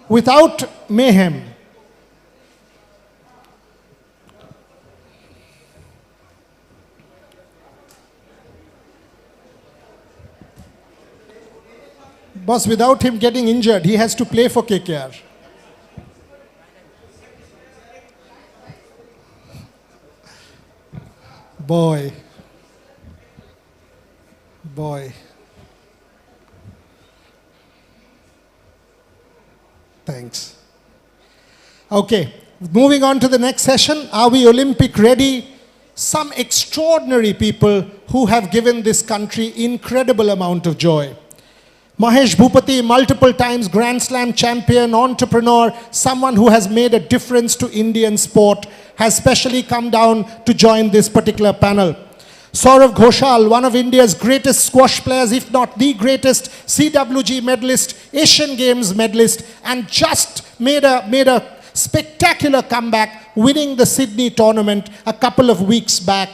without mayhem. Boss, without him getting injured, he has to play for KKR. Boy. Thanks. Okay, moving on to the next session. Are we Olympic ready? Some extraordinary people who have given this country incredible amount of joy. Mahesh Bhupati, multiple times Grand Slam champion, entrepreneur, someone who has made a difference to Indian sport, has specially come down to join this particular panel. Saurav Ghoshal, one of India's greatest squash players, if not the greatest, CWG medalist, Asian Games medalist, and just made a spectacular comeback, winning the Sydney tournament a couple of weeks back.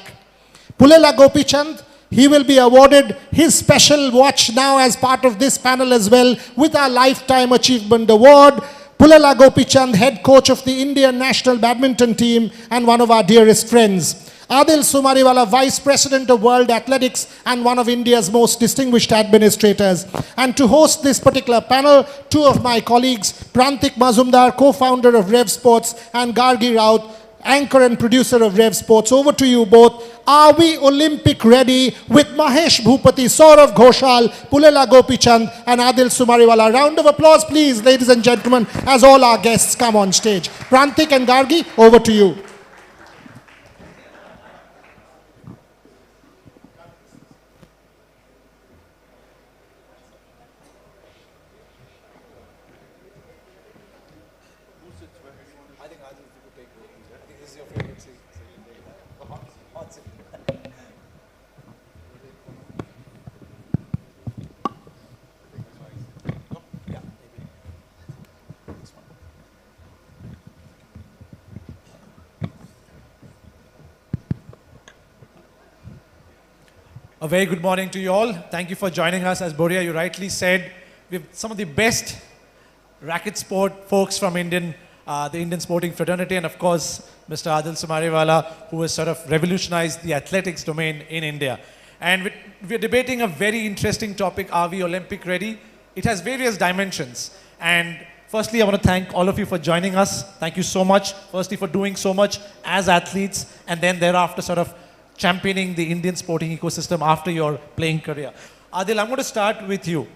Pulela Gopichand, he will be awarded his special watch now as part of this panel as well, with our Lifetime Achievement Award. Pulela Gopichand, head coach of the Indian national badminton team and one of our dearest friends. Adil Sumariwala, Vice President of World Athletics and one of India's most distinguished administrators. And to host this particular panel, two of my colleagues, Prantik Mazumdar, co-founder of Rev Sports, and Gargi Raut, anchor and producer of Rev Sports. Over to you both. Are we Olympic ready with Mahesh Bhupati, Saurav Ghoshal, Pulela Gopichand and Adil Sumariwala? Round of applause, please, ladies and gentlemen, as all our guests come on stage. Prantik and Gargi, over to you. A very good morning to you all. Thank you for joining us. As Boria, you rightly said, we have some of the best racket sport folks from the Indian sporting fraternity, and of course, Mr. Adil Sumariwala, who has sort of revolutionized the athletics domain in India. And we're debating a very interesting topic, are we Olympic ready? It has various dimensions. And firstly, I want to thank all of you for joining us. Thank you so much. Firstly, for doing so much as athletes, and then thereafter sort of championing the Indian sporting ecosystem after your playing career. Adil, I'm going to start with you.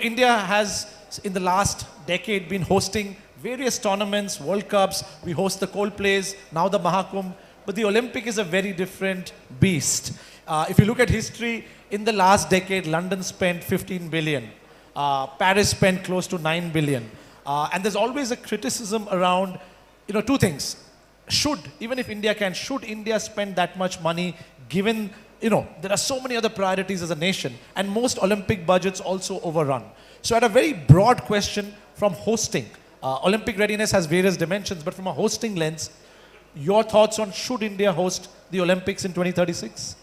India has, in the last decade, been hosting various tournaments, World Cups. We host the Coldplays, now the Mahakumbh. But the Olympic is a very different beast. If you look at history, in the last decade, London spent 15 billion. Paris spent close to 9 billion. And there's always a criticism around, two things. Even if India can, should India spend that much money given, there are so many other priorities as a nation, and most Olympic budgets also overrun. So I had a very broad question from hosting. Olympic readiness has various dimensions, but from a hosting lens, your thoughts on should India host the Olympics in 2036?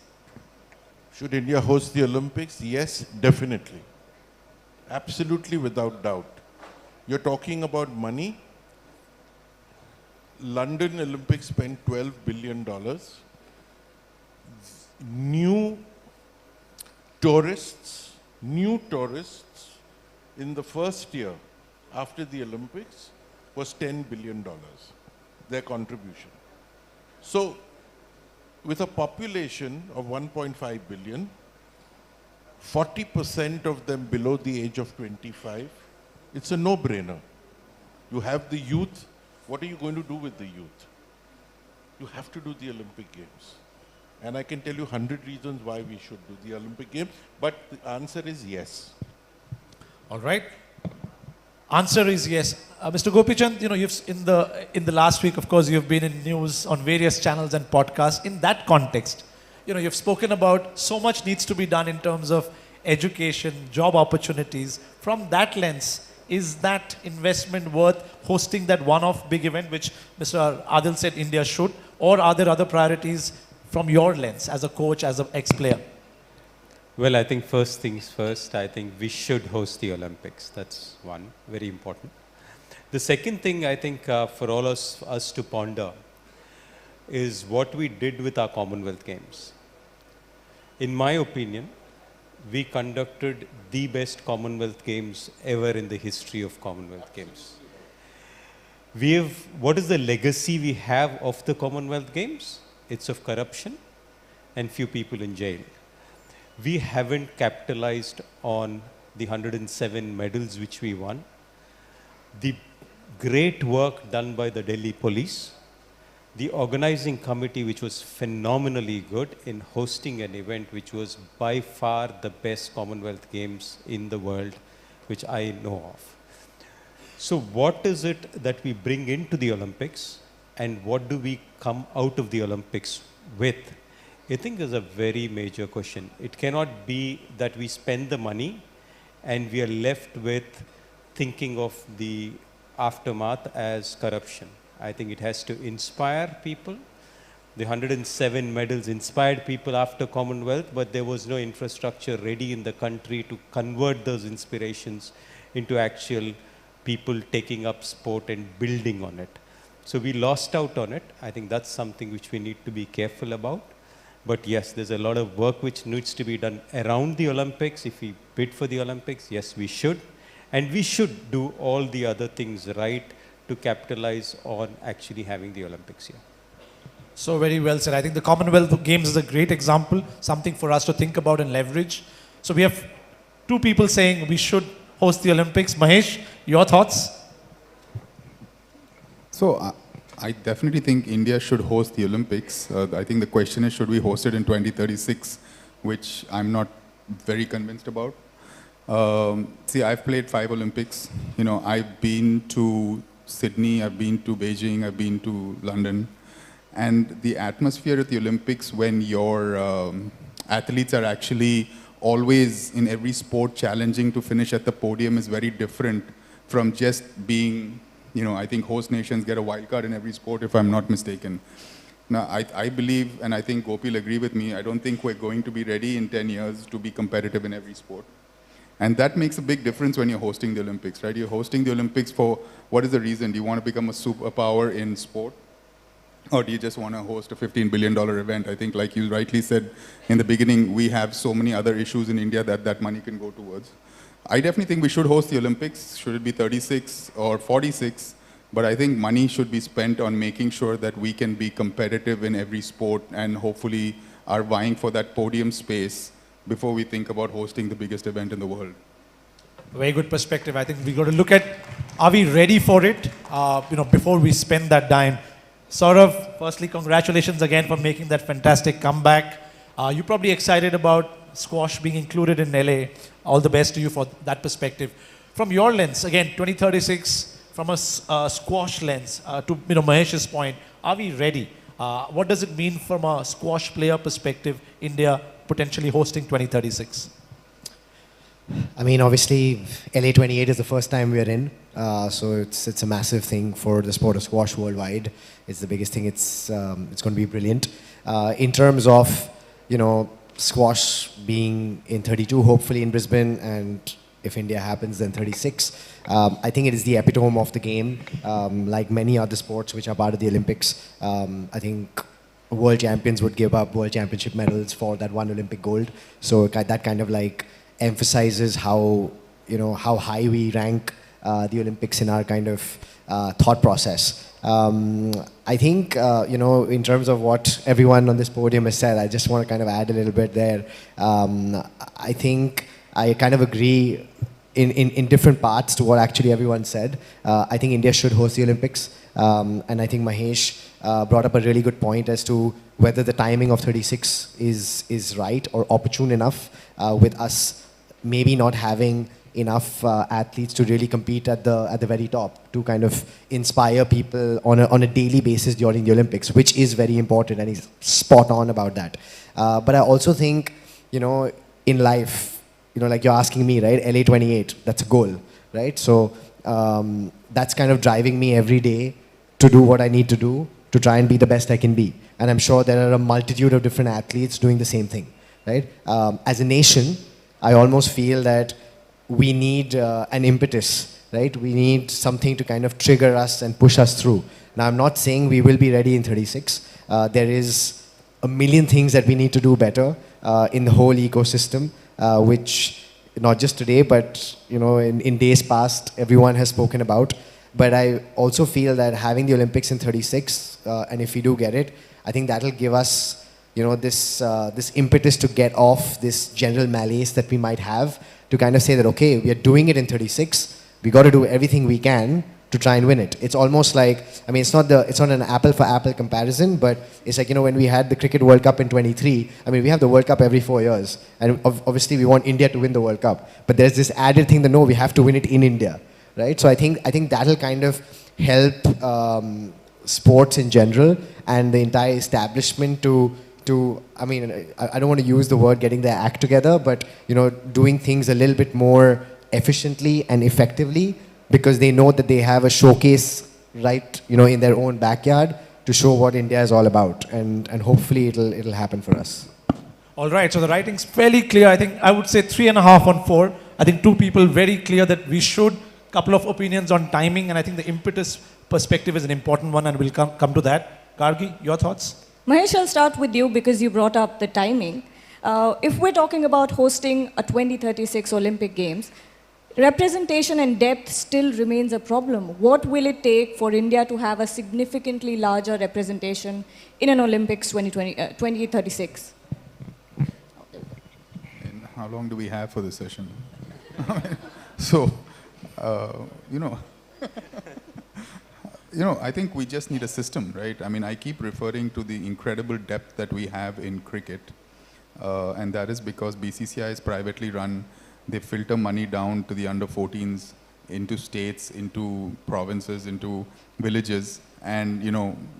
Should India host the Olympics? Yes, definitely. Absolutely, without doubt. You're talking about money. London Olympics spent $12 billion. New tourists in the first year after the Olympics was $10 billion, their contribution. So, with a population of 1.5 billion, 40% of them below the age of 25, it's a no-brainer. You have the youth. What are you going to do with the youth? You have to do the Olympic Games. And I can tell you 100 reasons why we should do the Olympic Games, but the answer is yes. All right. Answer is yes. Mr. Gopichand, in the last week, of course, you've been in news on various channels and podcasts. In that context, you've spoken about so much needs to be done in terms of education, job opportunities. From that lens, is that investment worth hosting that one-off big event, which Mr. Adil said India should, or are there other priorities from your lens as a coach, as an ex-player? Well, I think first things first, I think we should host the Olympics. That's one, very important. The second thing I think for all us to ponder is what we did with our Commonwealth Games. In my opinion, we conducted the best Commonwealth Games ever in the history of Commonwealth Games. What is the legacy we have of the Commonwealth Games? It's of corruption and few people in jail. We haven't capitalized on the 107 medals which we won. The great work done by the Delhi police, the organizing committee which was phenomenally good in hosting an event which was by far the best Commonwealth Games in the world which I know of. So what is it that we bring into the Olympics and what do we come out of the Olympics with? I think is a very major question. It cannot be that we spend the money and we are left with thinking of the aftermath as corruption. I think it has to inspire people. The 107 medals inspired people after Commonwealth, but there was no infrastructure ready in the country to convert those inspirations into actual people taking up sport and building on it. So we lost out on it. I think that's something which we need to be careful about. But yes, there's a lot of work which needs to be done around the Olympics. If we bid for the Olympics, yes, we should. And we should do all the other things right to capitalize on actually having the Olympics here. So very well said. I think the Commonwealth Games is a great example, something for us to think about and leverage. So we have two people saying we should host the Olympics. Mahesh, your thoughts? So I definitely think India should host the Olympics. I think the question is, should we host it in 2036, which I'm not very convinced about. See, I've played 5 Olympics. I've been to Sydney, I've been to Beijing, I've been to London. And the atmosphere at the Olympics when your athletes are actually always in every sport challenging to finish at the podium is very different from just being, I think host nations get a wild card in every sport if I'm not mistaken. Now, I believe, and I think Gopi will agree with me, I don't think we're going to be ready in 10 years to be competitive in every sport. And that makes a big difference when you're hosting the Olympics, right? You're hosting the Olympics for, what is the reason? Do you want to become a superpower in sport? Or do you just want to host a $15 billion event? I think, like you rightly said in the beginning, we have so many other issues in India that money can go towards. I definitely think we should host the Olympics. Should it be 36 or 46? But I think money should be spent on making sure that we can be competitive in every sport and hopefully are vying for that podium space before we think about hosting the biggest event in the world. Very good perspective. I think we got to look at, are we ready for it, before we spend that dime. Saurav, firstly, congratulations again for making that fantastic comeback. You're probably excited about squash being included in LA. All the best to you for that perspective. From your lens, again, 2036, from a squash lens, to Mahesh's point, are we ready? What does it mean from a squash player perspective, India potentially hosting 2036? I mean, obviously, LA 28 is the first time we're in, so it's a massive thing for the sport of squash worldwide. It's the biggest thing. It's going to be brilliant. In terms of, squash being in 32, hopefully in Brisbane, and if India happens, then 36. I think it is the epitome of the game, like many other sports which are part of the Olympics. I think world champions would give up world championship medals for that one Olympic gold. So that kind of like emphasizes how high we rank the Olympics in our kind of thought process. I think in terms of what everyone on this podium has said, I just want to kind of add a little bit there. I think I kind of agree in different parts to what actually everyone said. I think India should host the Olympics, and I think Mahesh brought up a really good point as to whether the timing of 36 is right or opportune enough, with us maybe not having enough athletes to really compete at the very top, to kind of inspire people on a daily basis during the Olympics, which is very important, and he's spot on about that. But I also think, in life, like you're asking me, right, LA 28, that's a goal, right? So that's kind of driving me every day to do what I need to do to try and be the best I can be. And I'm sure there are a multitude of different athletes doing the same thing, right? As a nation, I almost feel that we need an impetus, right? We need something to kind of trigger us and push us through. Now, I'm not saying we will be ready in 36. There is a million things that we need to do better in the whole ecosystem, which not just today, but in days past, everyone has spoken about. But I also feel that having the Olympics in 36, and if we do get it, I think that'll give us this impetus to get off this general malaise that we might have, to kind of say that, okay, we are doing it in 36, we got to do everything we can to try and win it. It's almost like, I mean, it's not an apple for apple comparison, but it's like, when we had the Cricket World Cup in 23, I mean, we have the World Cup every 4 years, and obviously we want India to win the World Cup, but there's this added thing that, no, we have to win it in India, right? So I think that'll kind of help sports in general and the entire establishment to I mean, I don't want to use the word getting their act together, but, doing things a little bit more efficiently and effectively, because they know that they have a showcase right, in their own backyard to show what India is all about. And hopefully it'll happen for us. All right, so the writing's fairly clear. I think I would say 3.5 on 4. I think 2 people very clear that we should. Couple of opinions on timing, and I think the impetus perspective is an important one, and we'll come to that. Gargi, your thoughts? Mahesh, I'll start with you because you brought up the timing. If we're talking about hosting a 2036 Olympic Games, representation and depth still remains a problem. What will it take for India to have a significantly larger representation in an Olympics 2036? And how long do we have for this session? So, I think we just need a system, right? I mean, I keep referring to the incredible depth that we have in cricket, and that is because BCCI is privately run. They filter money down to the under-14s, into states, into provinces, into villages, and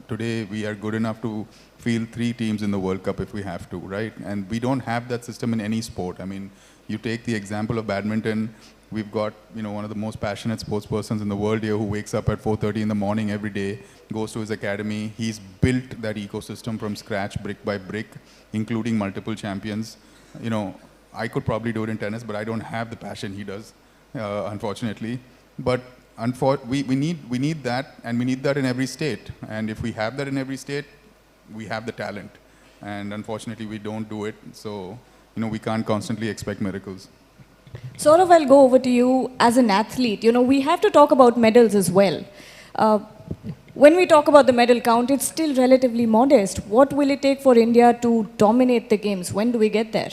today we are good enough to field 3 teams in the World Cup if we have to, right? And we don't have that system in any sport. I mean, you take the example of badminton. We've got, one of the most passionate sports persons in the world here, who wakes up at 4:30 in the morning every day, goes to his academy. He's built that ecosystem from scratch, brick by brick, including multiple champions. I could probably do it in tennis, but I don't have the passion he does, unfortunately. But we need that, and we need that in every state. And if we have that in every state, we have the talent. And unfortunately, we don't do it. So, we can't constantly expect miracles. Saurav, I'll go over to you as an athlete. We have to talk about medals as well. When we talk about the medal count, it's still relatively modest. What will it take for India to dominate the games? When do we get there?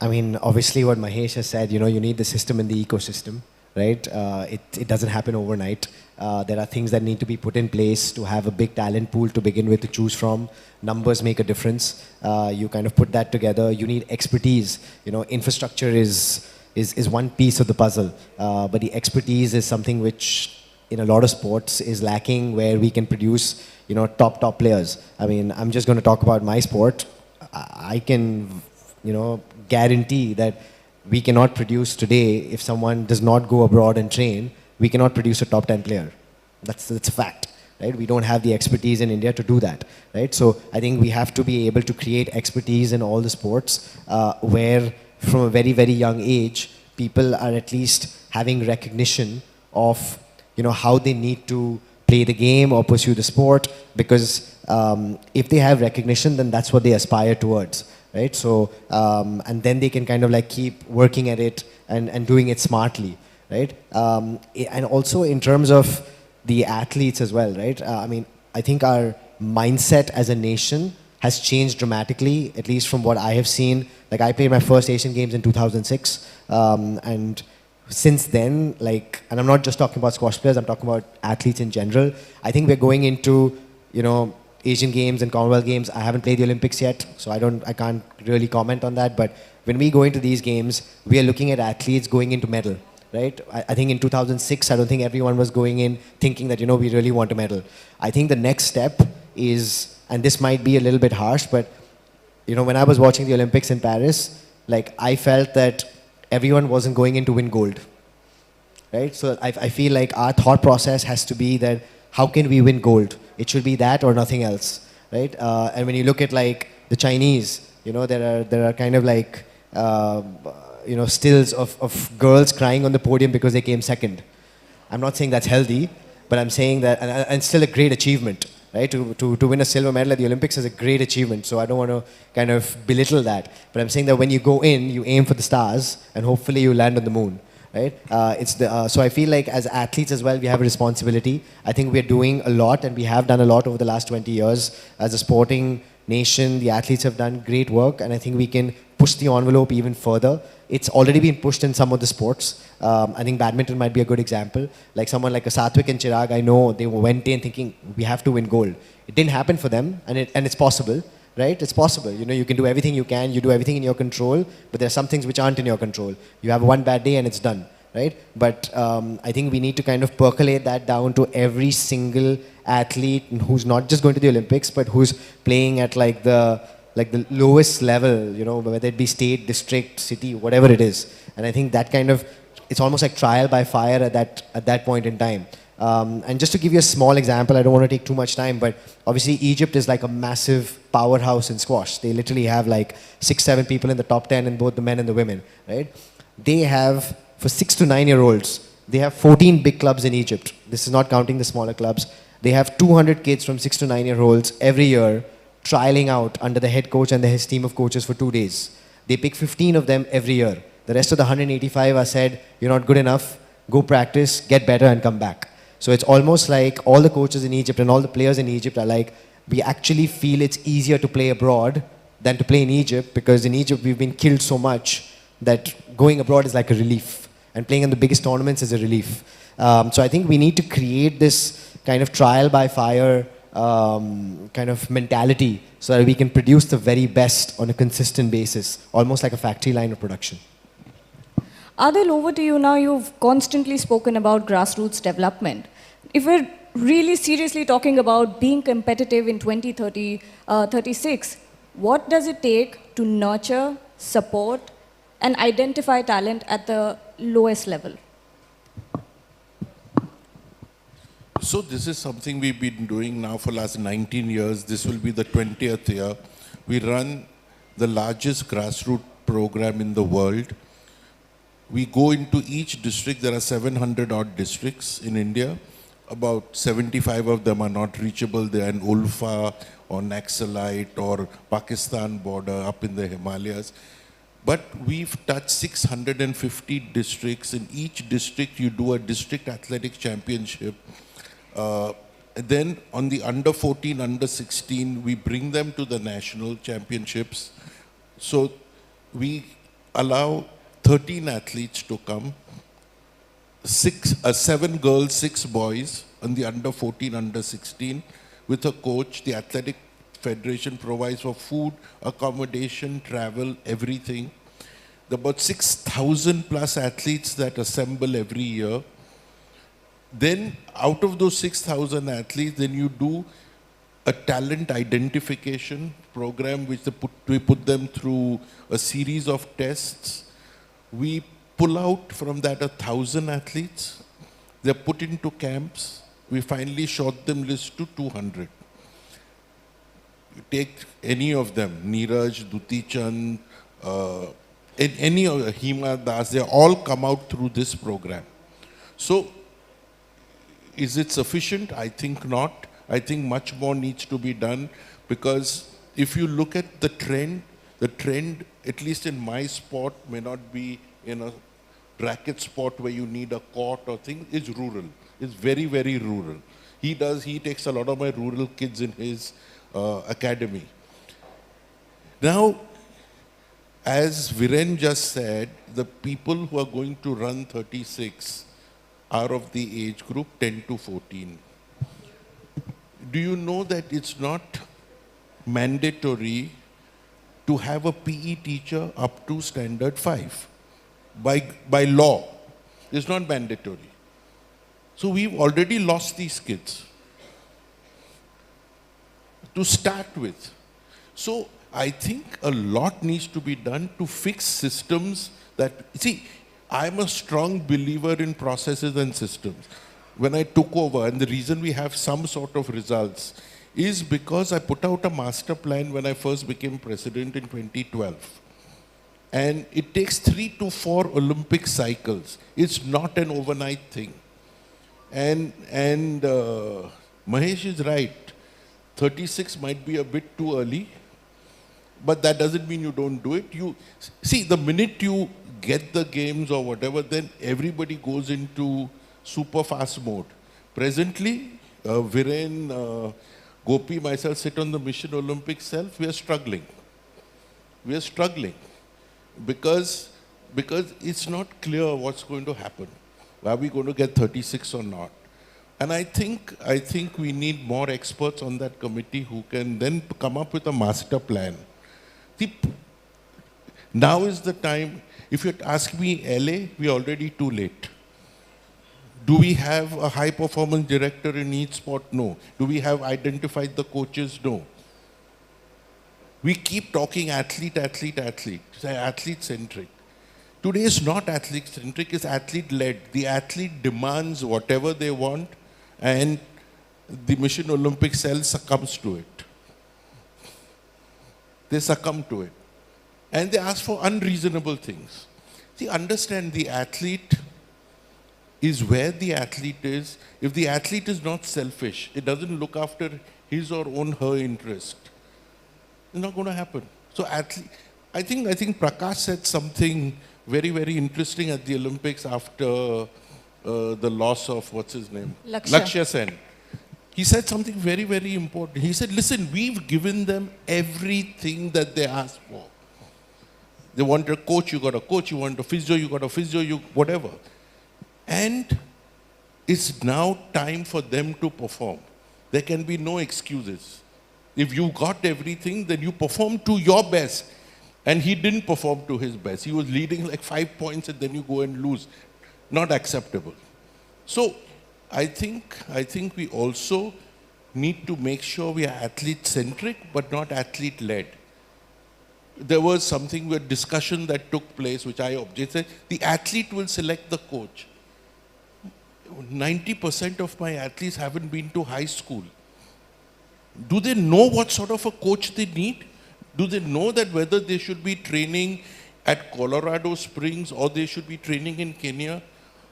I mean, obviously what Mahesh has said, you know, you need the system in the ecosystem, right? It doesn't happen overnight. There are things that need to be put in place to have a big talent pool to begin with to choose from. Numbers make a difference. You kind of put that together. You need expertise. You know, infrastructure is one piece of the puzzle, but the expertise is something which in a lot of sports is lacking, where we can produce, you know, top players. I mean, I'm just going to talk about my sport. I can, you know, guarantee that we cannot produce today, if someone does not go abroad and train, we cannot produce a top 10 player. That's a fact, right? We don't have the expertise in India to do that, right? So I think we have to be able to create expertise in all the sports where from a very, very young age, people are at least having recognition of, you know, how they need to play the game or pursue the sport, because if they have recognition, then that's what they aspire towards, right? So, and then they can kind of like keep working at it and doing it smartly, right? And also in terms of the athletes as well, right? I mean, I think our mindset as a nation has changed dramatically, at least from what I have seen. Like, I played my first Asian Games in 2006, and since then, like, and I'm not just talking about squash players, I'm talking about athletes in general. I think we're going into, you know, Asian Games and Commonwealth Games. I haven't played the Olympics yet, so I can't really comment on that. But when we go into these games, we are looking at athletes going into medal, right? I think in 2006, I don't think everyone was going in thinking that, you know, we really want a medal. I think the next step is, and this might be a little bit harsh, but, you know, when I was watching the Olympics in Paris, like, I felt that everyone wasn't going in to win gold, right? So I feel like our thought process has to be that, how can we win gold? It should be that or nothing else, right? And when you look at like the Chinese, you know, there are kind of like, you know, stills of girls crying on the podium because they came second. I'm not saying that's healthy, but I'm saying that, and still a great achievement, right? To win a silver medal at the Olympics is a great achievement, so I don't want to kind of belittle that. But I'm saying that when you go in, you aim for the stars, and hopefully you land on the moon, right? So I feel like as athletes as well, we have a responsibility. I think we're doing a lot, and we have done a lot over the last 20 years. As a sporting nation, the athletes have done great work, and I think we can push the envelope even further. It's already been pushed in some of the sports. I think badminton might be a good example. Like someone like a Satvik and Chirag, I know they went in thinking, we have to win gold. It didn't happen for them, and it's possible, right? It's possible. You know, you can do everything you can, you do everything in your control, but there are some things which aren't in your control. You have one bad day and it's done, right? But I think we need to kind of percolate that down to every single athlete who's not just going to the Olympics, but who's playing at like the lowest level, you know, whether it be state, district, city, whatever it is. And I think that kind of, it's almost like trial by fire at that point in time. And just to give you a small example, I don't want to take too much time, but obviously Egypt is like a massive powerhouse in squash. They literally have like 6-7 people in the top 10 in both the men and the women, right? They have, for 6 to 9-year-olds, they have 14 big clubs in Egypt. This is not counting the smaller clubs. They have 200 kids from 6 to 9-year-olds every year trialing out under the head coach and his team of coaches for 2 days. They pick 15 of them every year. The rest of the 185 are said, you're not good enough, go practice, get better and come back. So it's almost like all the coaches in Egypt and all the players in Egypt are like, we actually feel it's easier to play abroad than to play in Egypt, because in Egypt we've been killed so much that going abroad is like a relief, and playing in the biggest tournaments is a relief. So I think we need to create this kind of trial by fire kind of mentality so that we can produce the very best on a consistent basis, almost like a factory line of production. Adil, over to you now. You've constantly spoken about grassroots development. If we're really seriously talking about being competitive in 2030, 36, what does it take to nurture, support, and identify talent at the lowest level? So this is something we've been doing now for the last 19 years. This will be the 20th year. We run the largest grassroots program in the world. We go into each district. There are 700 odd districts in India. About 75 of them are not reachable. They are in Ulfa or Naxalite or Pakistan border up in the Himalayas. But we've touched 650 districts. In each district, you do a district athletic championship. Then on the under 14, under 16, we bring them to the national championships. So we allow 13 athletes to come, 7 girls, 6 boys on the under 14, under 16 with a coach. The athletic federation provides for food, accommodation, travel, everything. There are about 6,000 plus athletes that assemble every year. Then out of those 6,000 athletes, then you do a talent identification program, which we put them through a series of tests. We pull out from that 1,000 athletes. They're put into camps. We finally short them list to 200. You take any of them, Neeraj, Duti Chand, any of Hima Das, they all come out through this program. So, is it sufficient? I think not. I think much more needs to be done, because if you look at the trend, at least in my sport, may not be in a racket sport where you need a court or thing, is rural. It's very, very rural. He takes a lot of my rural kids in his academy. Now, as Viren just said, the people who are going to run 36 are of the age group 10 to 14. Do you know that it's not mandatory to have a PE teacher up to standard 5? By law, it's not mandatory. So we've already lost these kids to start with. So I think a lot needs to be done to fix systems that, see, I'm a strong believer in processes and systems. When I took over, and the reason we have some sort of results is because I put out a master plan when I first became president in 2012. And it takes 3 to 4 Olympic cycles. It's not an overnight thing. And Mahesh is right. 36 might be a bit too early, but that doesn't mean you don't do it. You see, the minute you get the games or whatever, then everybody goes into super fast mode. Presently, Viren, Gopi, myself sit on the Mission Olympics self. We are struggling. We are struggling because it's not clear what's going to happen. Are we going to get 36 or not? And I think we need more experts on that committee who can then come up with a master plan. Now is the time. If you ask me, LA, we're already too late. Do we have a high performance director in each sport? No. Do we have identified the coaches? No. We keep talking athlete, athlete centric. Today is not athlete centric, it's athlete led. The athlete demands whatever they want, and the Mission Olympic cell succumbs to it. They succumb to it. And they ask for unreasonable things. See, understand, the athlete is where the athlete is. If the athlete is not selfish, it doesn't look after his or her interest, it's not going to happen. So I think Prakash said something very, very interesting at the Olympics after the loss of, what's his name? Lakshya Sen. He said something very, very important. He said, listen, we've given them everything that they asked for. They want a coach, you got a coach. You want a physio, you got a physio, whatever. And it's now time for them to perform. There can be no excuses. If you got everything, then you perform to your best. And he didn't perform to his best. He was leading like 5 points and then you go and lose. Not acceptable. So I think we also need to make sure we are athlete-centric but not athlete-led. There was something, a discussion that took place, which I objected. The athlete will select the coach. 90% of my athletes haven't been to high school. Do they know what sort of a coach they need? Do they know that whether they should be training at Colorado Springs or they should be training in Kenya?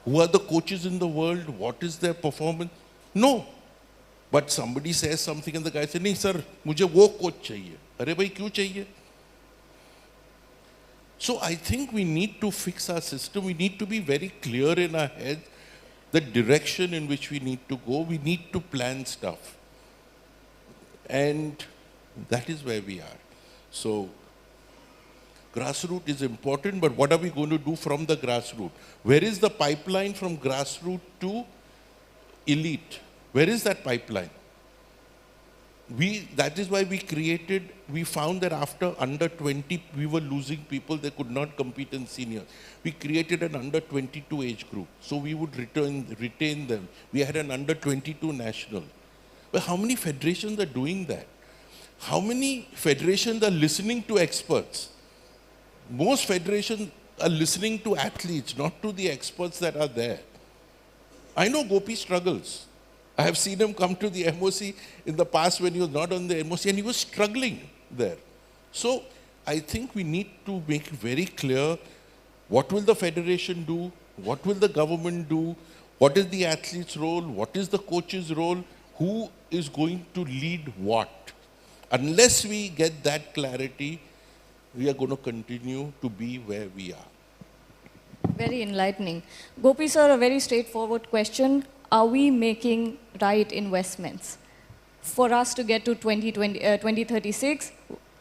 Who are the coaches in the world? What is their performance? No. But somebody says something and the guy says, "नहीं sir, मुझे वो coach चाहिए." अरे भाई क्यों चाहिए? So I think we need to fix our system. We need to be very clear in our heads the direction in which we need to go. We need to plan stuff. And that is where we are. So grassroots is important, but what are we going to do from the grassroots? Where is the pipeline from grassroots to elite? Where is that pipeline? That is why we found that after under 20, we were losing people, they could not compete in seniors. We created an under 22 age group, so we would retain them. We had an under 22 national. But how many federations are doing that? How many federations are listening to experts? Most federations are listening to athletes, not to the experts that are there. I know Gopi struggles. I have seen him come to the MOC in the past when he was not on the MOC and he was struggling there. So I think we need to make very clear what will the federation do, what will the government do, what is the athlete's role, what is the coach's role, who is going to lead what. Unless we get that clarity, we are going to continue to be where we are. Very enlightening. Gopi sir, a very straightforward question. Are we making right investments for us to get to 2036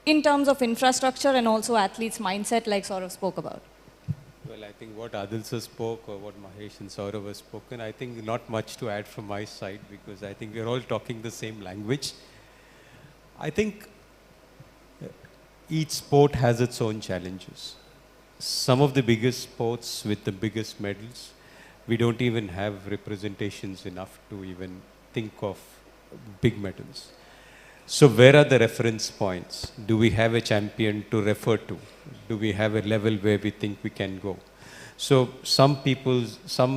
in terms of infrastructure and also athletes' mindset like Saurav spoke about? Well, I think what Adil sir spoke or what Mahesh and Saurav have spoken, I think not much to add from my side because I think we're all talking the same language. I think each sport has its own challenges. Some of the biggest sports with the biggest medals, we don't even have representations enough to even think of big medals. So where are the reference points? Do we have a champion to refer to? Do we have a level where we think we can go? So some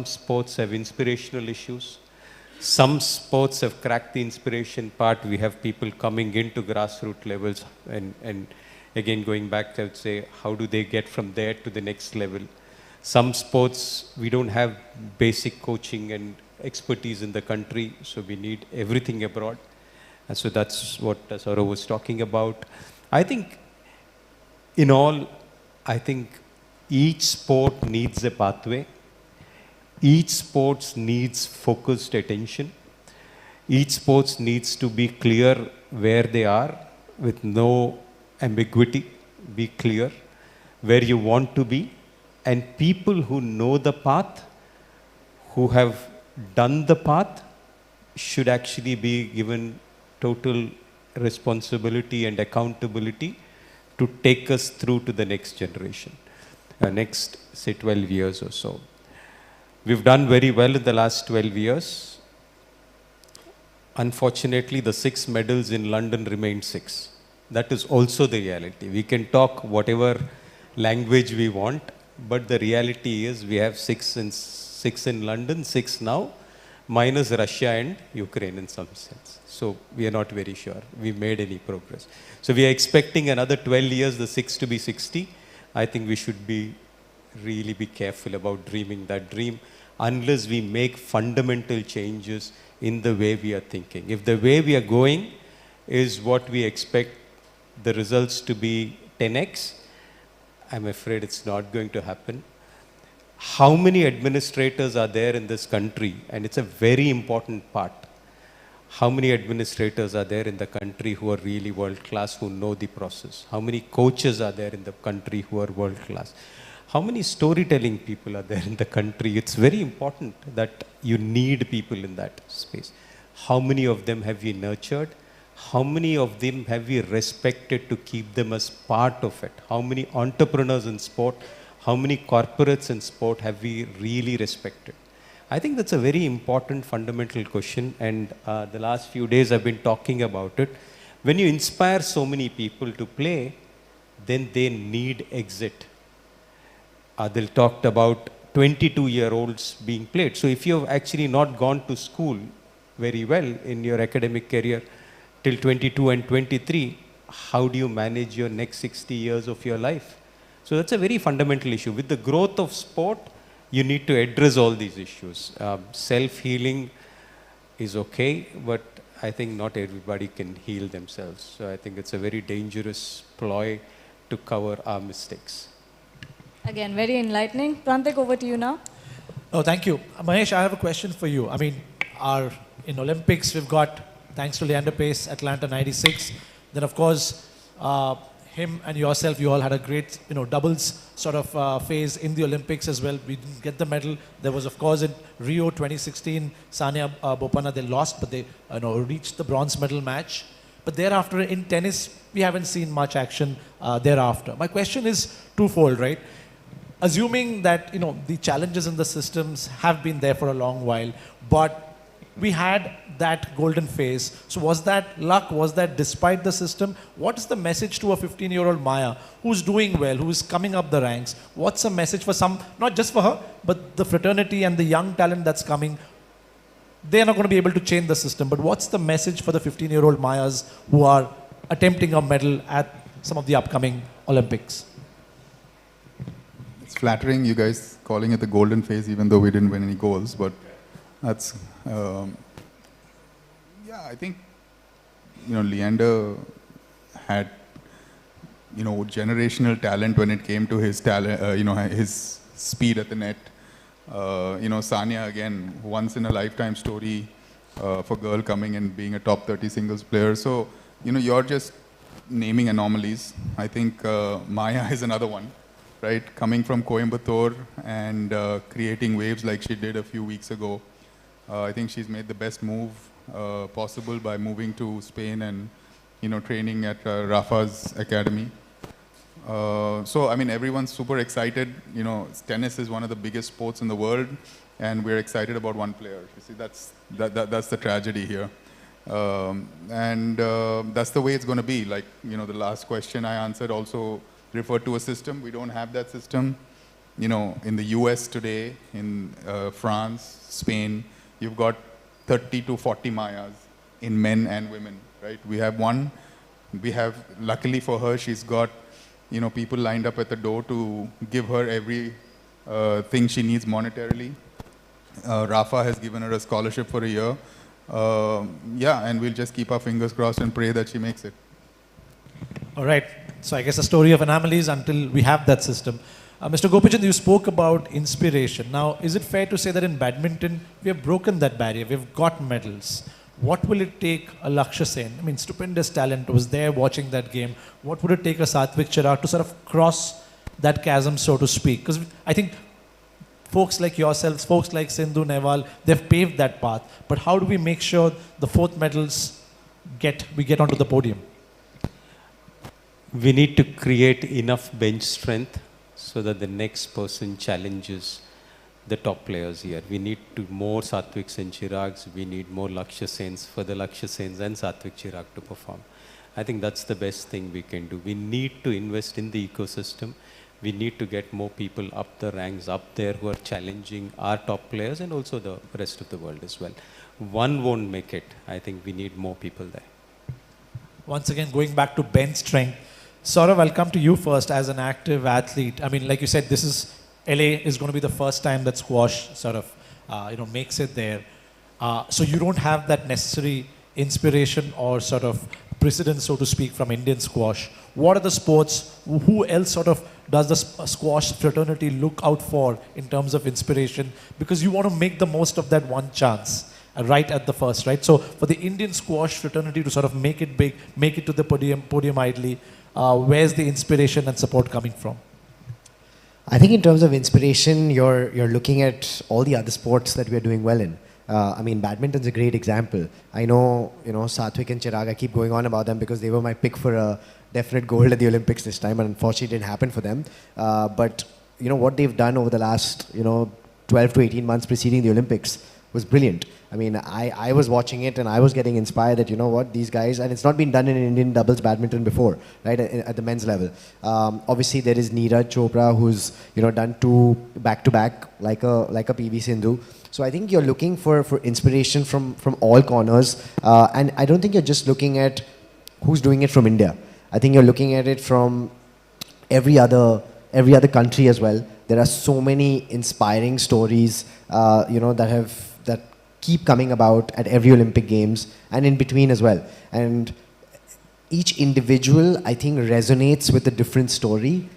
sports have inspirational issues. Some sports have cracked the inspiration part. We have people coming into grassroots levels and again going back, I would say, how do they get from there to the next level? Some sports, we don't have basic coaching and expertise in the country, so we need everything abroad. And so that's what Saurav was talking about. I think, in all, I think each sport needs a pathway. Each sport needs focused attention. Each sport needs to be clear where they are with no ambiguity. Be clear where you want to be. And people who know the path, who have done the path, should actually be given total responsibility and accountability to take us through to the next generation, next, say, 12 years or so. We've done very well in the last 12 years. Unfortunately, the 6 medals in London remained 6. That is also the reality. We can talk whatever language we want, but the reality is we have 6 in London, 6 now, minus Russia and Ukraine in some sense. So we are not very sure we made any progress. So we are expecting another 12 years, the 6 to be 60. I think we should really be careful about dreaming that dream unless we make fundamental changes in the way we are thinking. If the way we are going is what we expect the results to be 10x, I'm afraid it's not going to happen. How many administrators are there in this country? And it's a very important part. How many administrators are there in the country who are really world class, who know the process? How many coaches are there in the country who are world class? How many storytelling people are there in the country? It's very important that you need people in that space. How many of them have you nurtured? How many of them have we respected to keep them as part of it? How many entrepreneurs in sport, how many corporates in sport have we really respected? I think that's a very important fundamental question, and the last few days I've been talking about it. When you inspire so many people to play, then they need exit. Adil talked about 22-year-olds being played. So if you've actually not gone to school very well in your academic career till 22 and 23, how do you manage your next 60 years of your life? So that's a very fundamental issue. With the growth of sport, you need to address all these issues. Self-healing is okay, but I think not everybody can heal themselves. So I think it's a very dangerous ploy to cover our mistakes. Again, very enlightening. Prantik, over to you now. Oh, thank you. Mahesh, I have a question for you. I mean, in Olympics, we've got, thanks to Leander Pace, Atlanta 96. Then, of course, him and yourself, you all had a great, doubles sort of phase in the Olympics as well. We didn't get the medal. There was, of course, in Rio 2016, Sania Bopana, they lost, but they reached the bronze medal match. But thereafter, in tennis, we haven't seen much action thereafter. My question is twofold, right? Assuming that, the challenges in the systems have been there for a long while, but we had that golden phase. So was that luck? Was that despite the system? What is the message to a 15-year-old Maya who's doing well, who's coming up the ranks? What's a message for some, not just for her, but the fraternity and the young talent that's coming? They're not going to be able to change the system, but what's the message for the 15-year-old Mayas who are attempting a medal at some of the upcoming Olympics? It's flattering, you guys calling it the golden phase, even though we didn't win any goals, but that's, yeah, I think, Leander had, generational talent when it came to his talent, his speed at the net. Sania, again, once in a lifetime story for girl coming and being a top 30 singles player. So, you're just naming anomalies. I think Maya is another one, right? Coming from Coimbatore and creating waves like she did a few weeks ago. I think she's made the best move possible by moving to Spain and, training at Rafa's academy. So, I mean, everyone's super excited. Tennis is one of the biggest sports in the world, and we're excited about one player. You see, that's the tragedy here. That's the way it's going to be. Like, the last question I answered also referred to a system. We don't have that system. In the US today, in France, Spain, you've got 30 to 40 Mayas in men and women, right? We have one. We have, luckily for her, she's got, people lined up at the door to give her every thing she needs monetarily. Rafa has given her a scholarship for a year. Yeah, and we'll just keep our fingers crossed and pray that she makes it. All right. So I guess a story of anomalies until we have that system. Mr. Gopichan, you spoke about inspiration. Now, is it fair to say that in badminton, we have broken that barrier, we've got medals? What will it take a Lakshya Sen? I mean, stupendous talent, was there watching that game. What would it take a Satvik Chirag to sort of cross that chasm, so to speak? Because I think folks like yourselves, folks like Sindhu, Nehwal, they've paved that path. But how do we make sure the fourth medals we get onto the podium? We need to create enough bench strength so that the next person challenges the top players here. We need more Satviks and Chirags. We need more Lakshya Sens for the Lakshya Sens and Satvik Chirag to perform. I think that's the best thing we can do. We need to invest in the ecosystem. We need to get more people up the ranks, up there who are challenging our top players and also the rest of the world as well. One won't make it. I think we need more people there. Once again, going back to bench strength, Saurav, I'll come to you first as an active athlete. I mean, like you said, LA is going to be the first time that squash sort of, makes it there. So you don't have that necessary inspiration or sort of precedence, so to speak, from Indian squash. What are the sports? Who else sort of does the squash fraternity look out for in terms of inspiration? Because you want to make the most of that one chance. Right at the first, right? So for the Indian squash fraternity to sort of make it big, make it to the podium idly, where's the inspiration and support coming from? I think in terms of inspiration, you're looking at all the other sports that we're doing well in. I mean, badminton's a great example. I know, Satvik and Chirag, I keep going on about them because they were my pick for a definite gold at the Olympics this time, and unfortunately it didn't happen for them. But, what they've done over the last, 12 to 18 months preceding the Olympics was brilliant. I mean, I was watching it and I was getting inspired that, these guys, and it's not been done in Indian doubles badminton before, right, at the men's level. Obviously, there is Neeraj Chopra, who's, done 2 back-to-back, like a PV Sindhu. So I think you're looking for inspiration from all corners. And I don't think you're just looking at who's doing it from India. I think you're looking at it from every other country as well. There are so many inspiring stories, that keep coming about at every Olympic Games and in between as well. And each individual, I think, resonates with a different story.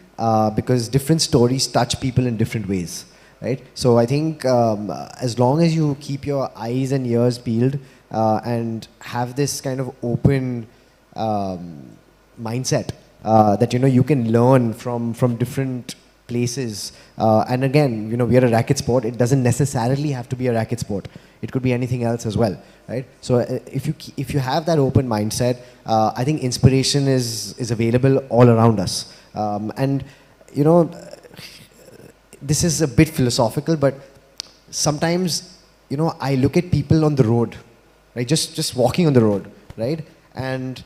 because different stories touch people in different ways, right? So I think as long as you keep your eyes and ears peeled and have this kind of open mindset that you can learn from different places. And again, we are a racket sport. It doesn't necessarily have to be a racket sport. It could be anything else as well, right? So if you have that open mindset, I think inspiration is available all around us. And this is a bit philosophical, but sometimes I look at people on the road, right? Just walking on the road, right? And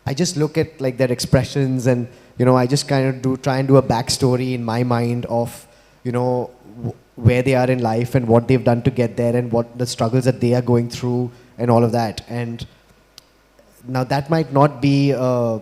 I just look at like their expressions, and I just kind of try and do a backstory in my mind of where they are in life and what they've done to get there and what the struggles that they are going through and all of that. And now that might not be a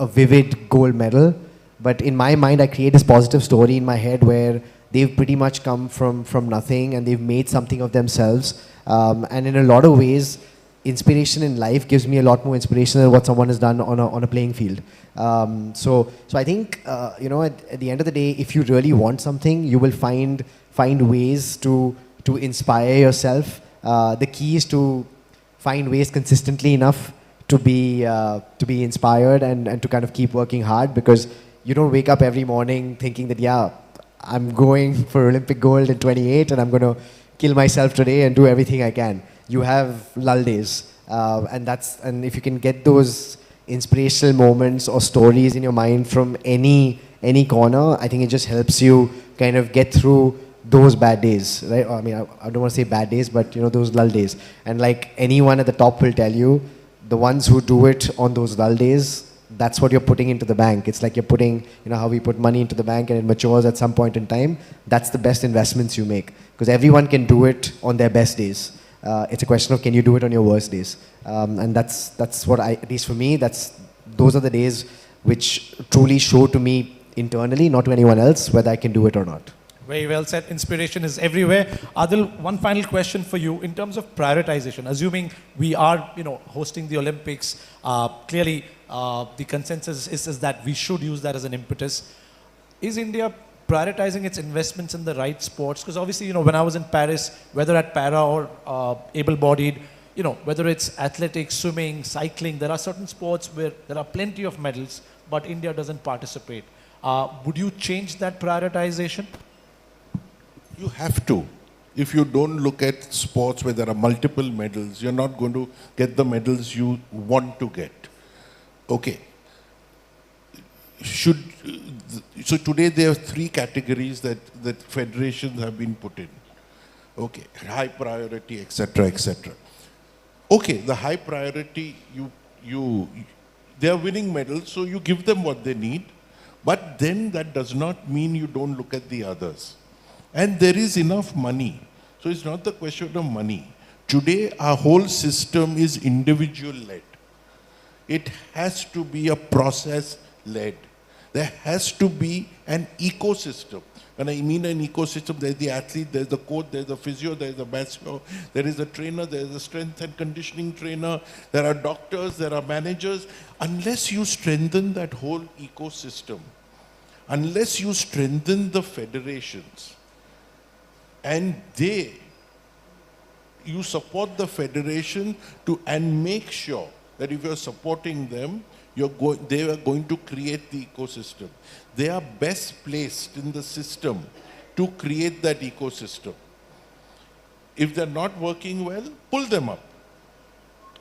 vivid gold medal, but in my mind I create this positive story in my head where they've pretty much come from nothing and they've made something of themselves. And in a lot of ways, inspiration in life gives me a lot more inspiration than what someone has done on a playing field. So I think at the end of the day, if you really want something, you will find ways to inspire yourself. The key is to find ways consistently enough to be inspired and to kind of keep working hard, because you don't wake up every morning thinking that I'm going for Olympic gold in 28 and I'm going to kill myself today and do everything I can. You have lull days, and if you can get those inspirational moments or stories in your mind from any corner, I think it just helps you kind of get through those bad days, right? I mean, I don't want to say bad days, but those lull days. And like anyone at the top will tell you, the ones who do it on those lull days, that's what you're putting into the bank. It's like you're putting, how we put money into the bank and it matures at some point in time. That's the best investments you make, because everyone can do it on their best days. It's a question of, can you do it on your worst days? And that's what at least for me, those are the days which truly show to me internally, not to anyone else, whether I can do it or not. Very well said. Inspiration is everywhere. Adil, one final question for you. In terms of prioritization, assuming we are, hosting the Olympics, clearly the consensus is that we should use that as an impetus. Is India prioritizing its investments in the right sports? Because obviously, when I was in Paris, whether at para or able-bodied, whether it's athletics, swimming, cycling, there are certain sports where there are plenty of medals, but India doesn't participate. Would you change that prioritization? You have to. If you don't look at sports where there are multiple medals, you're not going to get the medals you want to get. Okay. So today there are 3 categories that federations have been put in. Okay, high priority, etc., etc. Okay, the high priority, they are winning medals, so you give them what they need, but then that does not mean you don't look at the others. And there is enough money. So it's not the question of money. Today, our whole system is individual-led. It has to be a process-led. There has to be an ecosystem. When I mean an ecosystem, there's the athlete, there's the coach, there's the physio, there's the masseur, there is a trainer, there's a strength and conditioning trainer, there are doctors, there are managers. Unless you strengthen that whole ecosystem, unless you strengthen the federations, and you support the federation and make sure that if you're supporting them, they are going to create the ecosystem. They are best placed in the system to create that ecosystem. If they're not working well, pull them up.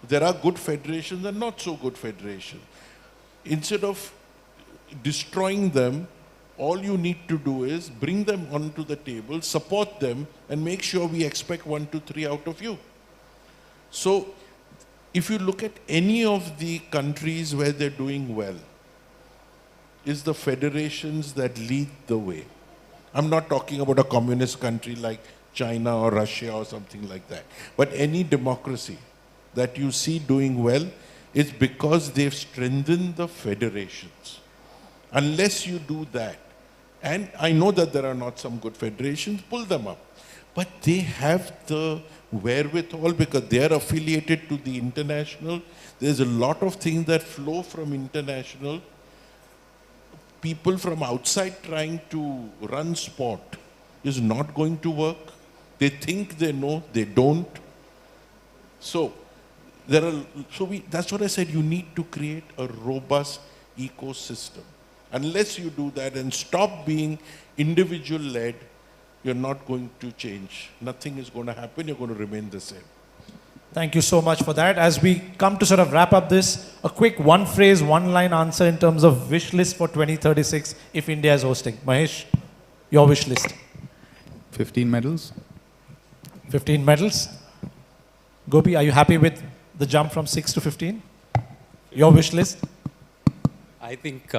There are good federations and not so good federations. Instead of destroying them, all you need to do is bring them onto the table, support them, and make sure we expect 1, 2, 3 out of you. So, if you look at any of the countries where they're doing well, it's the federations that lead the way. I'm not talking about a communist country like China or Russia or something like that. But any democracy that you see doing well is because they've strengthened the federations. Unless you do that, and I know that there are not some good federations, pull them up. But they have the wherewithal because they are affiliated to the international. There's a lot of things that flow from international people from outside trying to run sport is not going to work. They think they know, they don't. So that's what I said, you need to create a robust ecosystem. Unless you do that and stop being individual-led, you're not going to change. Nothing is going to happen, you're going to remain the same. Thank you so much for that. As we come to sort of wrap up this, a quick one phrase, one line answer in terms of wish list for 2036 if India is hosting. Mahesh, your wish list. 15 medals. 15 medals. Gopi, are you happy with the jump from 6 to 15? Your wish list? I think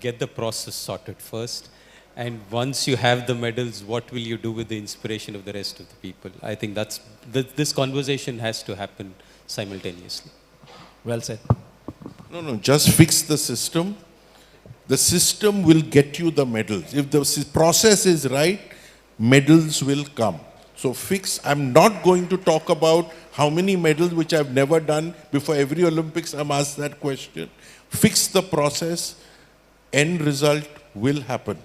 get the process sorted first. And once you have the medals, what will you do with the inspiration of the rest of the people? I think this conversation has to happen simultaneously. Well said. No, just fix the system. The system will get you the medals. If the process is right, medals will come. So I'm not going to talk about how many medals, which I've never done. Before every Olympics, I'm asked that question. Fix the process, end result will happen.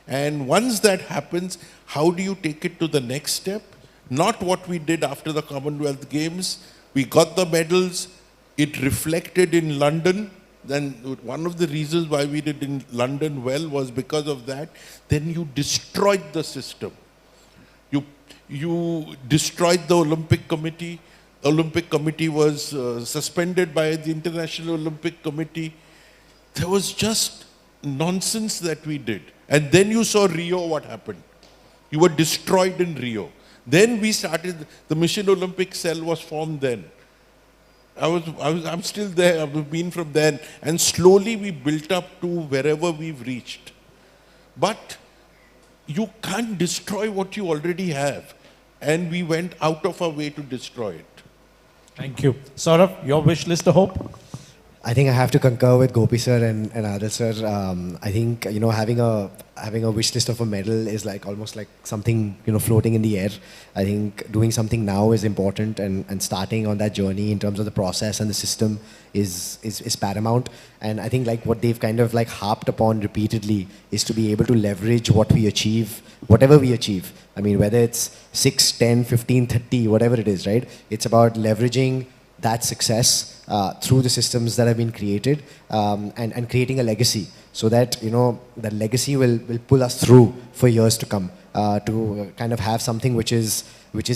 And once that happens, how do you take it to the next step? Not what we did after the Commonwealth Games. We got the medals, it reflected in London. Then one of the reasons why we did in London well was because of that. Then you destroyed the system. You destroyed the Olympic Committee. The Olympic Committee was suspended by the International Olympic Committee. There was just nonsense that we did. And then you saw Rio, what happened. You were destroyed in Rio. Then we started, the Mission Olympic Cell was formed then. I'm still there, I've been from then. And slowly we built up to wherever we've reached. But you can't destroy what you already have. And we went out of our way to destroy it. Thank you. Saurabh, your wish list of hope? I think I have to concur with Gopi sir and Adil sir. I think, having a wish list of a medal is like almost like something, floating in the air. I think doing something now is important, and starting on that journey in terms of the process and the system is paramount. And I think like what they've kind of like harped upon repeatedly is to be able to leverage what we achieve, whatever we achieve. I mean, whether it's 6, 10, 15, 30, whatever it is, right? It's about leveraging that success through the systems that have been created, and creating a legacy, so that that legacy will pull us through for years to come, to kind of have something which is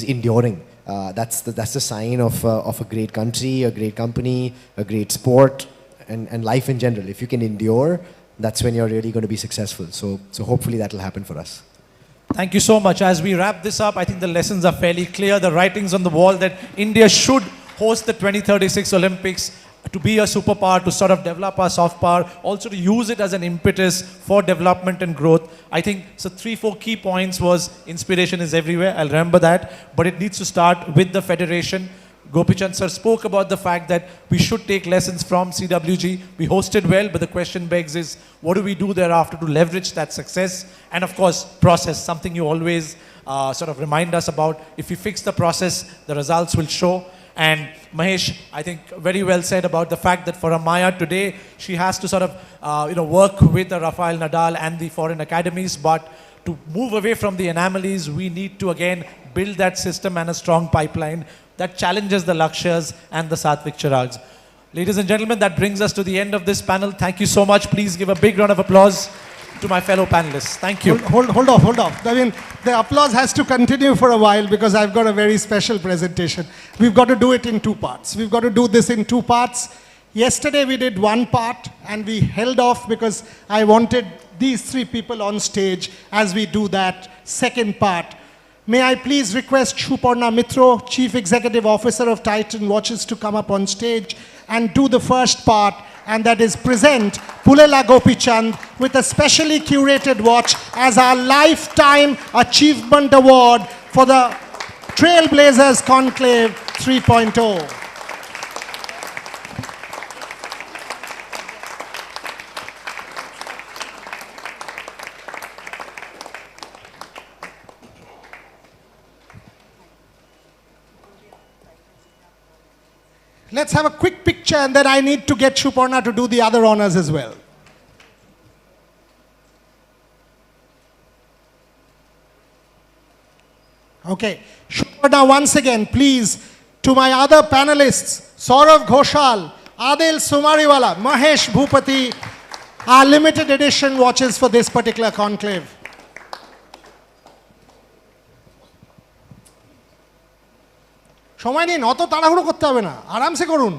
enduring. That's the sign of a great country, a great company, a great sport, and life in general. If you can endure, that's when you're really going to be successful. So hopefully that will happen for us. Thank you so much. As we wrap this up, I think the lessons are fairly clear. The writing's on the wall that India should host the 2036 Olympics, to be a superpower, to sort of develop our soft power, also to use it as an impetus for development and growth. I think so 3-4 key points was inspiration is everywhere. I'll remember that, but it needs to start with the federation. Gopichand sir spoke about the fact that we should take lessons from CWG. We hosted well, but the question begs is, what do we do thereafter to leverage that success? And of course, process, something you always sort of remind us about. If we fix the process, the results will show. And Mahesh, I think very well said about the fact that for Amaya today, she has to sort of work with Rafael Nadal and the foreign academies, but to move away from the anomalies, we need to again build that system and a strong pipeline that challenges the Lakshyas and the Satvik Chirags. Ladies and gentlemen, that brings us to the end of this panel. Thank you so much. Please give a big round of applause to my fellow panelists. Thank you. Hold off. I mean, the applause has to continue for a while because I've got a very special presentation. We've got to do it in 2 parts. We've got to do this in 2 parts. Yesterday we did 1 part and we held off because I wanted these 3 people on stage as we do that second part. May I please request Shuparna Mitro, Chief Executive Officer of Titan Watches, to come up on stage and do the first part, and that is present Pulela Gopichand with a specially curated watch as our Lifetime Achievement Award for the Trailblazers Conclave 3.0. Let's have a quick picture, and then I need to get Shuparna to do the other honors as well. Okay. Now once again, please, to my other panelists, Saurav Ghoshal, Adil Sumariwala, Mahesh Bhupati, our limited edition watches for this particular conclave. সময় নিন, অত তাড়াহুড়ো করতে হবে না, আরামসে করুন।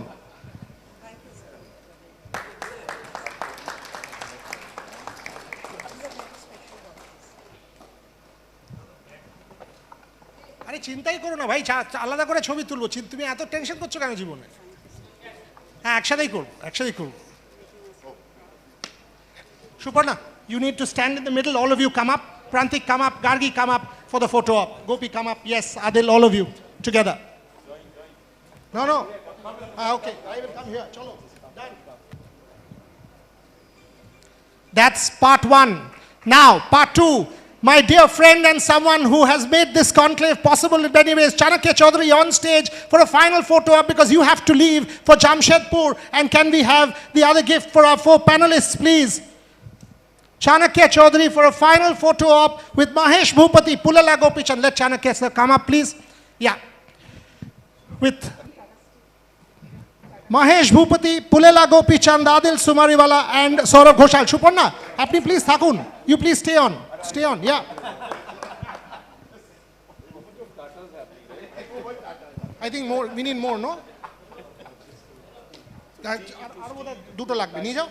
আরে চিন্তাই করো না ভাই, আলাদা করে ছবি তুলবো, তুমি এত টেনশন করছো কেন জীবনে? হ্যাঁ, একসাথেই করব, একসাথেই করব। Suparna, you need to stand in the middle. All of you come up. Prantik, come up. Gargi, come up for the photo op. Gopi, come up. Yes, Adil, all of you together. No. Okay, I will come here. Chalo. Done. That's part one. Now, part two. My dear friend and someone who has made this conclave possible in many ways, Chanakya Chaudhary on stage for a final photo op because you have to leave for Jamshedpur. And can we have the other gift for our 4 panelists, please? Chanakya Chaudhary for a final photo op with Mahesh Bhupati, Pulala Gopichan. Let Chanakya sir come up, please. Yeah. With Mahesh Bhupati, Pulala Gopichan, Adil Sumariwala and Saurav Ghoshal. Suparna, apni please thakun. You please stay on. Stay on, yeah. I think more, we need more, no? Duto lagbe, niye jao.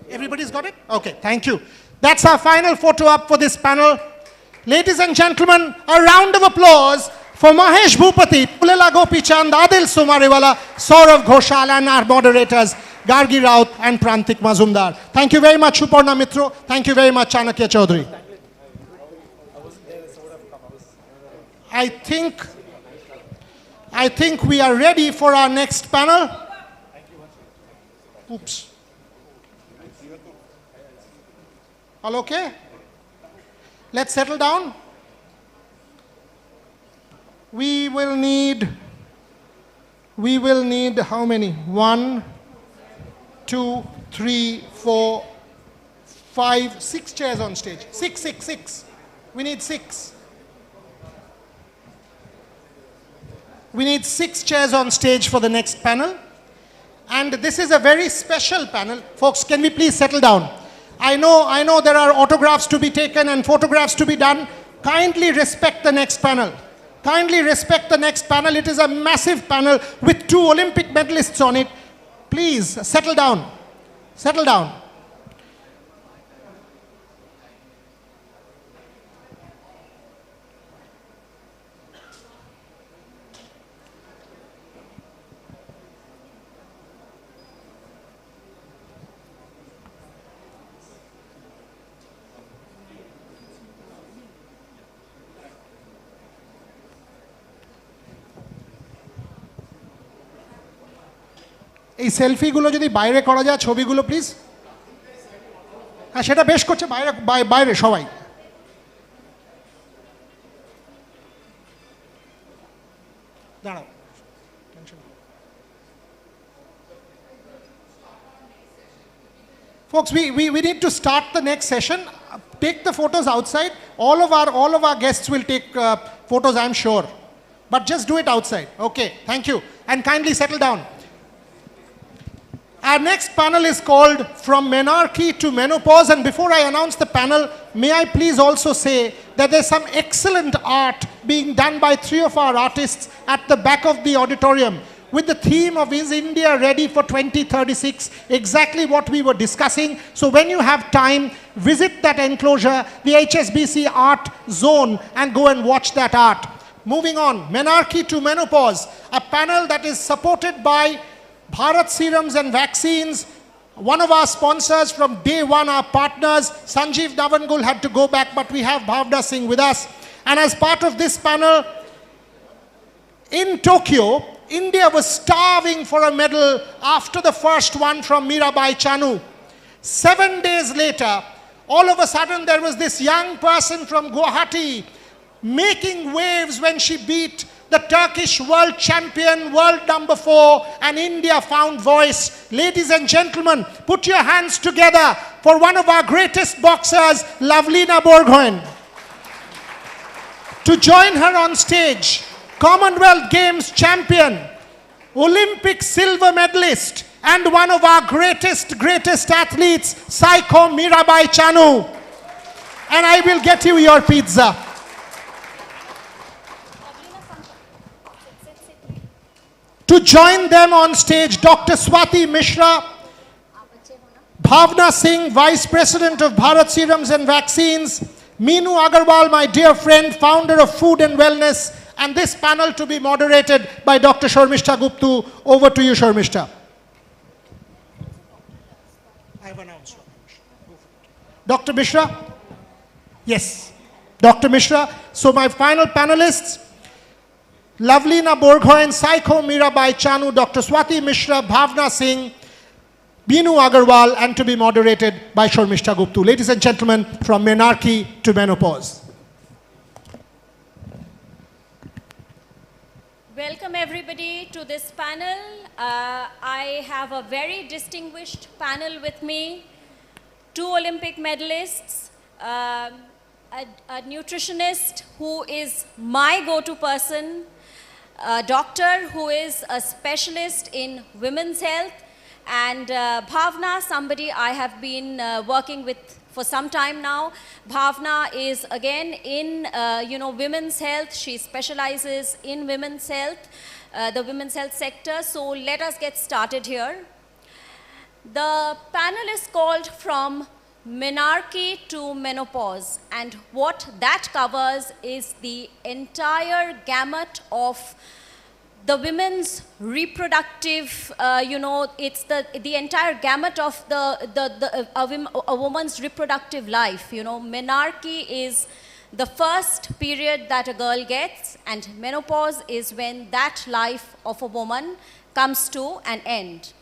Everybody's got it? Okay, thank you. That's our final photo up for this panel. Ladies and gentlemen, a round of applause for Mahesh Bhupati, Pulala Gopichand, Adil Sumariwala, Saurav Ghoshal and our moderators, Gargi Raut and Prantik Mazumdar. Thank you very much, Suparna Mitro. Thank you very much, Chanakya Chaudhary. I think we are ready for our next panel. Oops. All okay? Let's settle down. We will need how many? 1, 2, 3, 4, 5, 6 chairs on stage. Six. We need 6. We need 6 chairs on stage for the next panel. And this is a very special panel. Folks, can we please settle down? I know there are autographs to be taken and photographs to be done. Kindly respect the next panel. Kindly respect the next panel. It is a massive panel with 2 Olympic medalists on it. Please, settle down. Settle down. এই সেলফিগুলো যদি বাইরে করা যায়, ছবিগুলো please. হ্যাঁ, সেটা বেশ করছে, বাইরে সবাই। দাঁড়াও, folks, we need to start the next session. Take the photos outside. All of our guests will take photos, I'm sure, but just do it outside. Okay, thank you, and kindly settle down. Our next panel is called From Menarche to Menopause, and before I announce the panel, may I please also say that there's some excellent art being done by 3 of our artists at the back of the auditorium with the theme of Is India Ready for 2036, exactly what we were discussing. So when you have time, visit that enclosure, the HSBC Art Zone, and go and watch that art. Moving on, Menarche to Menopause, a panel that is supported by Bharat Serums and Vaccines, one of our sponsors from day one, our partners. Sanjeev Navangul had to go back, but we have Bhavna Singh with us. And as part of this panel, in Tokyo, India was starving for a medal after the first one from Mirabai Chanu. 7 days later, all of a sudden there was this young person from Guwahati making waves when she beat the Turkish world champion, world number 4, and India found voice. Ladies and gentlemen, put your hands together for one of our greatest boxers, Lavlina Borgohain. To join her on stage, Commonwealth Games champion, Olympic silver medalist, and one of our greatest athletes, Saiko Mirabai Chanu. And I will get you your pizza. To join them on stage, Dr. Swati Mishra, Bhavna Singh, Vice President of Bharat Serums and Vaccines, Meenu Agarwal, my dear friend, founder of Food and Wellness, and this panel to be moderated by Dr. Sharmishta Guptu. Over to you, Sharmishta. I have announced. Dr. Mishra? Yes. Dr. Mishra. So my final panelists, Lavlina Borgohain, Saiko Mirabai Chanu, Dr. Swati Mishra, Bhavna Singh, Meenu Agarwal, and to be moderated by Sharmishta Guptu. Ladies and gentlemen, from menarche to menopause. Welcome everybody to this panel. I have a very distinguished panel with me. 2 Olympic medalists, a nutritionist who is my go-to person, a doctor who is a specialist in women's health, and Bhavna, somebody I have been working with for some time now. Bhavna is again in women's health. She specializes in women's health, the women's health sector. So let us get started here. The panel is called From Menarche to Menopause, and what that covers is the entire gamut of the women's reproductive, it's the entire gamut of a woman's reproductive life. Menarche is the first period that a girl gets, and menopause is when that life of a woman comes to an end.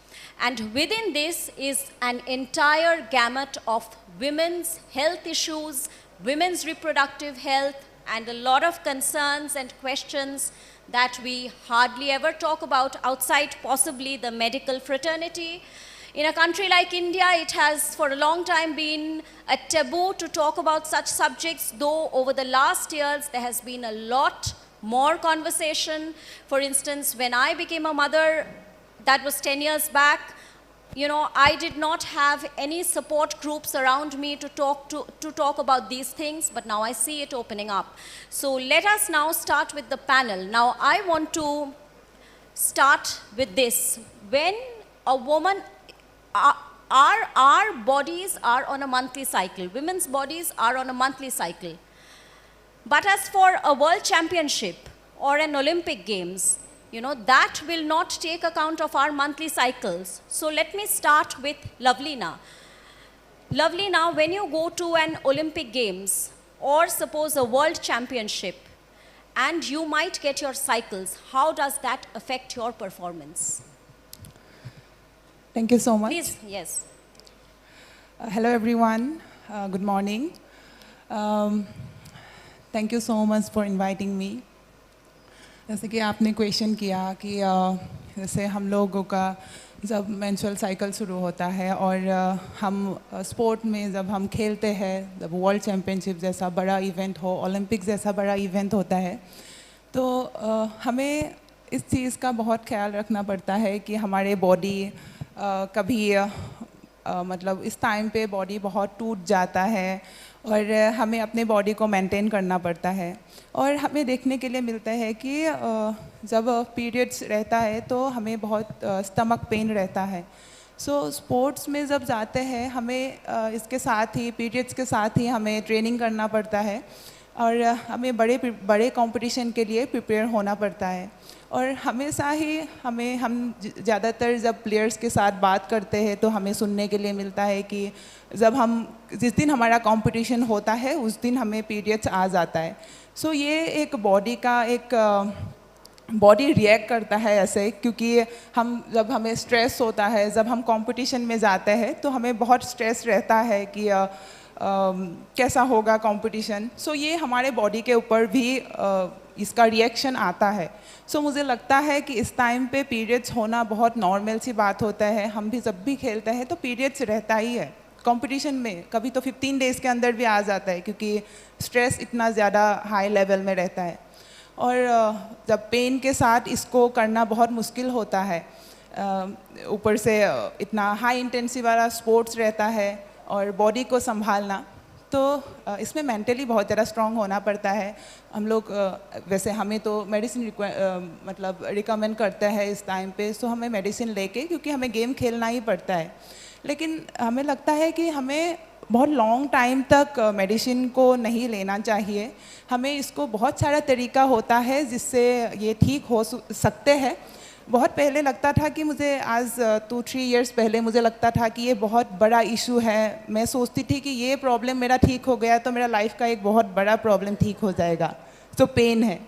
And within this is an entire gamut of women's health issues, women's reproductive health, and a lot of concerns and questions that we hardly ever talk about outside possibly the medical fraternity. In a country like India, it has for a long time been a taboo to talk about such subjects, though over the last years there has been a lot more conversation. For instance, when I became a mother, that was 10 years back, I did not have any support groups around me to talk about these things, but now I see it opening up. So let us now start with the panel. Now I want to start with this. When a woman, our bodies are on a monthly cycle. Women's bodies are on a monthly cycle. But as for a world championship or an Olympic Games, that will not take account of our monthly cycles. So let me start with Lavlina. Lavlina, when you go to an Olympic Games or suppose a world championship and you might get your cycles, how does that affect your performance? Thank you so much. Please, yes. Hello everyone, good morning. Thank you so much for inviting me. जैसे कि आपने question किया कि जैसे हम लोगों का जब मेंस्ट्रुअल साइकिल शुरू होता है और हम स्पोर्ट में जब हम खेलते हैं, जब वर्ल्ड चैम्पियनशिप जैसा बड़ा इवेंट हो, ओलंपिक जैसा बड़ा इवेंट होता है, तो हमें इस चीज़ का बहुत ख्याल रखना पड़ता है कि हमारे बॉडी कभी मतलब इस टाइम पे बॉडी बहुत टूट जाता है और हमें अपने बॉडी को मेंटेन करना पड़ता है। और हमें देखने के लिए मिलता है कि जब पीरियड्स रहता है तो हमें बहुत स्टमक पेन रहता है। सो स्पोर्ट्स में जब जाते हैं हमें इसके साथ ही पीरियड्स के साथ ही हमें ट्रेनिंग करना पड़ता है और हमें बड़े कंपटीशन के लिए प्रिपेयर होना पड़ता है। और हमेशा ही हम ज़्यादातर जब प्लेयर्स के साथ बात करते हैं तो हमें सुनने के लिए मिलता है कि जिस दिन हमारा कंपटीशन होता है उस दिन हमें पीरियड्स आ जाता है। सो ये एक बॉडी का एक बॉडी रिएक्ट करता है ऐसे, क्योंकि जब हमें स्ट्रेस होता है, जब हम कंपटीशन में जाते हैं तो हमें बहुत स्ट्रेस रहता है कि कैसा होगा कंपटीशन। सो ये हमारे बॉडी के ऊपर भी इसका रिएक्शन आता है। सो मुझे लगता है कि इस टाइम पे पीरियड्स होना बहुत नॉर्मल सी बात होता है। हम भी जब भी खेलते हैं तो पीरियड्स रहता ही है कंपटीशन में, कभी तो 15 डेज़ के अंदर भी आ जाता है क्योंकि स्ट्रेस इतना ज़्यादा हाई लेवल में रहता है। और जब पेन के साथ इसको करना बहुत मुश्किल होता है, ऊपर से इतना हाई इंटेंसिटी वाला स्पोर्ट्स रहता है और बॉडी को संभालना, तो इसमें मेंटली बहुत ज़्यादा स्ट्रांग होना पड़ता है। हम लोग वैसे हमें तो मेडिसिन मतलब रिकमेंड करते हैं इस टाइम पे, सो हमें मेडिसिन लेके, क्योंकि हमें गेम खेलना ही पड़ता है। लेकिन हमें लगता है कि हमें बहुत लॉन्ग टाइम तक मेडिसिन को नहीं लेना चाहिए। हमें इसको बहुत सारा तरीका होता है जिससे ये ठीक हो सकते हैं। बहुत पहले लगता था कि मुझे आज 2-3 इयर्स पहले मुझे लगता था कि ये बहुत बड़ा इशू है। मैं सोचती थी कि ये प्रॉब्लम मेरा ठीक हो गया तो मेरा लाइफ का एक बहुत बड़ा प्रॉब्लम ठीक हो जाएगा, तो पेन है।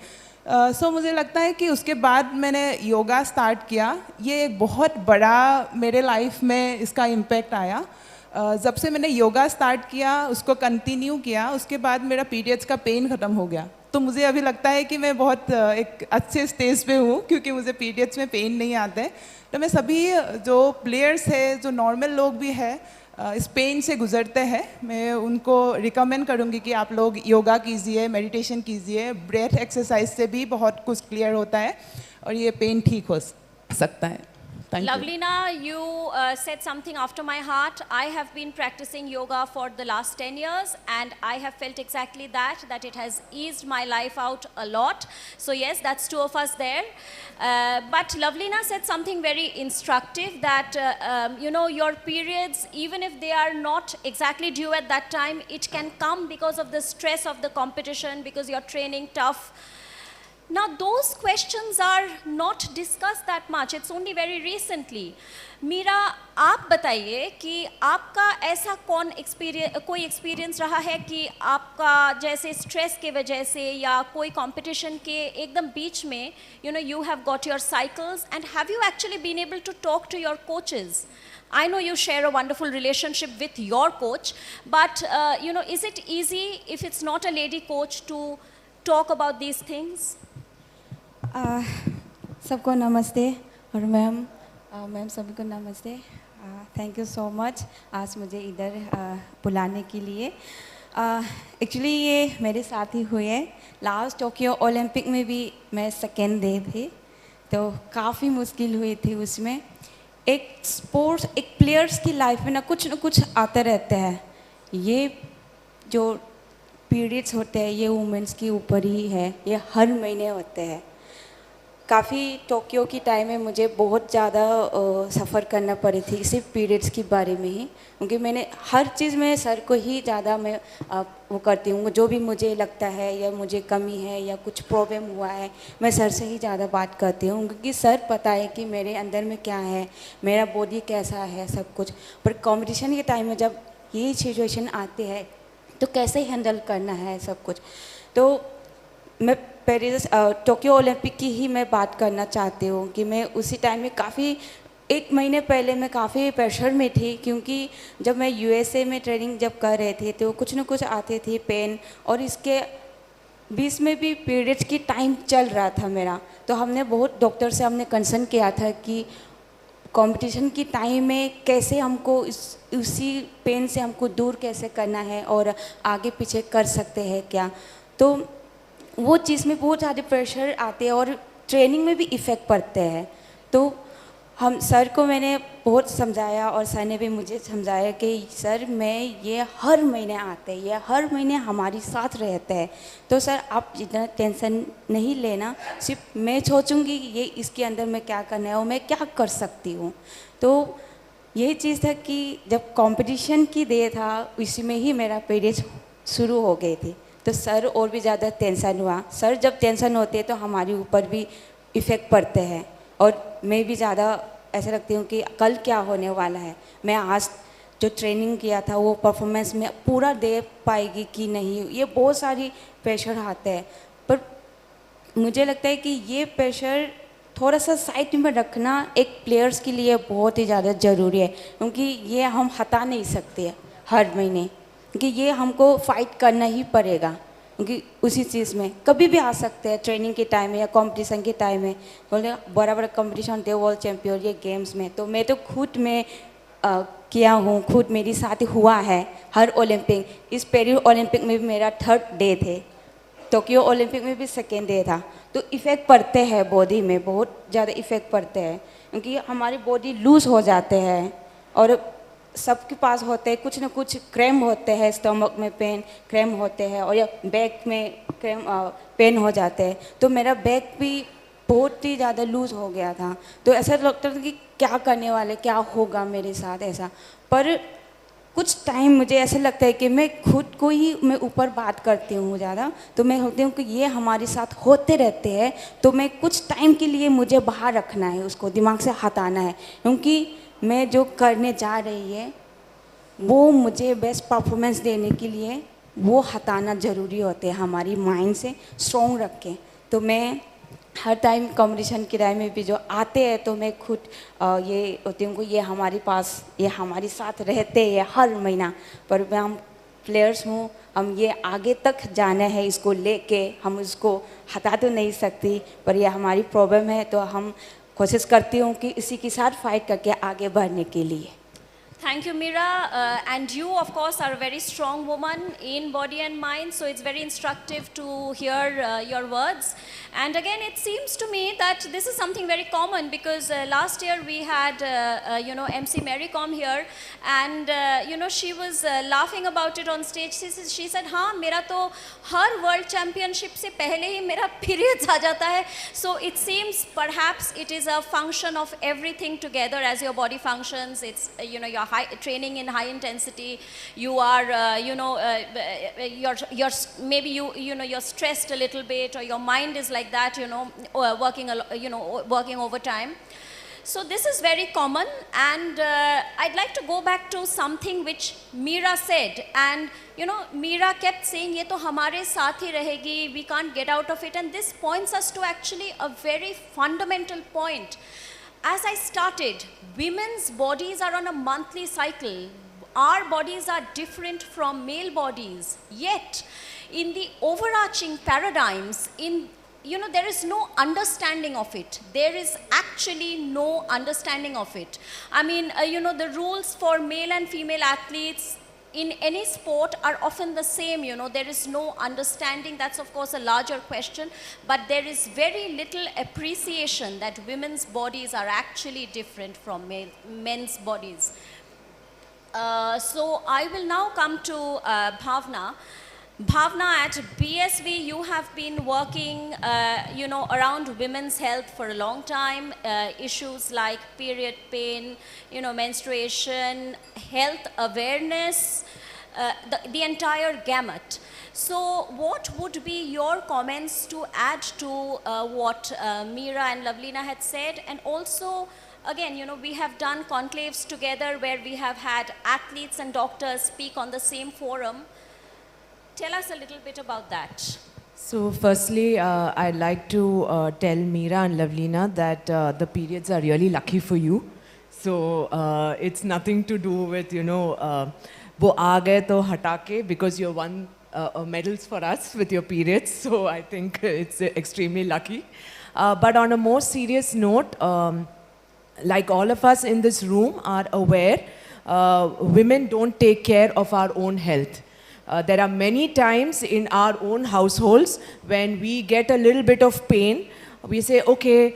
सो मुझे लगता है कि उसके बाद मैंने योगा स्टार्ट किया। ये एक बहुत बड़ा मेरे लाइफ में इसका इम्पैक्ट आया। जब से मैंने योगा स्टार्ट किया, उसको कंटिन्यू किया, उसके बाद मेरा पीरियड्स का पेन ख़त्म हो गया। तो मुझे अभी लगता है कि मैं बहुत एक अच्छे स्टेज पे हूँ क्योंकि मुझे पीरियड्स में पेन नहीं आते। तो मैं सभी जो प्लेयर्स हैं, जो नॉर्मल लोग भी हैं, इस पेन से गुजरते हैं, मैं उनको रिकमेंड करूँगी कि आप लोग योगा कीजिए, मेडिटेशन कीजिए। ब्रेथ एक्सरसाइज से भी बहुत कुछ क्लियर होता है और ये पेन ठीक हो सकता है। Lovelina, you said something after my heart. I have been practicing yoga for the last 10 years and I have felt exactly that it has eased my life out a lot. So yes, that's two of us there. But Lovelina said something very instructive that, you know, your periods, even if they are not exactly due at that time, it can come because of the stress of the competition, because you're training tough. Now those questions are not discussed that much, it's only very recently. Meera, आप बताइए कि आपका ऐसा कोई experience रहा है कि आपका जैसे स्ट्रेस के वजह से या कोई कंपटीशन के एकदम बीच में, you know, you have got your cycles, and have you actually been able to talk to your coaches? I know you share a wonderful relationship with your coach, but you know, is it easy if it's not a lady coach to talk about these things? सबको नमस्ते और ma'am सभी को नमस्ते। Thank you so much आज मुझे इधर बुलाने के लिए। एक्चुअली ये मेरे साथ ही हुए है। लास्ट टोक्यो ओलंपिक में भी मैं सेकेंड डे थी, तो काफ़ी मुश्किल हुई थी उसमें। एक स्पोर्ट्स, एक प्लेयर्स की लाइफ में ना कुछ आते रहते हैं। ये जो पीरियड्स होते हैं ये वुमेंस के ऊपर ही है, ये हर महीने होते हैं। काफ़ी टोक्यो की टाइम में मुझे बहुत ज़्यादा सफ़र करना पड़ी थी सिर्फ पीरियड्स के बारे में ही, क्योंकि मैंने हर चीज़ में सर को ही ज़्यादा मैं वो करती हूँ। जो भी मुझे लगता है या मुझे कमी है या कुछ प्रॉब्लम हुआ है, मैं सर से ही ज़्यादा बात करती हूँ, क्योंकि सर पता है कि मेरे अंदर में क्या है, मेरा बॉडी कैसा है, सब कुछ। पर कॉम्पिटिशन के टाइम में जब ये सिचुएशन आती है तो कैसे हैंडल करना है सब कुछ। तो मैं पेरिस टोक्यो ओलंपिक की ही मैं बात करना चाहती हूँ कि मैं उसी टाइम में काफ़ी 1 महीने पहले मैं काफ़ी प्रेशर में थी, क्योंकि जब मैं यूएसए में ट्रेनिंग जब कर रहे थे तो कुछ न कुछ आते थे पेन, और इसके बीच में भी पीरियड्स की टाइम चल रहा था मेरा। तो हमने बहुत डॉक्टर से हमने कंसर्न किया था कि कंपटीशन की टाइम में कैसे हमको उसी पेन से हमको दूर कैसे करना है और आगे पीछे कर सकते हैं क्या। तो वो चीज़ में बहुत ज़्यादा प्रेशर आते हैं और ट्रेनिंग में भी इफ़ेक्ट पड़ते हैं। तो हम सर को मैंने बहुत समझाया और सर ने भी मुझे समझाया कि सर मैं ये हर महीने आते हैं, ये हर महीने हमारी साथ रहते हैं, तो सर आप जितना टेंशन नहीं लेना, सिर्फ मैं सोचूंगी कि ये इसके अंदर में क्या करना है और मैं क्या कर सकती हूँ। तो यही चीज़ था कि जब कंपटीशन की डे था उसी में ही मेरा पीरियड शुरू हो गई थी, तो सर और भी ज़्यादा टेंशन हुआ। सर जब टेंशन होते हैं तो हमारे ऊपर भी इफ़ेक्ट पड़ते हैं और मैं भी ज़्यादा ऐसे रखती हूँ कि कल क्या होने वाला है, मैं आज जो ट्रेनिंग किया था वो परफॉर्मेंस में पूरा दे पाएगी कि नहीं। ये बहुत सारी प्रेशर आते हैं, पर मुझे लगता है कि ये प्रेशर थोड़ा सा साइड में रखना एक प्लेयर्स के लिए बहुत ही ज़्यादा ज़रूरी है, क्योंकि ये हम हटा नहीं सकते हर महीने, क्योंकि ये हमको फाइट करना ही पड़ेगा। क्योंकि उसी चीज़ में कभी भी आ सकते हैं, ट्रेनिंग के टाइम में या कंपटीशन के टाइम में। बोले बड़ा बड़ा कंपटीशन होते हैं, वर्ल्ड चैम्पियन ये गेम्स में, तो मैं तो खुद में किया हूँ, खुद मेरी साथ हुआ है हर ओलंपिक। इस पेरिस ओलंपिक में भी मेरा 3rd डे थे, टोक्यो ओलंपिक में भी 2nd डे था। तो इफ़ेक्ट पड़ते हैं बॉडी में, बहुत ज़्यादा इफ़ेक्ट पड़ते हैं, क्योंकि हमारी बॉडी लूज़ हो जाते हैं और सबके पास होते हैं कुछ ना कुछ क्रैम्प होते हैं, स्टमक में पेन क्रैम्प होते हैं और या बैक में क्रैम्प पेन हो जाते हैं। तो मेरा बैक भी बहुत ही ज़्यादा लूज़ हो गया था, तो ऐसा लगता था कि क्या करने वाले, क्या होगा मेरे साथ ऐसा। पर कुछ टाइम मुझे ऐसा लगता है कि मैं खुद को ही मैं ऊपर बात करती हूँ ज़्यादा, तो मैं होती हूँ कि ये हमारे साथ होते रहते हैं, तो मैं कुछ टाइम के लिए मुझे बाहर रखना है, उसको दिमाग से हटाना है, क्योंकि मैं जो करने जा रही है वो मुझे बेस्ट परफॉर्मेंस देने के लिए वो हटाना ज़रूरी होते हैं, हमारी माइंड से स्ट्रॉन्ग रख के। तो मैं हर टाइम कंपटीशन के टाइम में भी जो आते हैं तो मैं खुद ये होती हूँ कि ये हमारे पास, ये हमारे साथ रहते हैं हर महीना, पर मैं हम प्लेयर्स हूँ, हम ये आगे तक जाना है, इसको लेके हम इसको हटा तो नहीं सकती, पर ये हमारी प्रॉब्लम है, तो हम कोशिश करती हूँ कि इसी के साथ फाइट करके आगे बढ़ने के लिए। Thank you, Mira. And you, of course, are a very strong woman in body and mind, so it's very instructive to hear your words. And again, it seems to me that this is something very common, because last year we had, MC Mary Com here, and, she was laughing about it on stage. She said, हाँ, मेरा तो हर world championship से पहले ही मेरा periods आ जाता है. So it seems perhaps it is a function of everything together as your body functions. It's, your training in high intensity, you are, you're maybe you're stressed a little bit, or your mind is like that, working overtime. So this is very common, and I'd like to go back to something which Mira said, and Mira kept saying, "ये तो हमारे साथ ही रहेगी, we can't get out of it," and this points us to actually a very fundamental point. As I started, women's bodies are on a monthly cycle. Our bodies are different from male bodies. Yet, in the overarching paradigms, there is no understanding of it. There is actually no understanding of it. I mean, the rules for male and female athletes in any sport are often the same, there is no understanding. That's of course a larger question, but there is very little appreciation that women's bodies are actually different from men's bodies. So I will now come to Bhavna. Bhavna, at BSV, you have been working, around women's health for a long time. Issues like period pain, menstruation, health awareness, the entire gamut. So what would be your comments to add to what Mira and Lavlina had said? And also, again, we have done conclaves together where we have had athletes and doctors speak on the same forum. Tell us a little bit about that. So firstly, I'd like to tell Mira and Lavlina that the periods are really lucky for you. So it's nothing to do with, wo aa gaye to hata ke, because you won medals for us with your periods. So I think it's extremely lucky. But on a more serious note, like all of us in this room are aware, women don't take care of our own health. There are many times in our own households when we get a little bit of pain, we say, okay,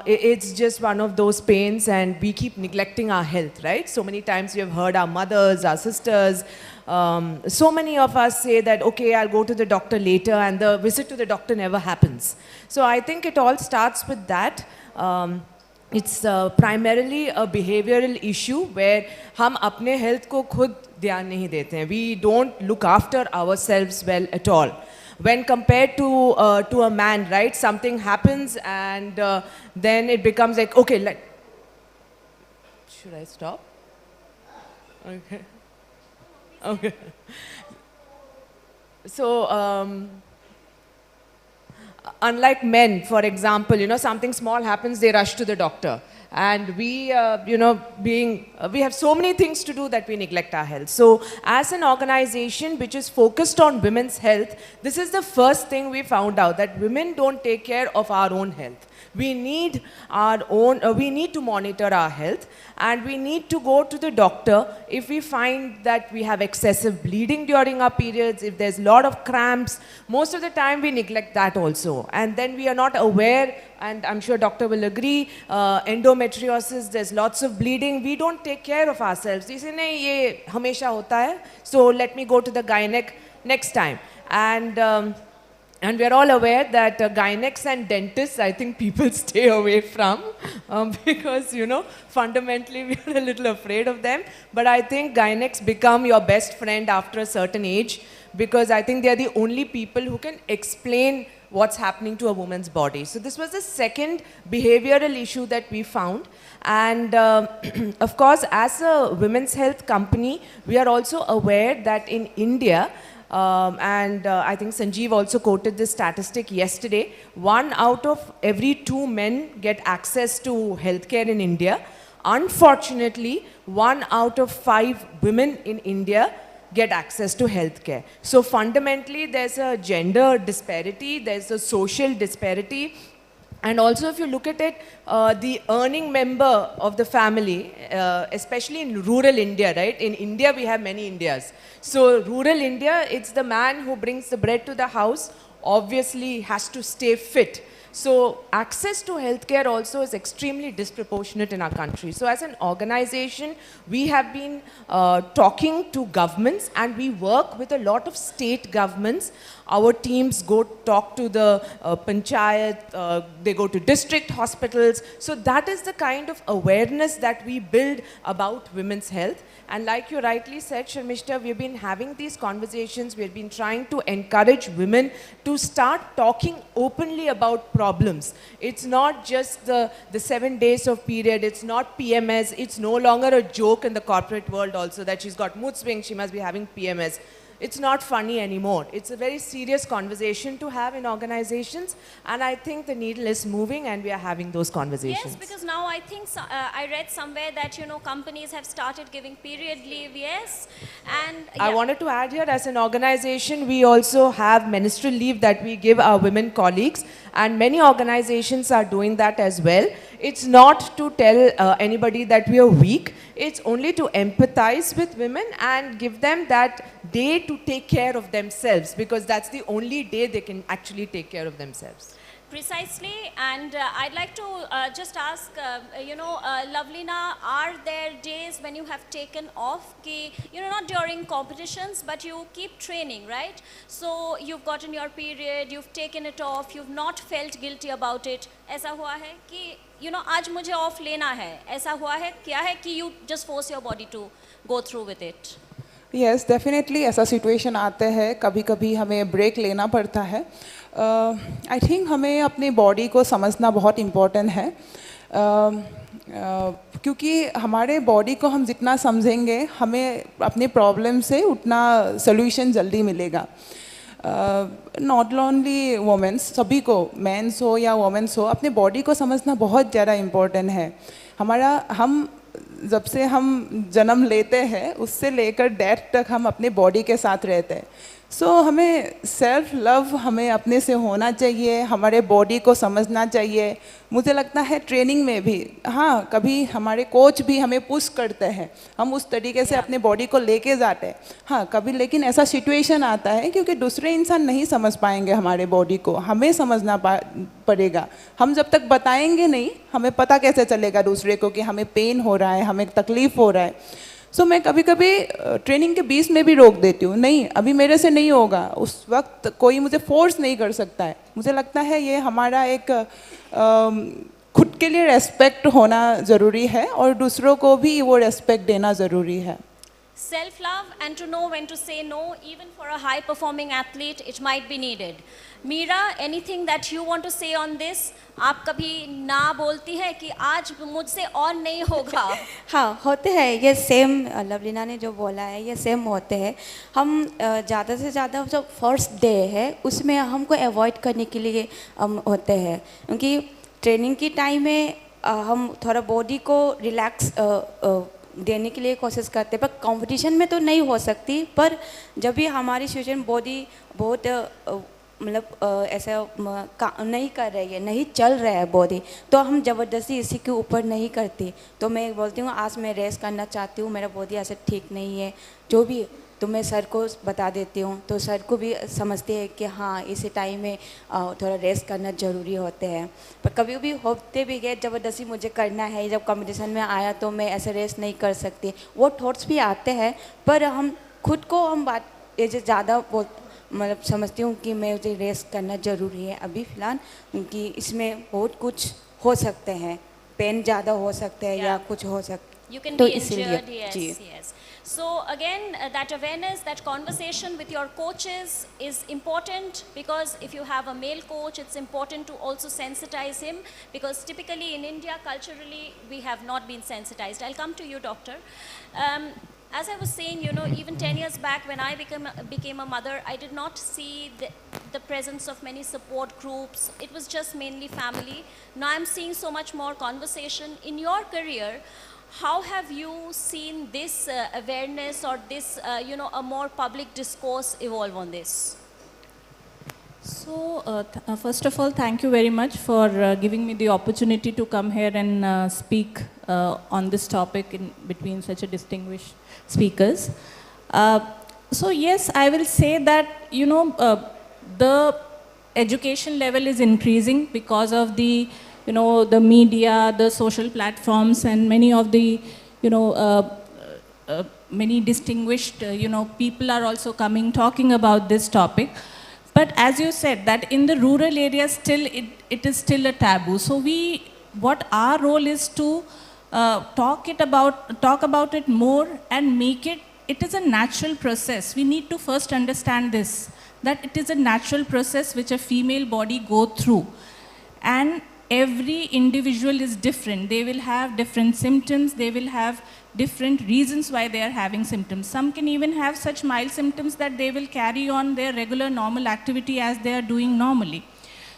it's just one of those pains, and we keep neglecting our health, right? So many times we have heard our mothers, our sisters, so many of us say that, okay, I'll go to the doctor later, and the visit to the doctor never happens. So I think it all starts with that. It's primarily a behavioral issue where हम अपने health को खुद ध्यान नहीं देते हैं. We don't look after ourselves well at all. When compared to a man, right? Something happens and then it becomes like, okay, should I stop? Okay. Okay. So, unlike men, for example, something small happens, they rush to the doctor. and we, we have so many things to do that we neglect our health. So as an organization which is focused on women's health, this is the first thing we found out, that women don't take care of our own health. We need our own, we need to monitor our health, and we need to go to the doctor if we find that we have excessive bleeding during our periods, if there's a lot of cramps. Most of the time we neglect that also. And then we are not aware, and I'm sure doctor will agree, endometriosis, there's lots of bleeding. We don't take care of ourselves. We say, nahi, ye hamesha hota hai, so let me go to the gynec next time. And we are all aware that gynecs and dentists, I think people stay away from because, fundamentally we are a little afraid of them. But I think gynecs become your best friend after a certain age, because I think they are the only people who can explain what's happening to a woman's body. So this was the second behavioral issue that we found. And of course, as a women's health company, we are also aware that in India, I think Sanjeev also quoted this statistic yesterday, 1 out of every 2 men get access to healthcare in India. Unfortunately, 1 out of 5 women in India get access to healthcare. So fundamentally, there's a gender disparity, there's a social disparity. And also, if you look at it, the earning member of the family, especially in rural India, right? In India, we have many Indias. So rural India, it's the man who brings the bread to the house, obviously has to stay fit. So access to healthcare also is extremely disproportionate in our country. So as an organization, we have been talking to governments, and we work with a lot of state governments. Our teams go talk to the panchayat, they go to district hospitals. So that is the kind of awareness that we build about women's health. And like you rightly said, Sharmishta, we've been having these conversations. We've been trying to encourage women to start talking openly about problems. It's not just the 7 days of period. It's not PMS. It's no longer a joke in the corporate world also that she's got mood swings, she must be having PMS. It's not funny anymore. It's a very serious conversation to have in organizations, and I think the needle is moving and we are having those conversations. Yes, because now I think, I read somewhere that, companies have started giving period leave, yes. And yeah. I wanted to add here, as an organization, we also have menstrual leave that we give our women colleagues, and many organizations are doing that as well. It's not to tell anybody that we are weak. It's only to empathize with women and give them that day to take care of themselves, because that's the only day they can actually take care of themselves. Precisely, and I'd like to just ask, Lovelina, are there days when you have taken off, not during competitions, but you keep training, right? So you've gotten your period, you've taken it off, you've not felt guilty about it. ऐसा हुआ है कि, आज मुझे off लेना है. ऐसा हुआ है, क्या है कि you just force your body to go through with it? Yes, definitely ऐसा situation आते हैं. कभी कभी हमें break लेना पड़ता है. I think हमें अपनी body को समझना बहुत important है. क्योंकि हमारे body को हम जितना समझेंगे, हमें अपने problem से उतना solution जल्दी मिलेगा. Not only women, सभी को, men's हो या women's हो, अपने body को समझना बहुत ज़्यादा important है. हम जब से हम जन्म लेते हैं, उससे लेकर डेथ तक हम अपने बॉडी के साथ रहते हैं. सो हमें सेल्फ लव हमें अपने से होना चाहिए, हमारे बॉडी को समझना चाहिए. मुझे लगता है ट्रेनिंग में भी, हाँ, कभी हमारे कोच भी हमें पुश करते हैं, हम उस तरीके से अपने बॉडी को लेके जाते हैं. हाँ, कभी लेकिन ऐसा सिचुएशन आता है क्योंकि दूसरे इंसान नहीं समझ पाएंगे हमारे बॉडी को, हमें समझना पड़ेगा. हम जब तक बताएंगे नहीं, हमें पता कैसे चलेगा दूसरे को कि हमें पेन हो रहा है, हमें तकलीफ हो रहा है. सो मैं कभी कभी ट्रेनिंग के बीच में भी रोक देती हूँ. नहीं, अभी मेरे से नहीं होगा. उस वक्त कोई मुझे फोर्स नहीं कर सकता है. मुझे लगता है ये हमारा एक खुद के लिए रेस्पेक्ट होना ज़रूरी है और दूसरों को भी वो रेस्पेक्ट देना ज़रूरी है. Self-love and to know when to say no, even for a high-performing athlete, it might be needed. Meera, anything that you want to say on this? आप कभी ना बोलती है कि आज मुझसे और नहीं होगा? हाँ, होते हैं. ये सेम लवलीना ने जो बोला है, ये सेम होते हैं. हम ज़्यादा से ज़्यादा जो फर्स्ट डे है, उसमें हमको अवॉइड करने के लिए होते हैं, क्योंकि ट्रेनिंग की टाइम में हम थोड़ा बॉडी को रिलैक्स देने के लिए कोशिश करते हैं, पर कंपटीशन में तो नहीं हो सकती। पर जब भी हमारी सिचुएशन बॉडी बहुत मतलब ऐसा नहीं कर रही है, नहीं चल रहा है बॉडी, तो हम ज़बरदस्ती इसी के ऊपर नहीं करते। तो मैं बोलती हूँ आज मैं रेस्ट करना चाहती हूँ, मेरा बॉडी ऐसे ठीक नहीं है, जो भी, तो मैं सर को बता देती हूँ, तो सर को भी समझते हैं कि हाँ इसी टाइम में थोड़ा रेस्ट करना ज़रूरी होते हैं। पर कभी भी होते भी गए ज़बरदस्ती मुझे करना है, जब कंपटीशन में आया तो मैं ऐसे रेस्ट नहीं कर सकती, वो थॉट्स भी आते हैं। पर हम खुद को हम बात ये ज़्यादा मतलब समझती हूँ कि मैं मुझे रेस्ट करना ज़रूरी है अभी फ़िलहाल, क्योंकि इसमें बहुत कुछ हो सकते हैं, पेन ज़्यादा हो सकता है या कुछ हो सकता है। You can तो be इसीलिए injured, yes, ji. yes. So again, that awareness, that conversation with your coaches is important, because if you have a male coach, it's important to also sensitize him, because typically in India, culturally, we have not been sensitized. I'll come to you, doctor. As I was saying, you know, even 10 years back when I became a mother, I did not see the presence of many support groups. It was just mainly family. Now I'm seeing so much more conversation. In your career, how have you seen this awareness or this, you know, a more public discourse evolve on this? So, first of all, thank you very much for giving me the opportunity to come here and speak on this topic in between such a distinguished speakers. So yes, I will say that, you know, the education level is increasing because of the, you know, the media, the social platforms, and many of the, you know, many distinguished, you know, people are also coming talking about this topic. But as you said, that in the rural areas still it is still a taboo. So what our role is to talk about it more and make it is a natural process. We need to first understand this, that it is a natural process which a female body go through. And every individual is different. They will have different symptoms. They will have different reasons why they are having symptoms. Some can even have such mild symptoms that they will carry on their regular normal activity as they are doing normally.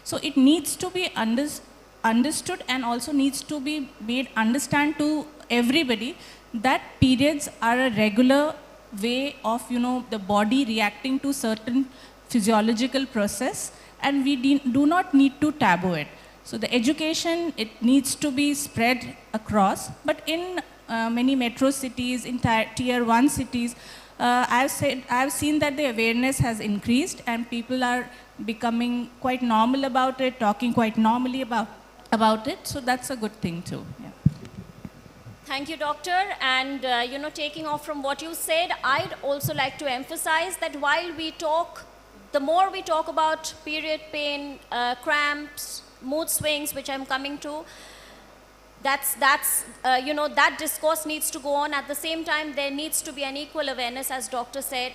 So it needs to be understood and also needs to be made understand to everybody that periods are a regular way of, you know, the body reacting to certain physiological process, and we do not need to taboo it. So the education, it needs to be spread across, but in many metro cities, in tier 1 cities, I've seen that the awareness has increased and people are becoming quite normal about it, talking quite normally about it. So that's a good thing too. Yeah. Thank you, doctor. And you know, taking off from what you said, I'd also like to emphasize that while we talk, the more we talk about period pain, cramps, mood swings, which I'm coming to, you know, that discourse needs to go on. At the same time, there needs to be an equal awareness, as doctor said,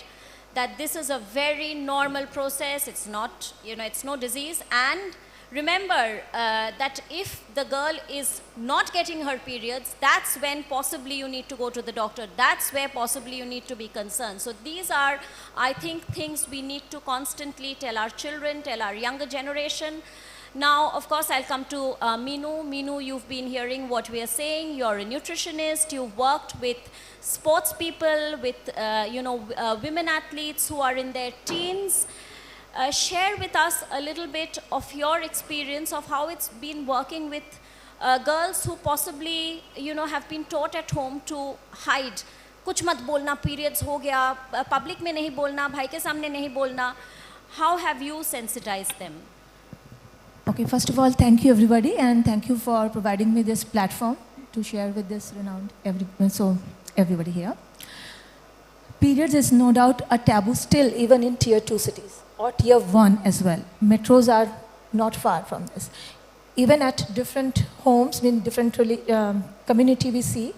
that this is a very normal process. It's not, you know, it's no disease. And remember that if the girl is not getting her periods, that's when possibly you need to go to the doctor. That's where possibly you need to be concerned. So these are, I think, things we need to constantly tell our children, tell our younger generation. Now, of course, I'll come to Meenu. Meenu, you've been hearing what we are saying. You're a nutritionist. You've worked with sports people, with you know, women athletes who are in their teens. Share with us a little bit of your experience of how it's been working with girls who possibly, you know, have been taught at home to hide. कुछ मत बोलना, periods हो गया, public में नहीं बोलना, भाई के सामने नहीं बोलना. How have you sensitized them? Okay, first of all, thank you everybody, and thank you for providing me this platform to share with this renowned everybody here. Periods is no doubt a taboo still, even in tier 2 cities or tier 1 as well. Metros are not far from this. Even at different homes, in different community we see,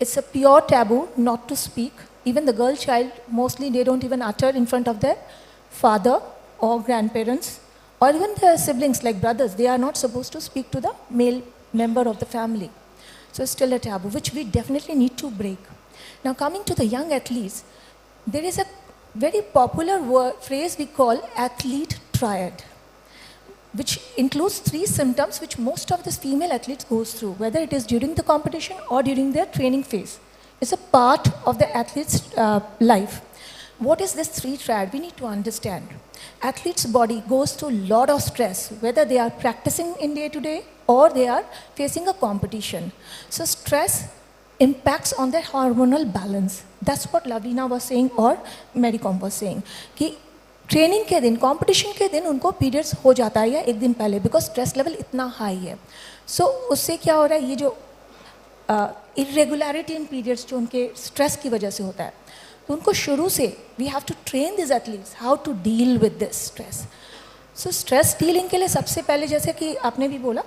it's a pure taboo not to speak. Even the girl child, mostly they don't even utter in front of their father or grandparents, or even their siblings like brothers. They are not supposed to speak to the male member of the family. So it's still a taboo, which we definitely need to break. Now coming to the young athletes, there is a very popular phrase we call athlete triad. which includes 3 symptoms which most of the female athletes goes through, whether it is during the competition or during their training phase. It's a part of the athlete's life. What is this 3 triad? We need to understand. Athlete's body goes through a lot of stress, whether they are practicing in day to day or they are facing a competition. So stress impacts on their hormonal balance. That's what Lavina was saying or Medicom was saying. कि training के दिन, competition के दिन उनको periods हो जाता है या एक दिन पहले, बिकॉज स्ट्रेस लेवल इतना हाई है. सो उससे क्या हो रहा है, ये जो इरेगुलरिटी इन पीरियड्स जो उनके स्ट्रेस की वजह से होता है, तो उनको शुरू से we have to train this athletes how to deal with this stress. So stress dealing के लिए सबसे पहले, जैसे कि आपने भी बोला,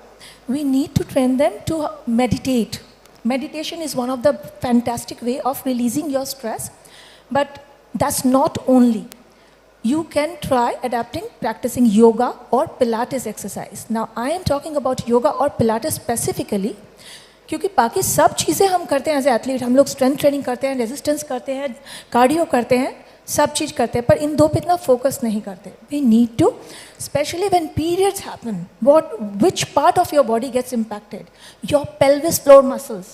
we need to train them to meditate. Meditation is one of the fantastic way of releasing your stress, but that's not only. You can try adapting, practicing yoga or Pilates exercise. Now, I am talking about yoga or Pilates specifically, क्योंकि बाकी सब चीज़ें हम करते हैं as a athlete. हम लोग strength training करते हैं, रेजिस्टेंस करते हैं, कार्डियो करते हैं, सब चीज़ करते हैं, पर इन 2 पे इतना फोकस नहीं करते. We need to, especially when periods happen, which part of your body gets impacted? Your pelvis floor muscles,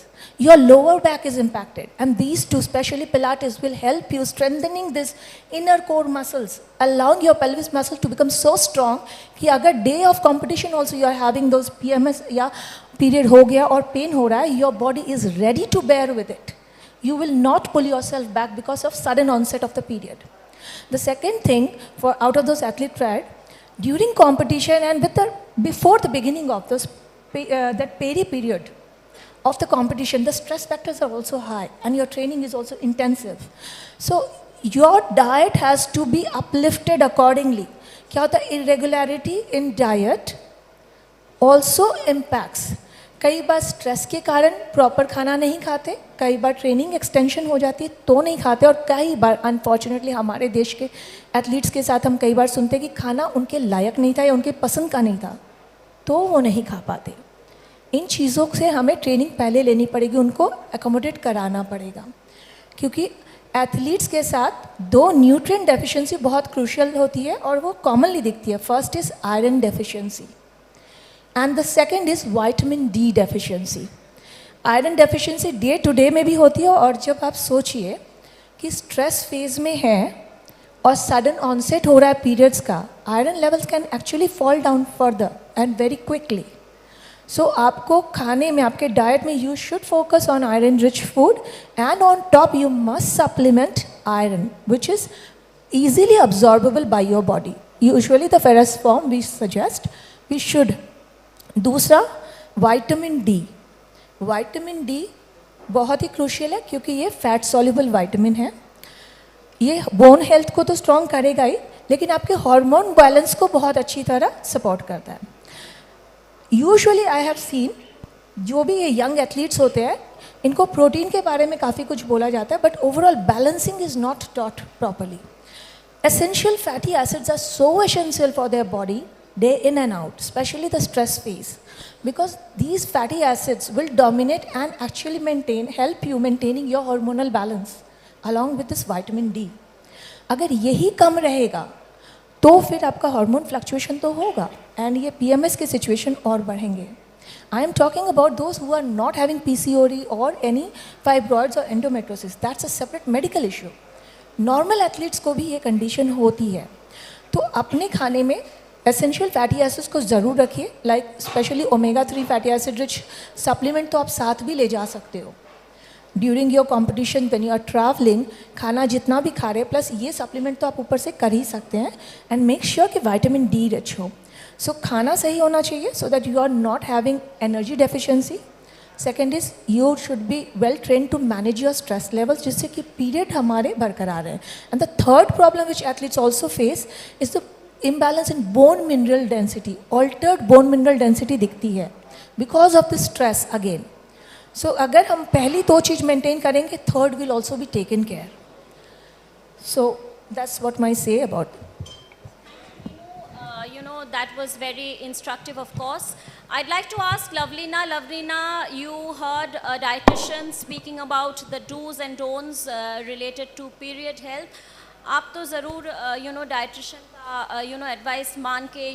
your lower back is impacted, and these 2, especially Pilates, will help you strengthening this inner core muscles, allowing your pelvis muscles to become so strong कि अगर day of competition also you are having those PMS या period हो गया और pain हो रहा है, your body is ready to bear with it. You will not pull yourself back because of sudden onset of the period. The second thing, for out of those athlete triad, during competition and before the beginning of this, that period of the competition, the stress factors are also high and your training is also intensive. So your diet has to be uplifted accordingly. क्या होता है, irregularity in diet also impacts. कई बार stress के कारण proper खाना नहीं खाते, कई बार ट्रेनिंग एक्सटेंशन हो जाती है तो नहीं खाते, और कई बार अनफॉर्चुनेटली हमारे देश के एथलीट्स के साथ हम कई बार सुनते हैं कि खाना उनके लायक नहीं था या उनके पसंद का नहीं था तो वो नहीं खा पाते. इन चीज़ों से हमें ट्रेनिंग पहले लेनी पड़ेगी, उनको एकोमोडेट कराना पड़ेगा, क्योंकि एथलीट्स के साथ 2 न्यूट्रिएंट डेफिशिएंसी बहुत क्रूशियल होती है और वो कॉमनली दिखती है. First is iron deficiency and the second is vitamin D deficiency. Iron deficiency day to day में भी होती है, और जब आप सोचिए कि स्ट्रेस फेज में है और सडन ऑनसेट हो रहा है पीरियड्स का, iron levels can actually fall down further and very quickly. So आपको खाने में, आपके डाइट में, you should focus on iron rich food, and on top you must supplement iron which is easily absorbable by your body. Usually the ferrous form we suggest we should. दूसरा, vitamin D. Vitamin D बहुत ही crucial है क्योंकि ये fat soluble vitamin है. ये bone health को तो strong करेगा ही, लेकिन आपके हार्मोन बैलेंस को बहुत अच्छी तरह सपोर्ट करता है. यूजुअली आई हैव सीन, जो भी ये यंग एथलीट्स होते हैं, इनको प्रोटीन के बारे में काफ़ी कुछ बोला जाता है, but overall balancing is not taught properly. Essential fatty acids are so essential for their body day in and out, especially the stress phase, because these fatty acids will dominate and actually help you maintaining your hormonal balance along with this vitamin D. अगर यही कम रहेगा तो फिर आपका hormone fluctuation तो होगा and ये PMS के सिचुएशन और बढ़ेंगे. I am talking about those who are not having PCOD or any fibroids or endometriosis. That's a separate medical issue. Normal athletes को भी ये कंडीशन होती है. तो अपने खाने में एसेंशियल फैटी एसिड्स को ज़रूर रखिए, like specially omega 3 fatty acid rich supplement तो आप साथ भी ले जा सकते हो. During your competition when you are travelling, खाना जितना भी खा रहे हैं प्लस ये सप्लीमेंट तो आप ऊपर से कर ही सकते हैं, एंड मेक श्योर कि विटामिन डी रिच हो. सो खाना सही होना चाहिए so that you are not having energy deficiency. Second is you should be well train to manage your stress levels, जिससे कि पीरियड हमारे बरकरार रहें. And the third problem which athletes also face is the imbalance in bone mineral density. Altered bone mineral density दिखती है because of the stress again. So अगर हम पहली 2 चीज़ maintain करेंगे, third will also be taken care. So that's what I say about. You know, that was very instructive, of course. I'd like to ask Lavlina. Lavlina, you heard a dietitian speaking about the do's and don'ts related to period health. आप तो ज़रूर dietitian का advice मान के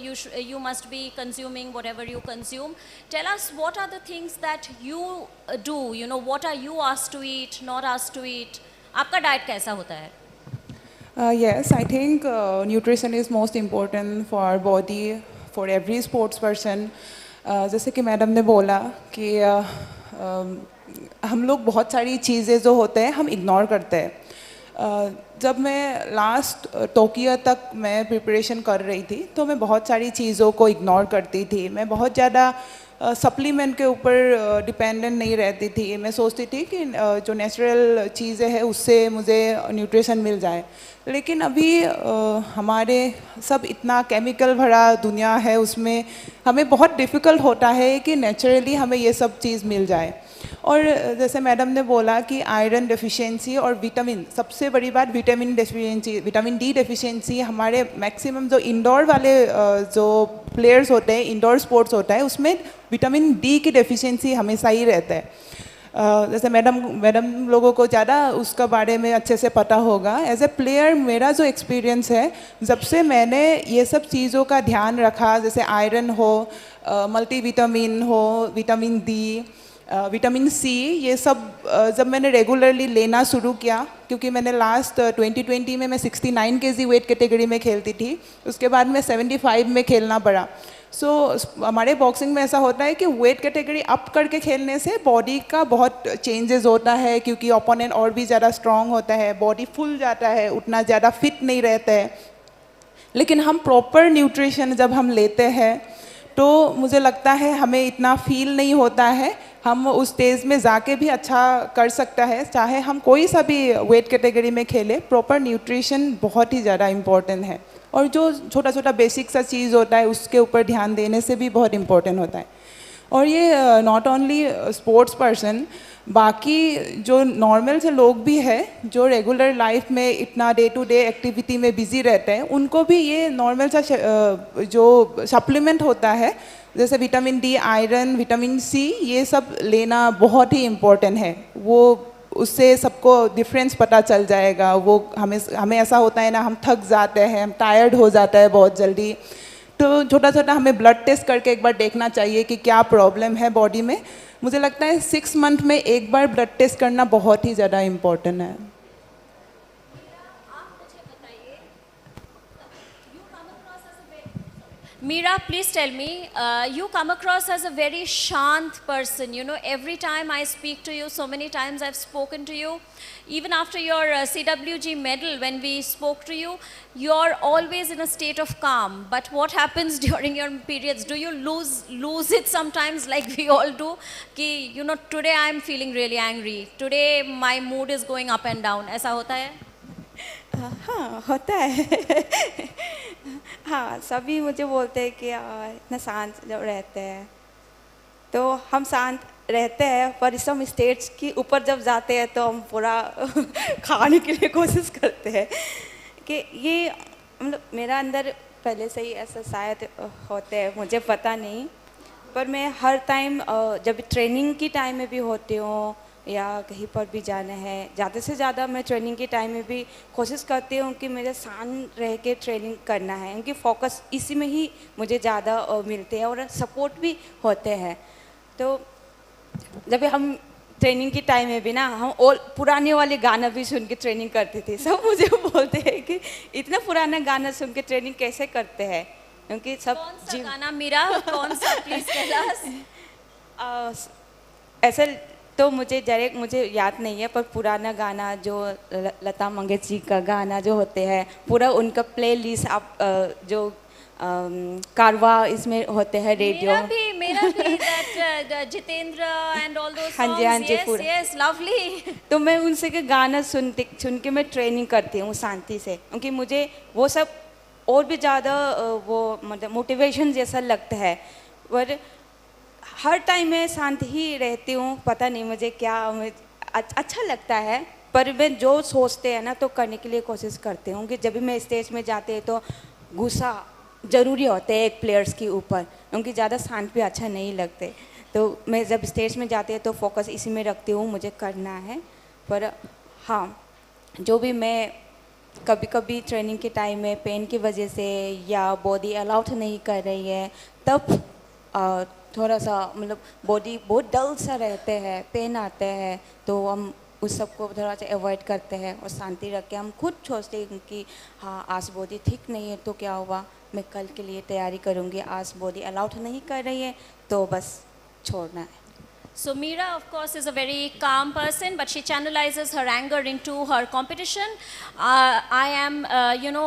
you must be consuming whatever you consume. Tell us what are the things that you do, what are you asked to eat, not asked to eat. आपका diet कैसा होता है? Yes, I think nutrition is most important for our body, for every sports person. जैसे कि madam ने बोला कि हम लोग बहुत सारी चीज़ें जो होते हैं हम इग्नोर करते हैं। जब मैं लास्ट टोक्यो तक मैं प्रिपरेशन कर रही थी तो मैं बहुत सारी चीज़ों को इग्नोर करती थी। मैं बहुत ज़्यादा सप्लीमेंट के ऊपर डिपेंडेंट नहीं रहती थी। मैं सोचती थी कि जो नेचुरल चीज़ें हैं उससे मुझे न्यूट्रिशन मिल जाए, लेकिन अभी हमारे सब इतना केमिकल भरा दुनिया है, उसमें हमें बहुत डिफ़िकल्ट होता है कि नेचुरली हमें ये सब चीज़ मिल जाए। और जैसे मैडम ने बोला कि आयरन डेफिशिएंसी और विटामिन, सबसे बड़ी बात vitamin deficiency, vitamin D deficiency हमारे मैक्सिमम जो इंडोर वाले जो प्लेयर्स होते हैं, इंडोर स्पोर्ट्स होता है, उसमें विटामिन डी की डेफिशिएंसी हमेशा ही रहता है। जैसे मैडम लोगों को ज़्यादा उसका बारे में अच्छे से पता होगा। एज ए प्लेयर मेरा जो एक्सपीरियंस है, जब से मैंने ये सब चीज़ों का ध्यान रखा, जैसे आयरन हो, मल्टीविटामिन हो, विटामिन डी, विटामिन सी, ये सब जब मैंने रेगुलरली लेना शुरू किया, क्योंकि मैंने लास्ट 2020 में मैं 69 kg वेट कैटेगरी में खेलती थी, उसके बाद मैं 75 में खेलना पड़ा। हमारे बॉक्सिंग में ऐसा होता है कि वेट कैटेगरी अप करके खेलने से बॉडी का बहुत चेंजेस होता है, क्योंकि ओपोनेंट और भी ज़्यादा स्ट्रांग होता है, बॉडी फुल जाता है, उतना ज़्यादा फिट नहीं रहता है। लेकिन हम प्रॉपर न्यूट्रिशन जब हम लेते हैं तो मुझे लगता है हमें इतना फील नहीं होता है, हम उस स्टेज में जाके भी अच्छा कर सकता है, चाहे हम कोई सा भी वेट कैटेगरी में खेले। प्रॉपर न्यूट्रिशन बहुत ही ज़्यादा इम्पोर्टेंट है, और जो छोटा छोटा बेसिक सा चीज़ होता है उसके ऊपर ध्यान देने से भी बहुत इम्पोर्टेंट होता है। और ये नॉट ओनली स्पोर्ट्स पर्सन, बाकी जो नॉर्मल से लोग भी हैं जो रेगुलर लाइफ में इतना डे टू डे एक्टिविटी में बिजी रहते हैं, उनको भी ये नॉर्मल सा जो सप्लीमेंट होता है, जैसे vitamin D, iron, vitamin C, ये सब लेना बहुत ही इम्पोर्टेंट है। वो उससे सबको डिफरेंस पता चल जाएगा। वो हमें ऐसा होता है ना, हम थक जाते हैं, हम टायर्ड हो जाता है बहुत जल्दी, तो छोटा छोटा हमें ब्लड टेस्ट करके एक बार देखना चाहिए कि क्या प्रॉब्लम है बॉडी में। मुझे लगता है 6 मंथ में एक बार ब्लड टेस्ट करना बहुत ही ज़्यादा इम्पोर्टेंट है। Meera, please tell me, you come across as a very shant person. Every time I speak to you, so many times I've spoken to you, even after your CWG medal, when we spoke to you, you're always in a state of calm. But what happens during your periods? Do you lose it sometimes, like we all do? Ki, today I'm feeling really angry. Today my mood is going up and down. ऐसा होता है? हाँ, होता है। हाँ, सभी मुझे बोलते हैं कि इतना शांत जब रहते हैं, तो हम शांत रहते हैं, पर इस हम स्टेज के ऊपर जब जाते हैं तो हम पूरा खाने के लिए कोशिश करते हैं कि ये मतलब मेरा अंदर पहले से ही ऐसा शायद होते हैं, मुझे पता नहीं। पर मैं हर टाइम जब ट्रेनिंग की टाइम में भी होती हूँ या कहीं पर भी जाना है, ज़्यादा से ज़्यादा मैं ट्रेनिंग के टाइम में भी कोशिश करती हूँ कि मुझे शांत रह के ट्रेनिंग करना है, क्योंकि फोकस इसी में ही मुझे ज़्यादा मिलते हैं और सपोर्ट भी होते हैं। तो जब हम ट्रेनिंग के टाइम में भी ना, हम और पुराने वाले गाना भी सुन के ट्रेनिंग करते थे। सब मुझे बोलते हैं कि इतना पुराना गाना सुन के ट्रेनिंग कैसे करते हैं, क्योंकि सब कौन सा गाना मीरा, कौन सा प्लीज टेल अस? ऐसा तो मुझे याद नहीं है, पर पुराना गाना जो लता मंगेशकर जी का गाना जो होते हैं, पूरा उनका प्लेलिस्ट आप जो कारवा इसमें होते हैं, रेडियो मेरा भी that Jitendra and all those songs, हाँ जी, पूरा yes, lovely। तो मैं उनसे के गाना सुन के मैं ट्रेनिंग करती हूँ शांति से, क्योंकि मुझे वो सब और भी ज़्यादा वो मतलब मोटिवेशन जैसा लगता है। पर हर टाइम मैं शांत ही रहती हूँ, पता नहीं मुझे क्या अच्छा लगता है, पर मैं जो सोचते हैं ना तो करने के लिए कोशिश करती हूँ। कि जब भी मैं स्टेज में जाते हैं तो गुस्सा ज़रूरी होता है एक प्लेयर्स के ऊपर, क्योंकि ज़्यादा शांत भी अच्छा नहीं लगते। तो मैं जब स्टेज में जाती है तो फोकस इसी में रखती हूँ, मुझे करना है। पर हाँ, जो भी मैं कभी कभी ट्रेनिंग के टाइम में पेन की वजह से या बॉडी अलाउड नहीं कर रही है, तब थोड़ा सा मतलब बॉडी बहुत डल सा रहते हैं, पेन आते हैं, तो हम उस सब को थोड़ा सा अवॉइड करते हैं और शांति रख के हम खुद सोचते हैं कि हाँ आज बॉडी ठीक नहीं है तो क्या हुआ, मैं कल के लिए तैयारी करूँगी, आज बॉडी अलाउड नहीं कर रही है तो बस छोड़ना है. So Meera, of course, is a very calm person, but she channelizes her anger into her competition. I am,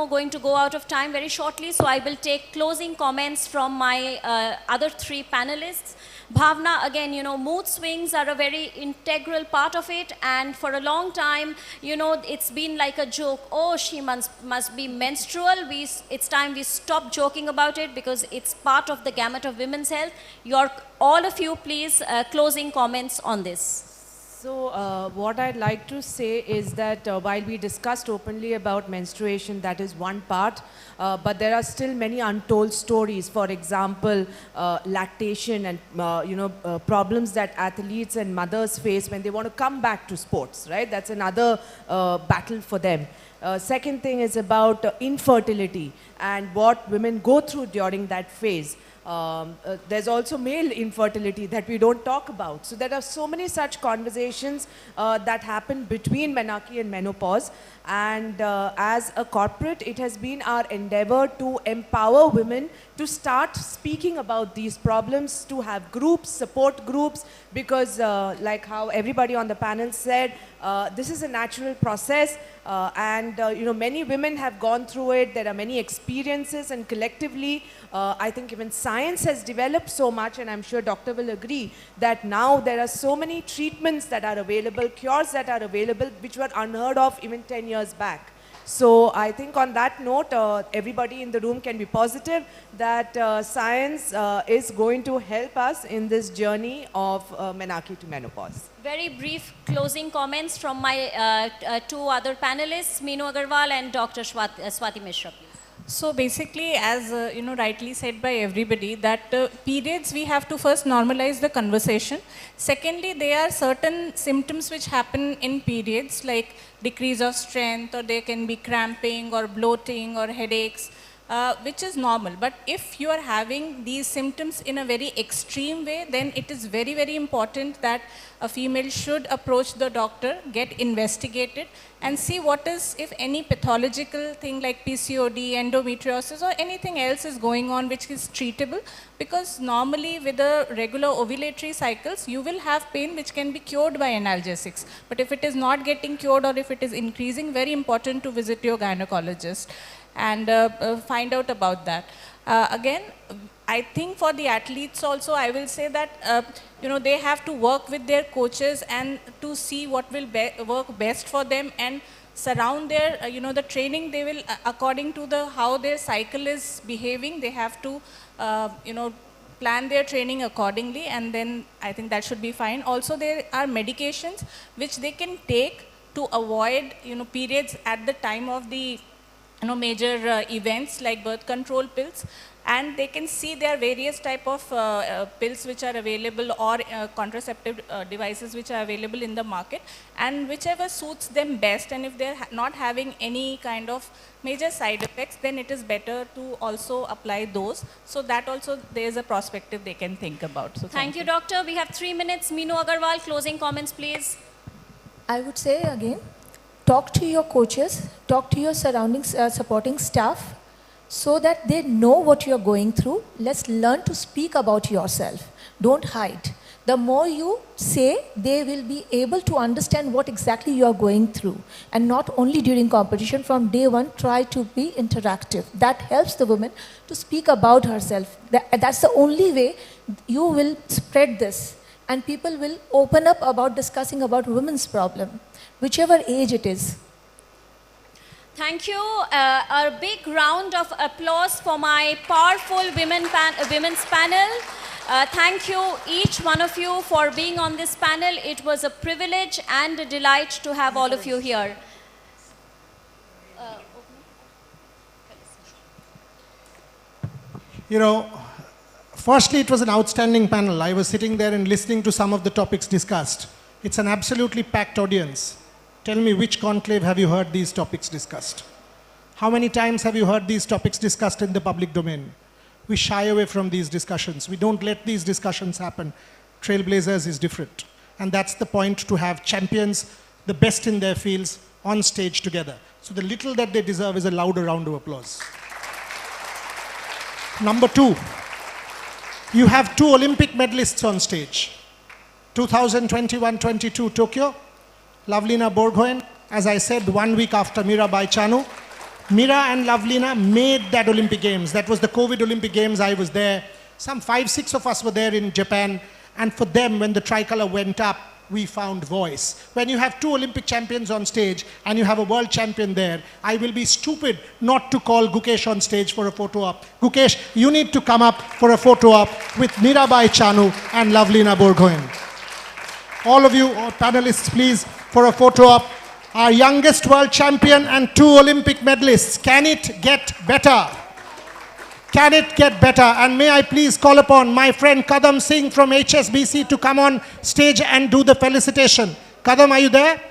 going to go out of time very shortly, so I will take closing comments from my other three panelists. Bhavna, again, mood swings are a very integral part of it, and for a long time, it's been like a joke. Oh, she must be menstrual. It's time we stop joking about it because it's part of the gamut of women's health. All of you, please, closing comments on this. So what I'd like to say is that while we discussed openly about menstruation, that is one part, but there are still many untold stories. For example, lactation and problems that athletes and mothers face when they want to come back to sports, right? That's another battle for them. Second thing is about infertility and what women go through during that phase. There's also male infertility that we don't talk about. So there are so many such conversations that happen between menarche and menopause. And as a corporate, it has been our endeavor to empower women to start speaking about these problems, to have groups, support groups, because like how everybody on the panel said, this is a natural process, and many women have gone through it. There are many experiences, and collectively, I think even science has developed so much, and I'm sure Doctor will agree, that now there are so many treatments that are available, cures that are available, which were unheard of even 10 years back. So I think on that note, everybody in the room can be positive that science is going to help us in this journey of menarche to menopause. Very brief closing comments from my two other panelists, Meenu Agarwal and Dr. Swati Mishra, please. So basically, as rightly said by everybody, that periods we have to first normalize the conversation. Secondly, there are certain symptoms which happen in periods, like decrease of strength, or there can be cramping or bloating or headaches, which is normal. But if you are having these symptoms in a very extreme way, then it is very, very important that a female should approach the doctor, get investigated, and see what is, if any pathological thing like PCOD, endometriosis, or anything else is going on which is treatable. Because normally with the regular ovulatory cycles, you will have pain which can be cured by analgesics. But if it is not getting cured or if it is increasing, very important to visit your gynecologist and find out about that. Again, I think for the athletes also, I will say that they have to work with their coaches and to see what will work best for them, and surround their the training. They will according to how their cycle is behaving. They have to plan their training accordingly, and then I think that should be fine. Also, there are medications which they can take to avoid periods at the time of the major events, like birth control pills. And they can see there are various type of pills which are available, or contraceptive devices which are available in the market, and whichever suits them best. And if they're not having any kind of major side effects, then it is better to also apply those. So that also there is a perspective they can think about. So thank you, doctor. We have 3 minutes. Meenu Agarwal, closing comments, please. I would say again, talk to your coaches, talk to your surroundings, supporting staff, so that they know what you're going through. Let's learn to speak about yourself. Don't hide. The more you say, they will be able to understand what exactly you are going through. And not only during competition, from day one, try to be interactive. That helps the woman to speak about herself. That's the only way you will spread this. And people will open up about discussing about women's problem, whichever age it is. Thank you. A big round of applause for my powerful women's panel. Thank you, each one of you, for being on this panel. It was a privilege and a delight to have all of you here. Firstly, it was an outstanding panel. I was sitting there and listening to some of the topics discussed. It's an absolutely packed audience. Tell me, which conclave have you heard these topics discussed? How many times have you heard these topics discussed in the public domain? We shy away from these discussions. We don't let these discussions happen. Trailblazers is different. And that's the point, to have champions, the best in their fields, on stage together. So the little that they deserve is a louder round of applause. Number 2, you have 2 Olympic medalists on stage. 2021-22 Tokyo, Lavlina Borgohain, as I said, 1 week after Mirabai Chanu. Mira and Lavlina made that Olympic Games. That was the COVID Olympic Games. I was there. Some 5-6 of us were there in Japan. And for them, when the tricolor went up, we found voice. When you have 2 Olympic champions on stage and you have a world champion there, I will be stupid not to call Gukesh on stage for a photo op. Gukesh, you need to come up for a photo op with Mirabai Chanu and Lavlina Borgohain. All of you, panelists, please, for a photo op. Our youngest world champion and 2 Olympic medalists. Can it get better? Can it get better? And may I please call upon my friend Kadam Singh from HSBC to come on stage and do the felicitation. Kadam, are you there?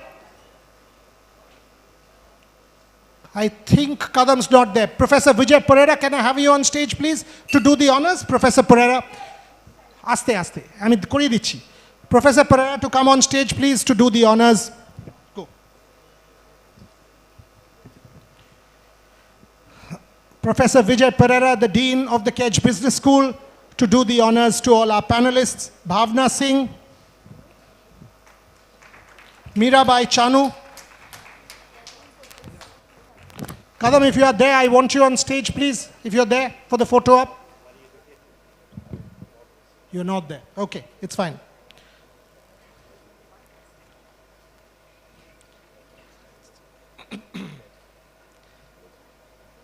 I think Kadam's not there. Professor Vijay Pereira, can I have you on stage, please, to do the honors? Professor Pereira. Aste, aste. I mean, kori dichi. Professor Pereira to come on stage, please, to do the honors. Professor Vijay Pereira, the Dean of the Kedge Business School, to do the honors to all our panelists. Bhavna Singh, Mirabai Chanu. Kadam, if you are there, I want you on stage, please, if you're there for the photo op. You're not there. Okay, it's fine.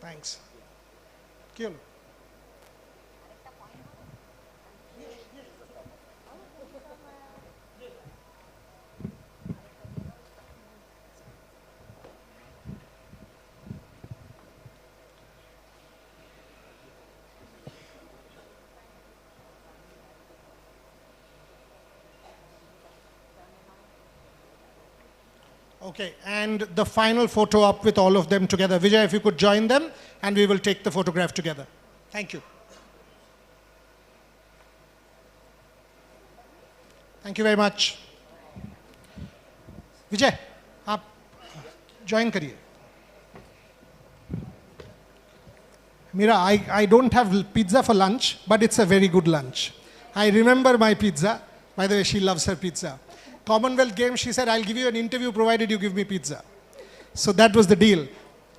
Thanks. Kill. Okay, and the final photo up with all of them together. Vijay, if you could join them, and we will take the photograph together. Thank you. Thank you very much. Vijay, आप join करिए. Mira, I don't have pizza for lunch, but it's a very good lunch. I remember my pizza. By the way, she loves her pizza. Commonwealth Games, she said, I'll give you an interview provided you give me pizza. So that was the deal.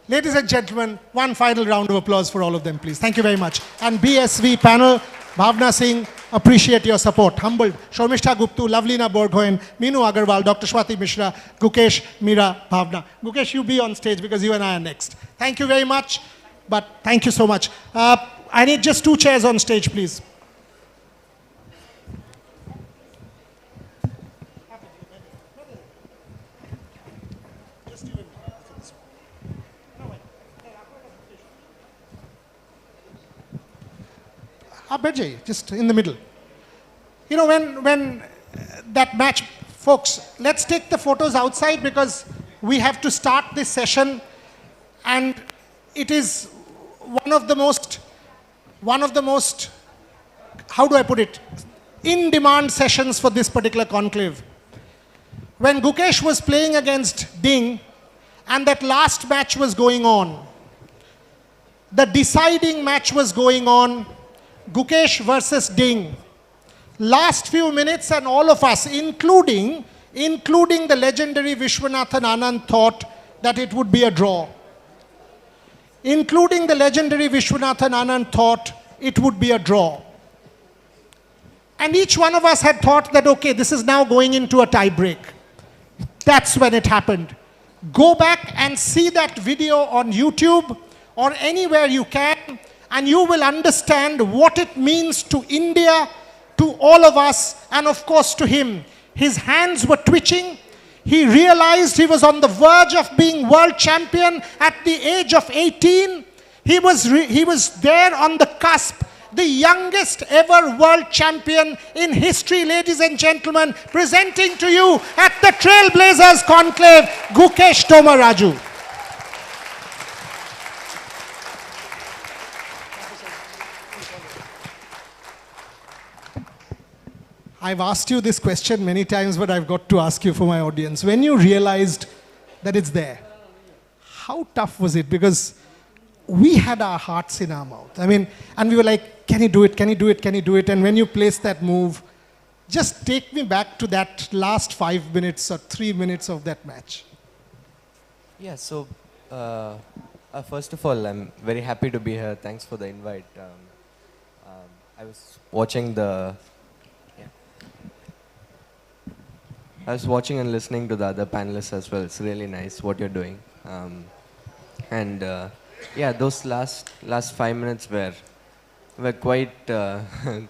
Ladies and gentlemen, one final round of applause for all of them, please. Thank you very much. And BSV panel, Bhavna Singh, appreciate your support. Humbled. Shomishta Guptu, Lavlina Borgohain, Meenu Agarwal, Dr. Swati Mishra, Gukesh, Mira, Bhavna. Gukesh, you be on stage because you and I are next. Thank you very much. But thank you so much. I need just 2 chairs on stage, please. Just in the middle. You know, when that match, folks, let's take the photos outside because we have to start this session, and it is one of the most, how do I put it, in-demand sessions for this particular conclave. When Gukesh was playing against Ding, and that last match was going on, the deciding match was going on, Gukesh versus Ding. Last few minutes, and all of us, including the legendary Vishwanathan Anand, thought that it would be a draw. Including the legendary Vishwanathan Anand thought it would be a draw. And each one of us had thought that, okay, this is now going into a tie break. That's when it happened. Go back and see that video on YouTube or anywhere you can, and you will understand what it means to India, to all of us, and of course to him. His hands were twitching. He realized he was on the verge of being world champion at the age of 18. He was there on the cusp. The youngest ever world champion in history, ladies and gentlemen, presenting to you at the Trailblazers Conclave, Gukesh Tomaraju. I've asked you this question many times, but I've got to ask you for my audience. When you realized that it's there, how tough was it? Because we had our hearts in our mouth. I mean, and we were like, can he do it? Can he do it? Can he do it? And when you placed that move, just take me back to that last 5 minutes or 3 minutes of that match. Yeah, so first of all, I'm very happy to be here. Thanks for the invite. I was watching I was watching and listening to the other panelists as well. It's really nice what you're doing. Yeah, those last 5 minutes were quite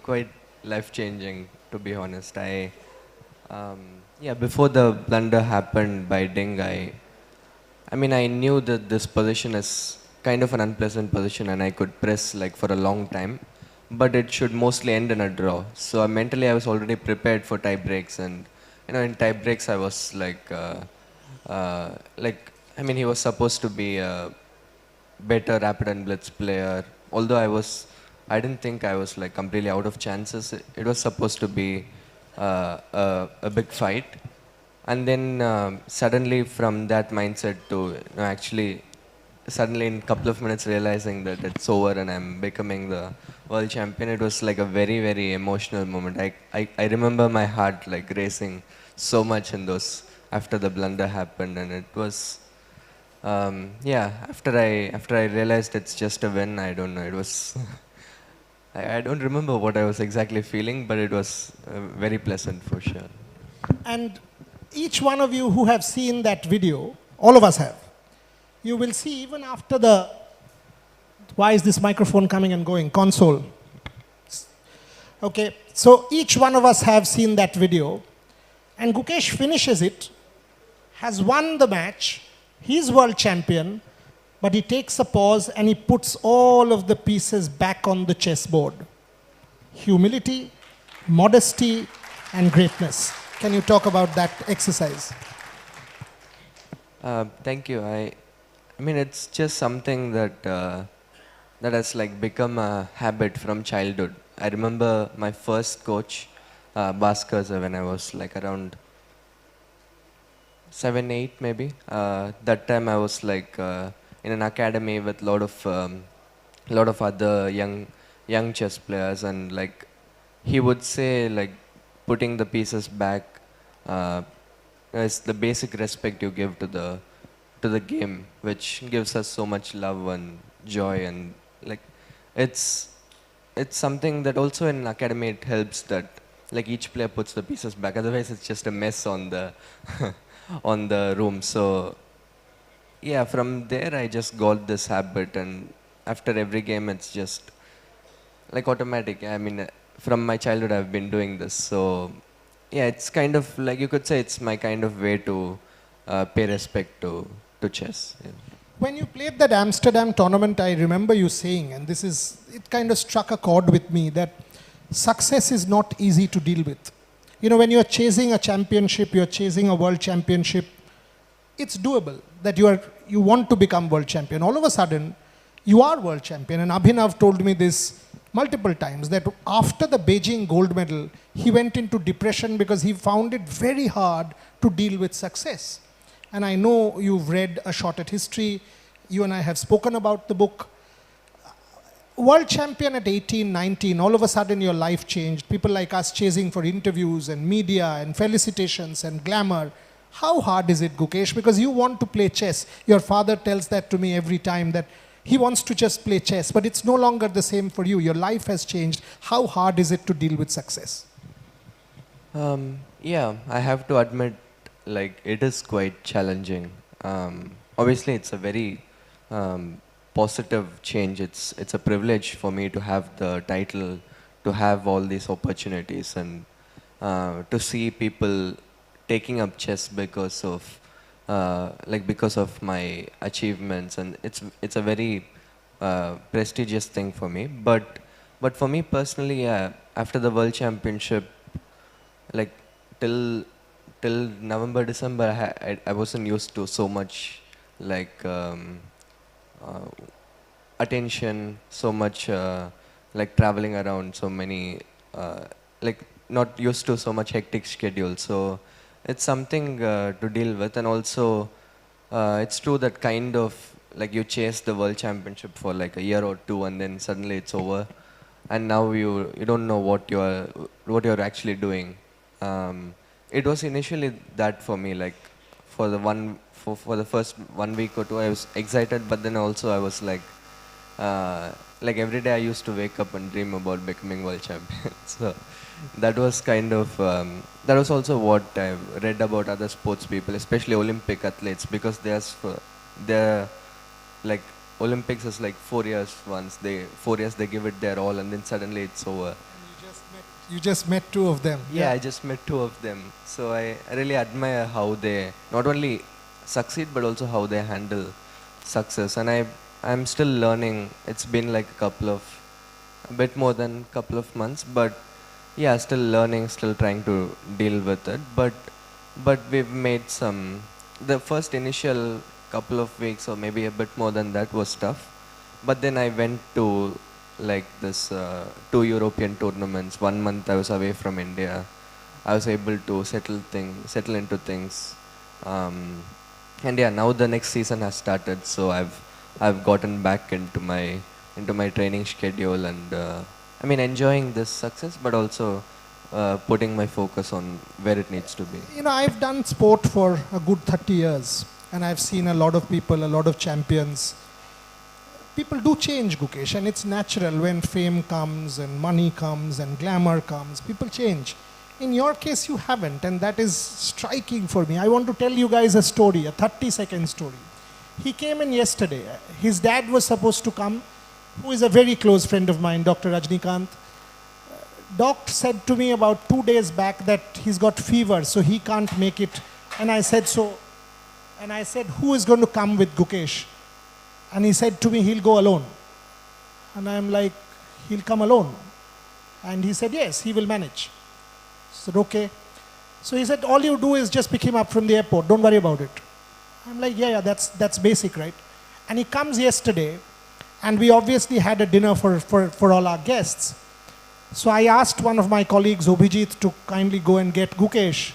quite life-changing, to be honest. Yeah, before the blunder happened by Ding, I mean, I knew that this position is kind of an unpleasant position and I could press like for a long time, but it should mostly end in a draw. So mentally I was already prepared for tie breaks, and you know, in tie breaks I was like, I mean, he was supposed to be a better rapid and blitz player, although I didn't think I was like completely out of chances. It was supposed to be a big fight. And then suddenly from that mindset to actually suddenly in a couple of minutes realizing that it's over and I'm becoming the world champion, it was like a very, very emotional moment. I remember my heart like racing so much in those, after the blunder happened, and it was, yeah, after I realized it's just a win, I don't know, it was, I don't remember what I was exactly feeling, but it was very pleasant for sure. And each one of you who have seen that video, all of us have, you will see even after the, why is this microphone coming and going, console. Okay, so each one of us have seen that video, and Gukesh finishes it, has won the match, he's world champion, but he takes a pause and he puts all of the pieces back on the chessboard. Humility, modesty, and greatness. Can you talk about that exercise? Thank you. I mean, it's just something that that has like become a habit from childhood. I remember my first coach, Bhaskar, when I was like around 7, 8 maybe. That time I was like in an academy with a lot of other young chess players, and like he would say like putting the pieces back is the basic respect you give to the game, which gives us so much love and joy, and like it's something that also in academy it helps that like each player puts the pieces back, otherwise it's just a mess on the on the room. So yeah, from there I just got this habit, and after every game it's just like automatic. I mean, from my childhood I've been doing this, so yeah, it's kind of like, you could say it's my kind of way to pay respect to chess. Yeah. When you played that Amsterdam tournament, I remember you saying, and it kind of struck a chord with me, that success is not easy to deal with. You know, when you're chasing a championship, you're chasing a world championship, it's doable that you want to become world champion. All of a sudden, you are world champion. And Abhinav told me this multiple times, that after the Beijing gold medal, he went into depression because he found it very hard to deal with success. And I know you've read A Shot at History. You and I have spoken about the book. World champion at 18, 19, all of a sudden your life changed. People like us chasing for interviews and media and felicitations and glamour. How hard is it, Gukesh? Because you want to play chess. Your father tells that to me every time, that he wants to just play chess, but it's no longer the same for you. Your life has changed. How hard is it to deal with success? Yeah, I have to admit, like, it is quite challenging. Obviously, it's a very positive change. It's a privilege for me to have the title, to have all these opportunities, and to see people taking up chess because of because of my achievements, and it's a very prestigious thing for me. But for me personally, after the World Championship, like till November, December, I wasn't used to so much like attention, so much like traveling around, so many like not used to so much hectic schedule. So it's something to deal with, and also it's true that kind of like you chase the world championship for like a year or two, and then suddenly it's over, and now you don't know what you're actually doing. It was initially that for me, like for the first 1 week or two, I was excited, but then also I was like every day I used to wake up and dream about becoming world champion. So that was kind of that was also what I read about other sports people, especially Olympic athletes, because they're like Olympics is like 4 years once. 4 years they give it their all, and then suddenly it's over. You just met two of them. Yeah, I just met two of them. So I really admire how they not only succeed but also how they handle success. And I'm still learning. It's been like a bit more than a couple of months, but yeah, still learning, still trying to deal with it. But we've made the first initial couple of weeks or maybe a bit more than that was tough. But then I went to like this 2 European tournaments. 1 month I was away from India. I was able to settle into things. And yeah, now the next season has started, so I've gotten back into my training schedule, and I mean enjoying this success, but also putting my focus on where it needs to be. You know, I've done sport for a good 30 years, and I've seen a lot of people, a lot of champions. People do change, Gukesh, and it's natural when fame comes and money comes and glamour comes. People change. In your case, you haven't, and that is striking for me. I want to tell you guys a story, a 30-second story. He came in yesterday. His dad was supposed to come, who is a very close friend of mine, Dr. Rajnikant. Doc said to me about 2 days back that he's got fever, so he can't make it. And I said, who is going to come with Gukesh? And he said to me, he'll go alone. And I'm like, he'll come alone. And he said, yes, he will manage. I said, okay. So he said, all you do is just pick him up from the airport. Don't worry about it. I'm like, yeah, that's basic, right? And he comes yesterday, and we obviously had a dinner for all our guests. So I asked one of my colleagues, Obhijit, to kindly go and get Gukesh.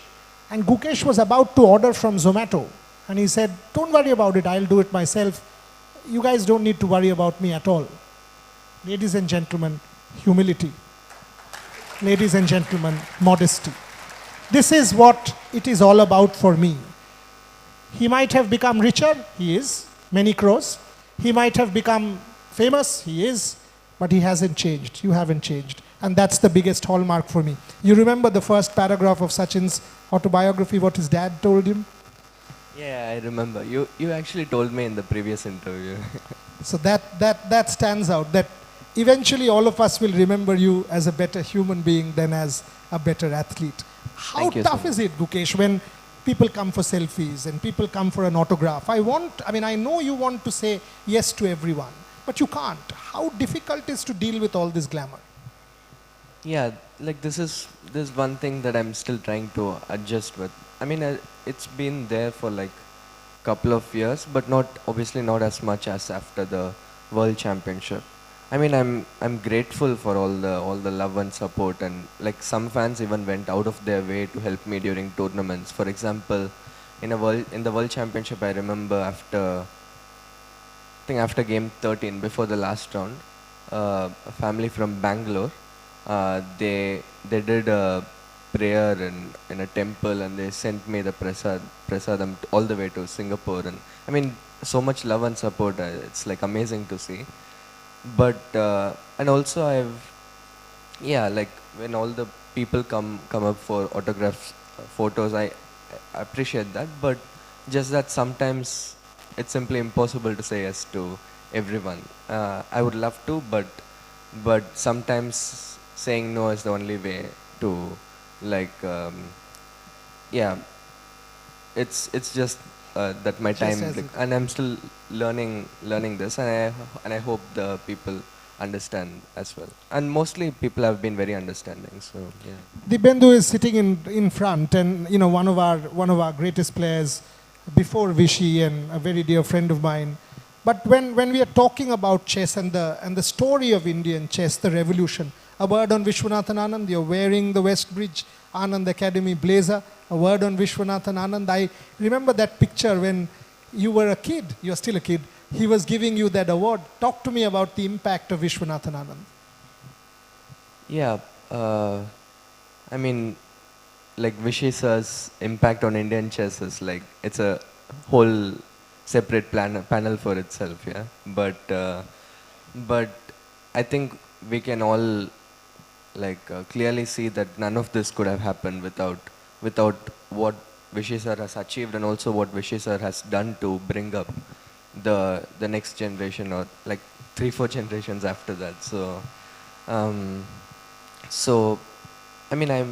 And Gukesh was about to order from Zomato. And he said, don't worry about it, I'll do it myself. You guys don't need to worry about me at all. Ladies and gentlemen, humility. Ladies and gentlemen, modesty. This is what it is all about for me. He might have become richer, he is, many crores. He might have become famous, he is, but he hasn't changed. You haven't changed. And that's the biggest hallmark for me. You remember the first paragraph of Sachin's autobiography, what his dad told him? Yeah, I remember. You actually told me in the previous interview. So that stands out, that eventually all of us will remember you as a better human being than as a better athlete. How tough is it, Gukesh, when people come for selfies and people come for an autograph? I know you want to say yes to everyone, but you can't. How difficult is to deal with all this glamour? Yeah, like this is one thing that I'm still trying to adjust with. I mean, it's been there for like a couple of years, but obviously not as much as after the World Championship. I mean, I'm grateful for all the love and support, and like some fans even went out of their way to help me during tournaments. For example, in the World Championship, I remember after game 13, before the last round, a family from Bangalore, they did a prayer in a temple, and they sent me the prasadam all the way to Singapore. And I mean, so much love and support. It's like amazing to see. But and also like when all the people come up for autographs, photos, I appreciate that. But just that sometimes it's simply impossible to say yes to everyone. I would love to, but sometimes saying no is the only way to it's just that my time, and I'm still learning this, and I hope the people understand as well. And mostly people have been very understanding. So yeah. Dibendu is sitting in front, and you know, one of our greatest players before Vichy, and a very dear friend of mine. But when we are talking about chess and the story of Indian chess, the revolution, A word on Vishwanathan Anand. You're wearing the Westbridge Anand Academy blazer. A word on Vishwanathan Anand. I remember that picture when you were a kid. You're still a kid. He was giving you that award. Talk to me about the impact of Vishwanathan Anand. Yeah, I mean, like Vishy sir's impact on Indian chess is like, it's a whole separate panel for itself, yeah. But I think we can all like clearly see that none of this could have happened without what Vishy sir has achieved and also what Vishy sir has done to bring up the next generation or like 3-4 generations after that. So I mean, I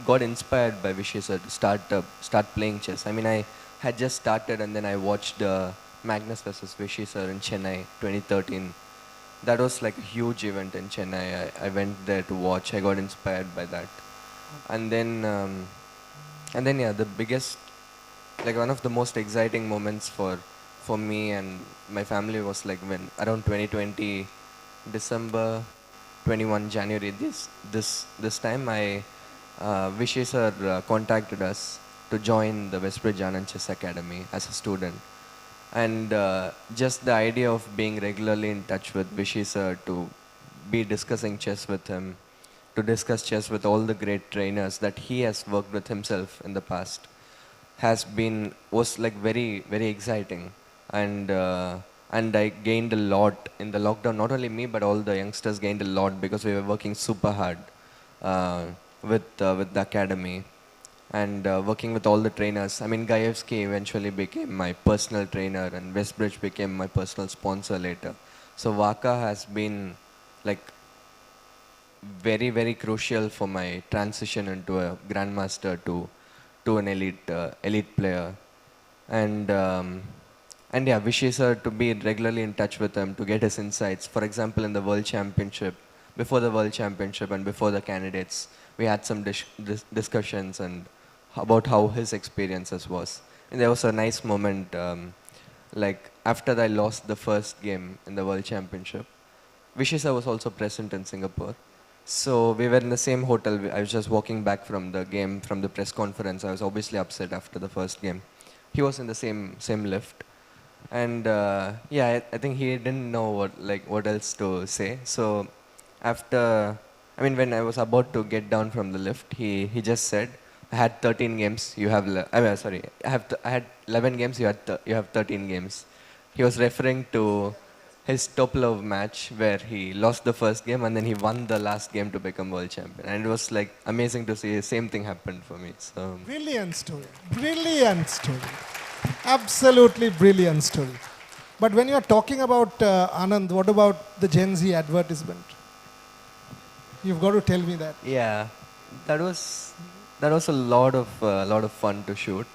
got inspired by Vishy sir to start playing chess. I mean, I had just started and then I watched Magnus versus Vishy sir in Chennai 2013. That was like a huge event in Chennai. I went there to watch. I got inspired by that. And then yeah, the biggest, like one of the most exciting moments for me and my family was like when around 2020 December 21 January this time Vishy sir contacted us to join the Westbridge Anand Chess Academy as a student. And just the idea of being regularly in touch with Vishy sir, to be discussing chess with him, to discuss chess with all the great trainers that he has worked with himself in the past, was like very, very exciting. And I gained a lot in the lockdown. Not only me, but all the youngsters gained a lot because we were working super hard with the academy and working with all the trainers. I mean, Gayevsky eventually became my personal trainer and Westbridge became my personal sponsor later. So Vaka has been like very, very crucial for my transition into a grandmaster to an elite player. And yeah, Vishy sir, to be regularly in touch with him, to get his insights. For example, in the World Championship, before the World Championship and before the candidates, we had some discussions and about how his experiences was. And there was a nice moment, like after I lost the first game in the World Championship, Vishy sir was also present in Singapore. So we were in the same hotel. I was just walking back from the game, from the press conference. I was obviously upset after the first game. He was in the same lift. And yeah, I think he didn't know what else to say. So after, I mean, when I was about to get down from the lift, he just said, I had 13 games, you have, I had 11 games, you have 13 games. He was referring to his Topalov match where he lost the first game and then he won the last game to become world champion. And it was like amazing to see the same thing happened for me. So brilliant story. Brilliant story. Absolutely brilliant story. But when you're talking about Anand, what about the Gen Z advertisement? You've got to tell me that. Yeah, that was a lot of fun to shoot.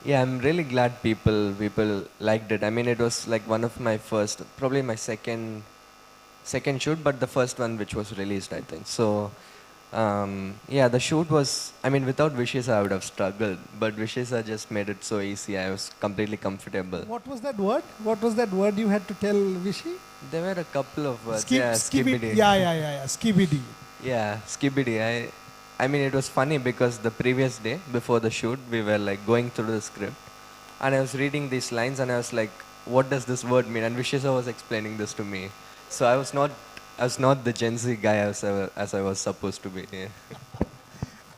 Yeah, I'm really glad people liked it. I mean, it was like one of my first, probably my second shoot, but the first one which was released, I think. So yeah, the shoot was, I mean, without Vishy sir, I would have struggled, but Vishy sir just made it so easy. I was completely comfortable. What was that word? What was that word you had to tell Vishy? There were a couple of words. Skibidi. Yeah. Skibidi. Yeah, skibidi. I mean, it was funny because the previous day, before the shoot, we were like going through the script and I was reading these lines and I was like, what does this word mean? And Vishy sir was explaining this to me. So I was not the Gen Z guy as I was supposed to be.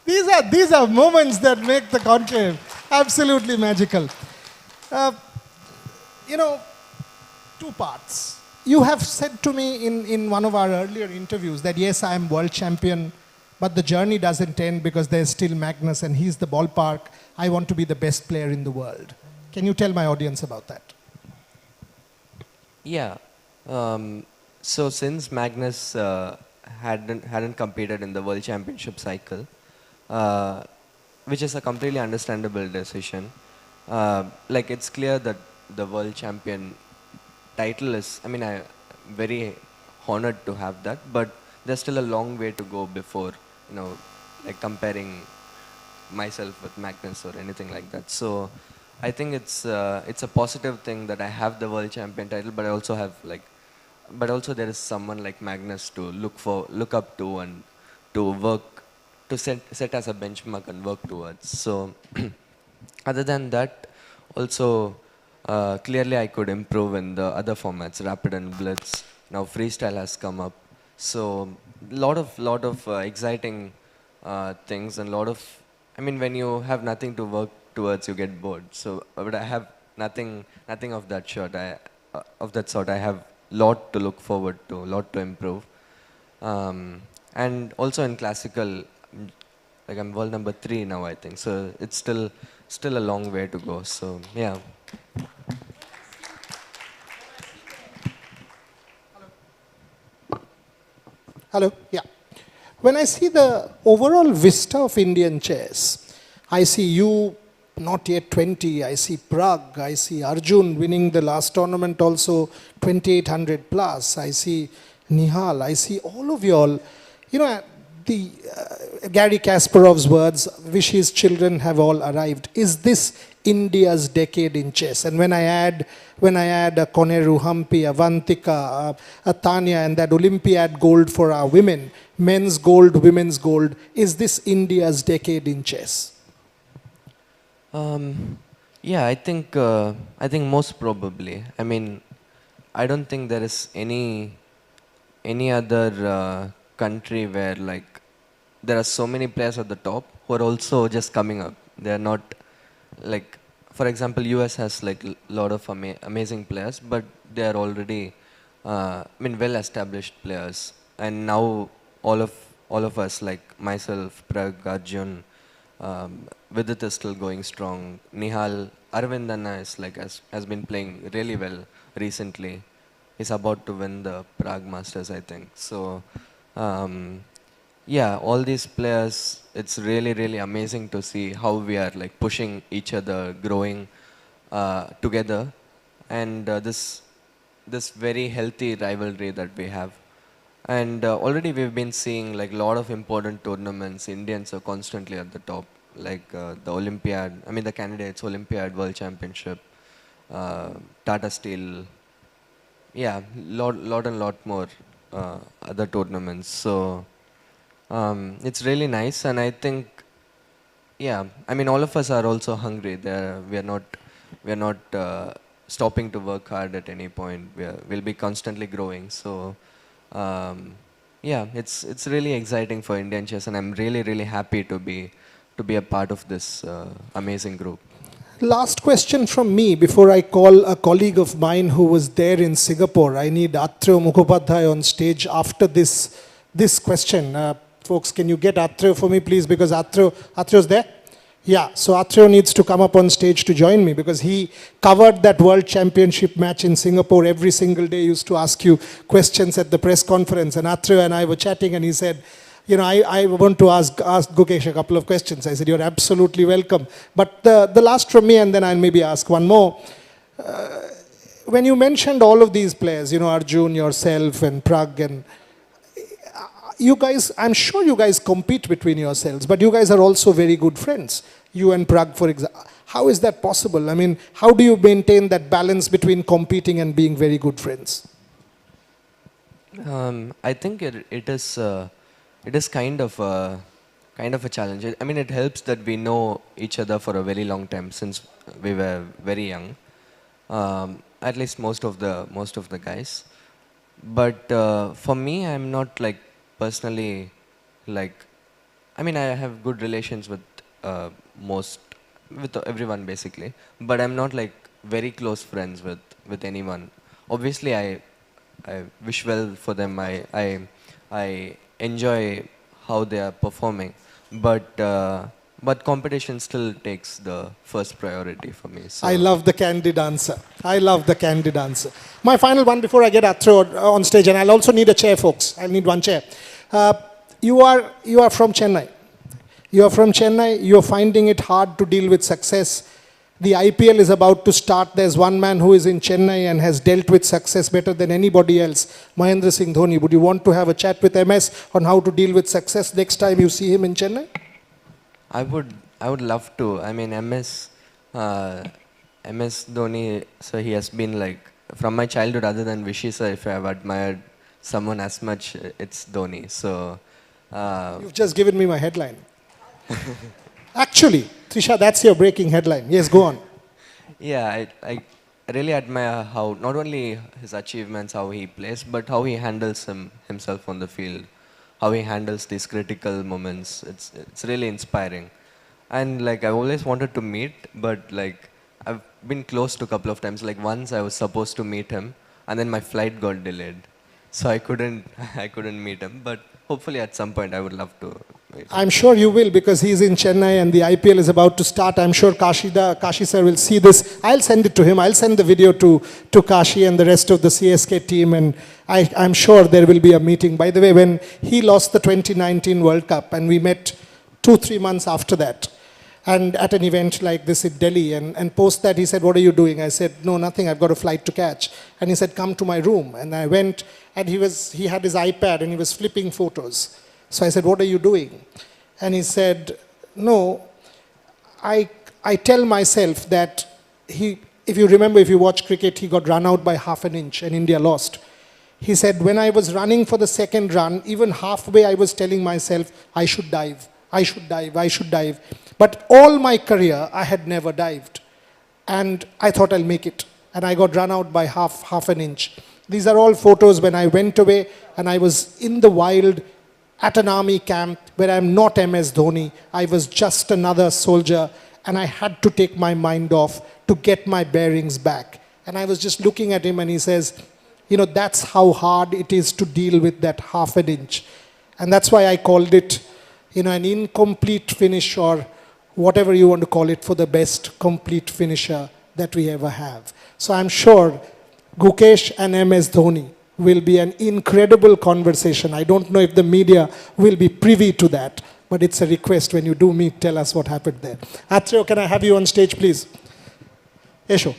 Yeah. These are moments that make the conclave absolutely magical. You know, two parts. You have said to me in one of our earlier interviews that yes, I am world champion, but the journey doesn't end because there's still Magnus and he's the ballpark. I want to be the best player in the world. Can you tell my audience about that? Yeah. So since Magnus hadn't competed in the World Championship cycle, which is a completely understandable decision, like it's clear that the World Champion title is, I mean, I'm very honored to have that, but there's still a long way to go before, you know, like comparing myself with Magnus or anything like that. So I think it's a positive thing that I have the World Champion title, but I also have like but also there is someone like Magnus to look up to, and to work, to set as a benchmark and work towards. So other than that, also clearly I could improve in the other formats, rapid and blitz. Now freestyle has come up. So lot of exciting things, and I mean, when you have nothing to work towards, you get bored. So, but I have nothing of that sort. Of that sort, I have lot to look forward to, lot to improve. And also in classical, like I'm world number 3 now, I think. So it's still a long way to go. So yeah. Hello, yeah. When I see the overall vista of Indian chess, I see you not yet 20, I see Prag, I see Arjun winning the last tournament also 2800 plus, I see Nihal, I see all of you all, you know, the Gary Kasparov's words, wish his children have all arrived. Is this India's decade in chess? And when I add a Koneru, Hampi, a Vantika, a Tanya, and that Olympiad gold for our women, men's gold, women's gold, is this India's decade in chess? Yeah, I think most probably. I mean, I don't think there is any other country where like there are so many players at the top who are also just coming up. They are not like, for example, US has like a lot of amazing players, but they are already, I mean, well-established players. And now all of us, like myself, Prag, Arjun, Vidit is still going strong. Nihal, Arvindana is like has been playing really well recently. He's about to win the Prague Masters, I think. So, yeah, all these players, it's really, really amazing to see how we are like pushing each other, growing together, and this very healthy rivalry that we have. And already we've been seeing like a lot of important tournaments. Indians are constantly at the top, like the Olympiad, I mean the candidates, Olympiad, World Championship, Tata Steel, yeah, lot more other tournaments. So it's really nice, and I think, yeah, I mean all of us are also hungry. We are not stopping to work hard at any point. We'll be constantly growing. So yeah, it's really exciting for Indian chess, and I'm really, really happy to be a part of this amazing group. Last question from me before I call a colleague of mine who was there in Singapore. I need Atreyo Mukhopadhyay on stage after this question. Folks, can you get Atreyo for me, please? Because Atreyo's there? Yeah, so Atreyo needs to come up on stage to join me because he covered that World Championship match in Singapore every single day. He used to ask you questions at the press conference, and Atreyo and I were chatting, and he said, you know, I want to ask Gukesh a couple of questions. I said, you're absolutely welcome. But the last from me, and then I'll maybe ask one more. When you mentioned all of these players, you know, Arjun, yourself, and Prag, and you guys, I'm sure you guys compete between yourselves, but you guys are also very good friends. You and Prag, for example. How is that possible? I mean, how do you maintain that balance between competing and being very good friends? I think it is kind of a challenge. I mean, it helps that we know each other for a very long time since we were very young. At least most of the guys. But for me, I'm not like personally like. I mean, I have good relations with with everyone basically. But I'm not like very close friends with anyone. Obviously, I wish well for them. I enjoy how they are performing, but competition still takes the first priority for me. So. I love the candid answer. I love the candid answer. My final one before I get Atreyo on stage, and I'll also need a chair, folks. I'll need one chair. You are from Chennai. You are from Chennai. You're finding it hard to deal with success. The IPL is about to start. There's one man who is in Chennai and has dealt with success better than anybody else, Mahendra Singh Dhoni. Would you want to have a chat with MS on how to deal with success next time you see him in Chennai? I would love to. I mean, MS Dhoni, so he has been like from my childhood, other than Vishy sir, if I have admired someone as much, it's Dhoni. So You've just given me my headline. Actually, Trisha, that's your breaking headline. Yes, go on. yeah, I really admire how not only his achievements, how he plays, but how he handles himself on the field, how he handles these critical moments. It's really inspiring. And like I always wanted to meet, but like I've been close to a couple of times. Like once I was supposed to meet him, and then my flight got delayed, so I couldn't meet him. But hopefully at some point I would love to meet him. I'm sure you will, because he's in Chennai and the IPL is about to start. I'm sure Kashi sir will see this. I'll send it to him. I'll send the video to Kashi and the rest of the CSK team, and I'm sure there will be a meeting. By the way, when he lost the 2019 World Cup, and we met 2-3 months after that, and at an event like this in Delhi, and post that he said, "What are you doing?" I said, "No, nothing, I've got a flight to catch." And he said, "Come to my room." And I went, and he had his iPad and he was flipping photos. So I said, "What are you doing?" And he said, "No, I tell myself that if you remember, if you watch cricket, he got run out by half an inch and India lost. He said, when I was running for the second run, even halfway I was telling myself, I should dive, I should dive, I should dive. But all my career, I had never dived. And I thought I'll make it. And I got run out by half an inch." These are all photos when I went away and I was in the wild at an army camp where I'm not MS Dhoni. I was just another soldier, and I had to take my mind off to get my bearings back. And I was just looking at him, and he says, "You know, that's how hard it is to deal with that half an inch." And that's why I called it, you know, an incomplete finish, or whatever you want to call it, for the best complete finisher that we ever have. So I'm sure Gukesh and MS Dhoni will be an incredible conversation. I don't know if the media will be privy to that, but it's a request. When you do meet, tell us what happened there. Atreyo, can I have you on stage, please? Esho.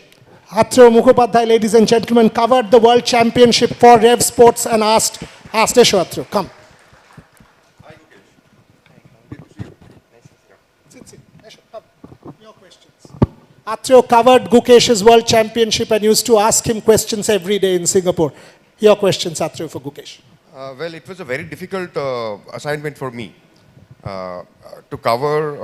Atreyo Mukhopadhyay, ladies and gentlemen, covered the World Championship for Rev Sports and asked Esho, Atreyo, come. Atreyo covered Gukesh's World Championship and used to ask him questions every day in Singapore. Your questions, Atreyo, for Gukesh. Well, it was a very difficult assignment for me. To cover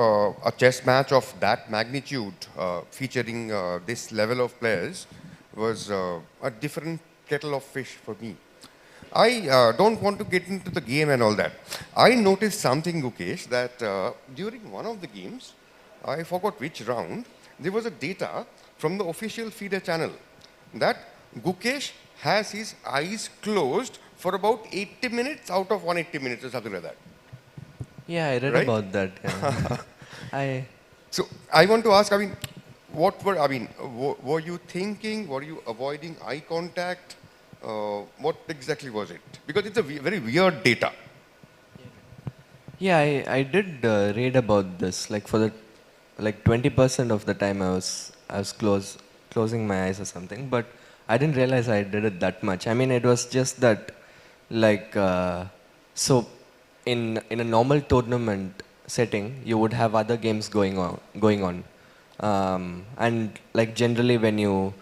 a chess match of that magnitude, featuring this level of players, was a different kettle of fish for me. I don't want to get into the game and all that. I noticed something, Gukesh, that during one of the games, I forgot which round, there was a data from the official feeder channel that Gukesh has his eyes closed for about 80 minutes out of 180 minutes or something like that. Yeah, I read about that. Yeah. So I want to ask, were you thinking, were you avoiding eye contact? What exactly was it? Because it's a very weird data. Yeah, I did read about this. Like for the 20% of the time I was closing my eyes or something, but I didn't realize I did it that much. I mean, it was just that, so in a normal tournament setting, you would have other games going on, and like generally when you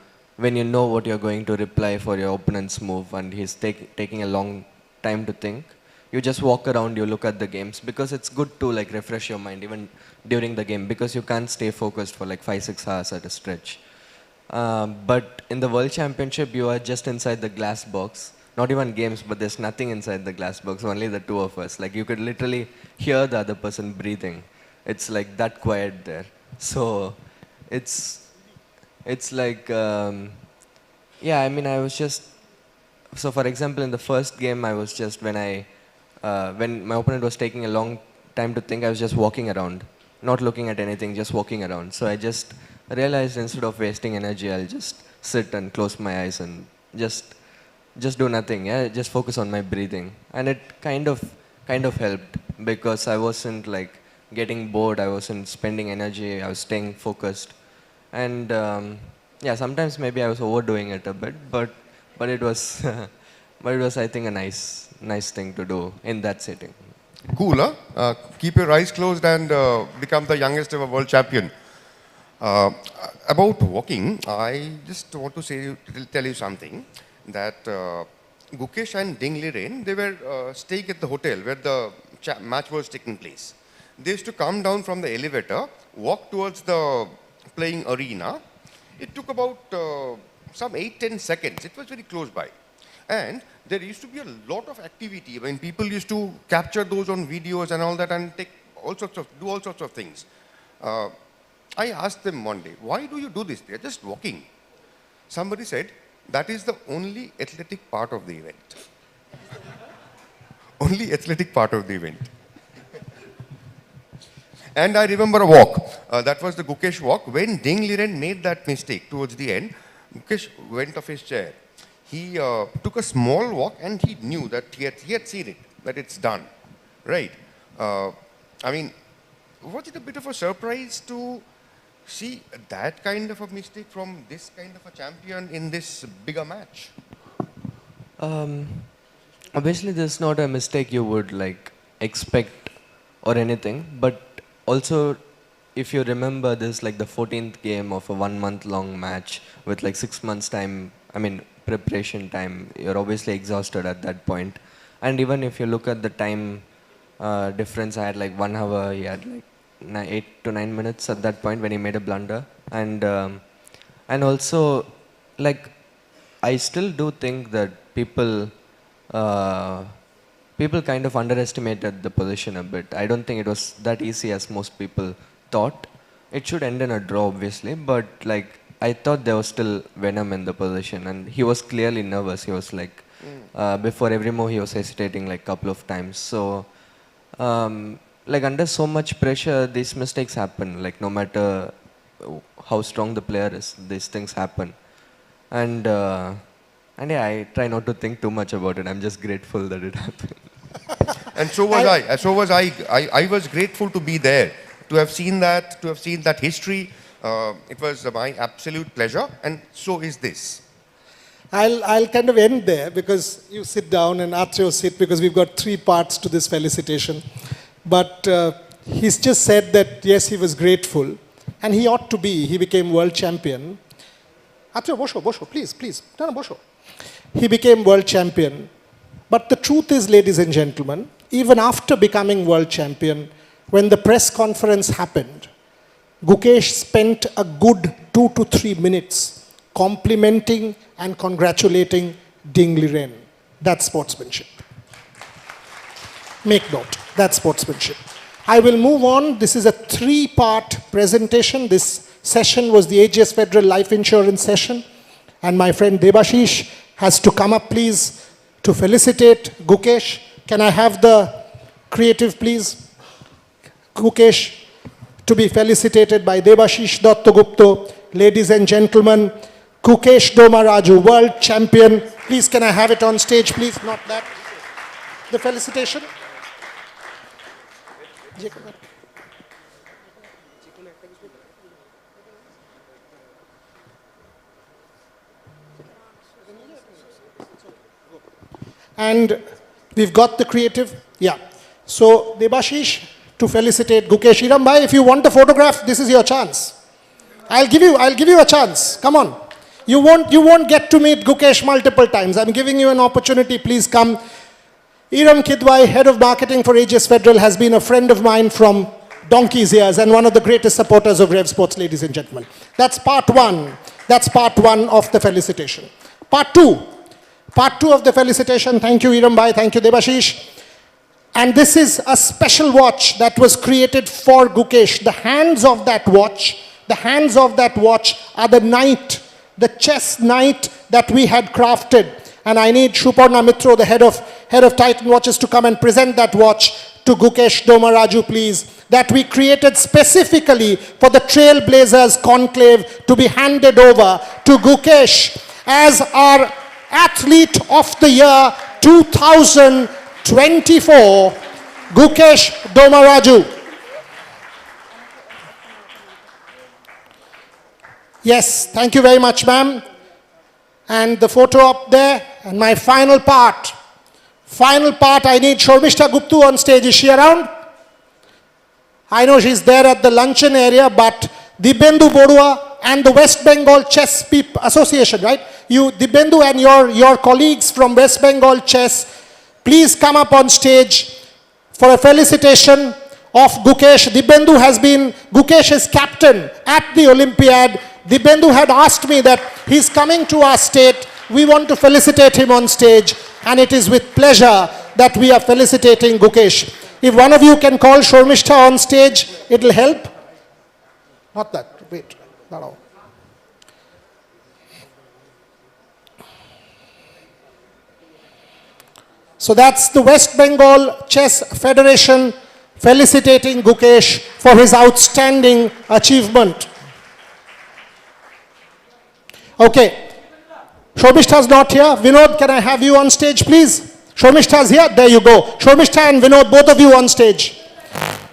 know what you're going to reply for your opponent's move, and he's taking a long time to think, you just walk around, you look at the games, because it's good to like refresh your mind even during the game, because you can't stay focused for like 5-6 hours at a stretch. But in the World Championship, you are just inside the glass box. Not even games, but there's nothing inside the glass box, only the two of us. Like you could literally hear the other person breathing. It's like that quiet there. So it's like, yeah, I mean, I was just, so for example, in the first game, I was just, when my opponent was taking a long time to think, I was just walking around, not looking at anything, just walking around. So I just realized instead of wasting energy, I'll just sit and close my eyes and just do nothing, yeah, just focus on my breathing. And it kind of helped, because I wasn't like getting bored, I wasn't spending energy, I was staying focused. And yeah, sometimes maybe I was overdoing it a bit, but it was I think a nice thing to do in that setting. Cool, huh? Keep your eyes closed and become the youngest ever world champion. about walking, I just want to tell you something that Gukesh and Ding Liren, they were staying at the hotel where the match was taking place. They used to come down from the elevator, walk towards the playing arena. It took about some 8-10 seconds. It was very close by. And there used to be a lot of activity. I mean, people used to capture those on videos and all that and do all sorts of things. I asked them one day, why do you do this? They're just walking. Somebody said, that is the only athletic part of the event. Only athletic part of the event. And I remember a walk. That was the Gukesh walk. When Ding Liren made that mistake towards the end, Gukesh went off his chair. He took a small walk and he knew that he had seen it, that it's done. Right? I mean, was it a bit of a surprise to see that kind of a mistake from this kind of a champion in this bigger match? Obviously, this is not a mistake you would like expect or anything, but also if you remember this like the 14th game of a 1 month long match with like 6 months time, I mean preparation time, you're obviously exhausted at that point. And even if you look at the time difference, I had like 1 hour, he had like 8 to 9 minutes at that point when he made a blunder. And also like I still do think that people kind of underestimated the position a bit. I don't think it was that easy as most people thought. It should end in a draw obviously, but like I thought there was still venom in the position and he was clearly nervous. He was like, before every move he was hesitating like a couple of times. So like under so much pressure, these mistakes happen. Like no matter how strong the player is, these things happen. And yeah, I try not to think too much about it. I'm just grateful that it happened. And so was I. So was I. I was grateful to be there, to have seen that history. It was my absolute pleasure, and so is this. I'll kind of end there because you sit down and Atreo sit because we've got 3 parts to this felicitation. But he's just said that yes, he was grateful, and he ought to be. He became world champion. Atreo, bosho, please. No, bosho. He became world champion. But the truth is, ladies and gentlemen, even after becoming world champion, when the press conference happened, Gukesh spent a good 2 to 3 minutes complimenting and congratulating Ding Liren. That's sportsmanship. Make note, that's sportsmanship. I will move on. This is a 3-part presentation. This session was the AGS Federal Life Insurance session. And my friend Debashish has to come up, please, to felicitate Gukesh. Can I have the creative, please? Gukesh, to be felicitated by Debashish Dattagupta. Ladies and gentlemen, Gukesh Domaraju, world champion. Please, can I have it on stage, please? Not that. The felicitation. And we've got the creative. Yeah. So, Debashish, to felicitate Gukesh. Irambai, if you want a photograph, this is your chance. I'll give you a chance. Come on. You won't get to meet Gukesh multiple times. I'm giving you an opportunity. Please come. Iram Kidwai, head of marketing for AGS Federal, has been a friend of mine from donkey's years and one of the greatest supporters of Rev Sports, ladies and gentlemen. That's part 1. That's part 1 of the felicitation. Part 2. Part 2 of the felicitation. Thank you, Irambai. Thank you, Debashish. And this is a special watch that was created for Gukesh. The hands of that watch are the knight, the chess knight that we had crafted. And I need Shuparna Mitro, the head of Titan Watches, to come and present that watch to Gukesh Domaraju, please. That we created specifically for the Trailblazers conclave to be handed over to Gukesh as our Athlete of the Year 2024, Gukesh Domaraju. Yes, thank you very much, ma'am. And the photo up there, and my final part, I need Shormishta Guptu on stage. Is she around? I know she's there at the luncheon area, but Dibyendu Borua and the West Bengal Chess Association, right? You, Dibendu and your colleagues from West Bengal Chess, please come up on stage for a felicitation of Gukesh. Gukesh is captain at the Olympiad. Dibendu had asked me that he's coming to our state. We want to felicitate him on stage, and it is with pleasure that we are felicitating Gukesh. If one of you can call Shormishta on stage, it'll help. Not that, wait, no. So that's the West Bengal Chess Federation felicitating Gukesh for his outstanding achievement. Okay. Shormishta is not here. Vinod, can I have you on stage, please? Shormishta is here. There you go. Shormishta and Vinod, both of you on stage.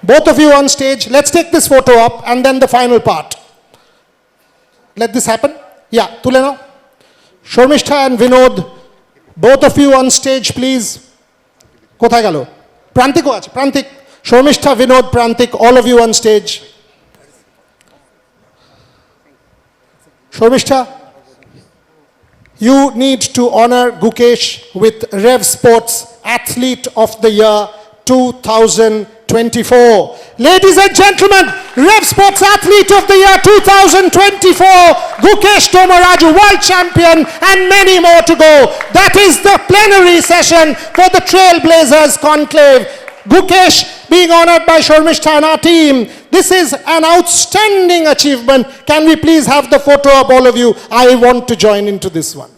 Both of you on stage. Let's take this photo up and then the final part. Let this happen. Yeah, Tuleno. Shormishta and Vinod, both of you on stage, please. Kothay galo? Prantik ache. Prantik. Shormishta, Vinod, Prantik, all of you on stage. Shormishta, you need to honor Gukesh with Rev Sports Athlete of the Year 2024. Ladies and gentlemen, Rev Sports Athlete of the Year 2024, Gukesh Tomaraju, World Champion, and many more to go. That is the plenary session for the Trailblazers Conclave. Gukesh being honored by Shormishta and our team. This is an outstanding achievement. Can we please have the photo of all of you? I want to join into this one.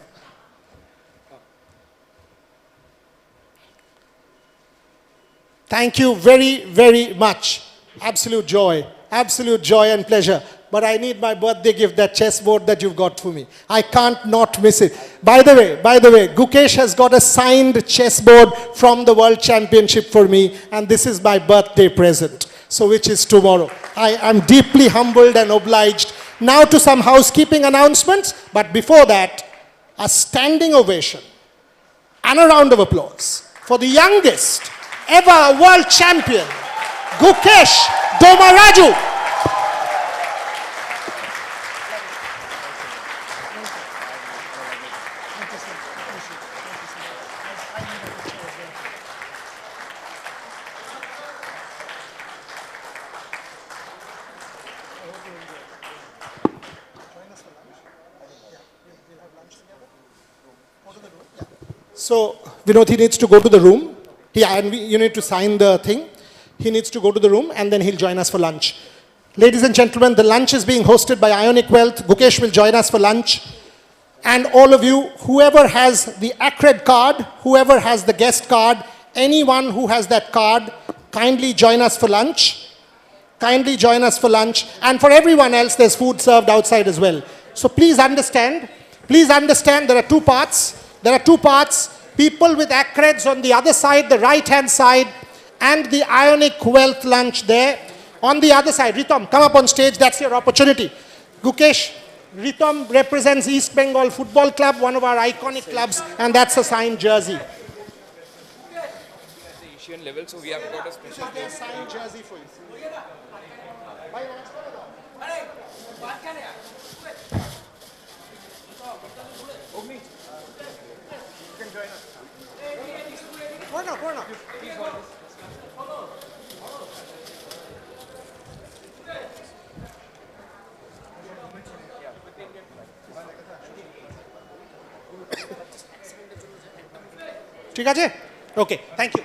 Thank you very, very much. Absolute joy and pleasure. But I need my birthday gift, that chessboard that you've got for me. I can't not miss it. By the way, Gukesh has got a signed chessboard from the World Championship for me, and this is my birthday present, so which is tomorrow. I am deeply humbled and obliged. Now to some housekeeping announcements, but before that, a standing ovation and a round of applause for the youngest ever world champion, Gukesh Tomaraju. So, Vinod, he needs to go to the room. Yeah, and you need to sign the thing. He needs to go to the room and then he'll join us for lunch. Ladies and gentlemen, the lunch is being hosted by Ionic Wealth. Gukesh will join us for lunch. And all of you, whoever has the accred card, whoever has the guest card, anyone who has that card, kindly join us for lunch. Kindly join us for lunch. And for everyone else, there's food served outside as well. So please understand there are two parts. People with accreds on the other side, the right-hand side, and the Ionic Wealth lunch there. On the other side, Ritom, come up on stage, that's your opportunity. Gukesh, Ritom represents East Bengal Football Club, one of our iconic clubs, and that's a signed jersey. Asian level, so we have got a special signed jersey for you. ঠিক আছে? Okay, thank you.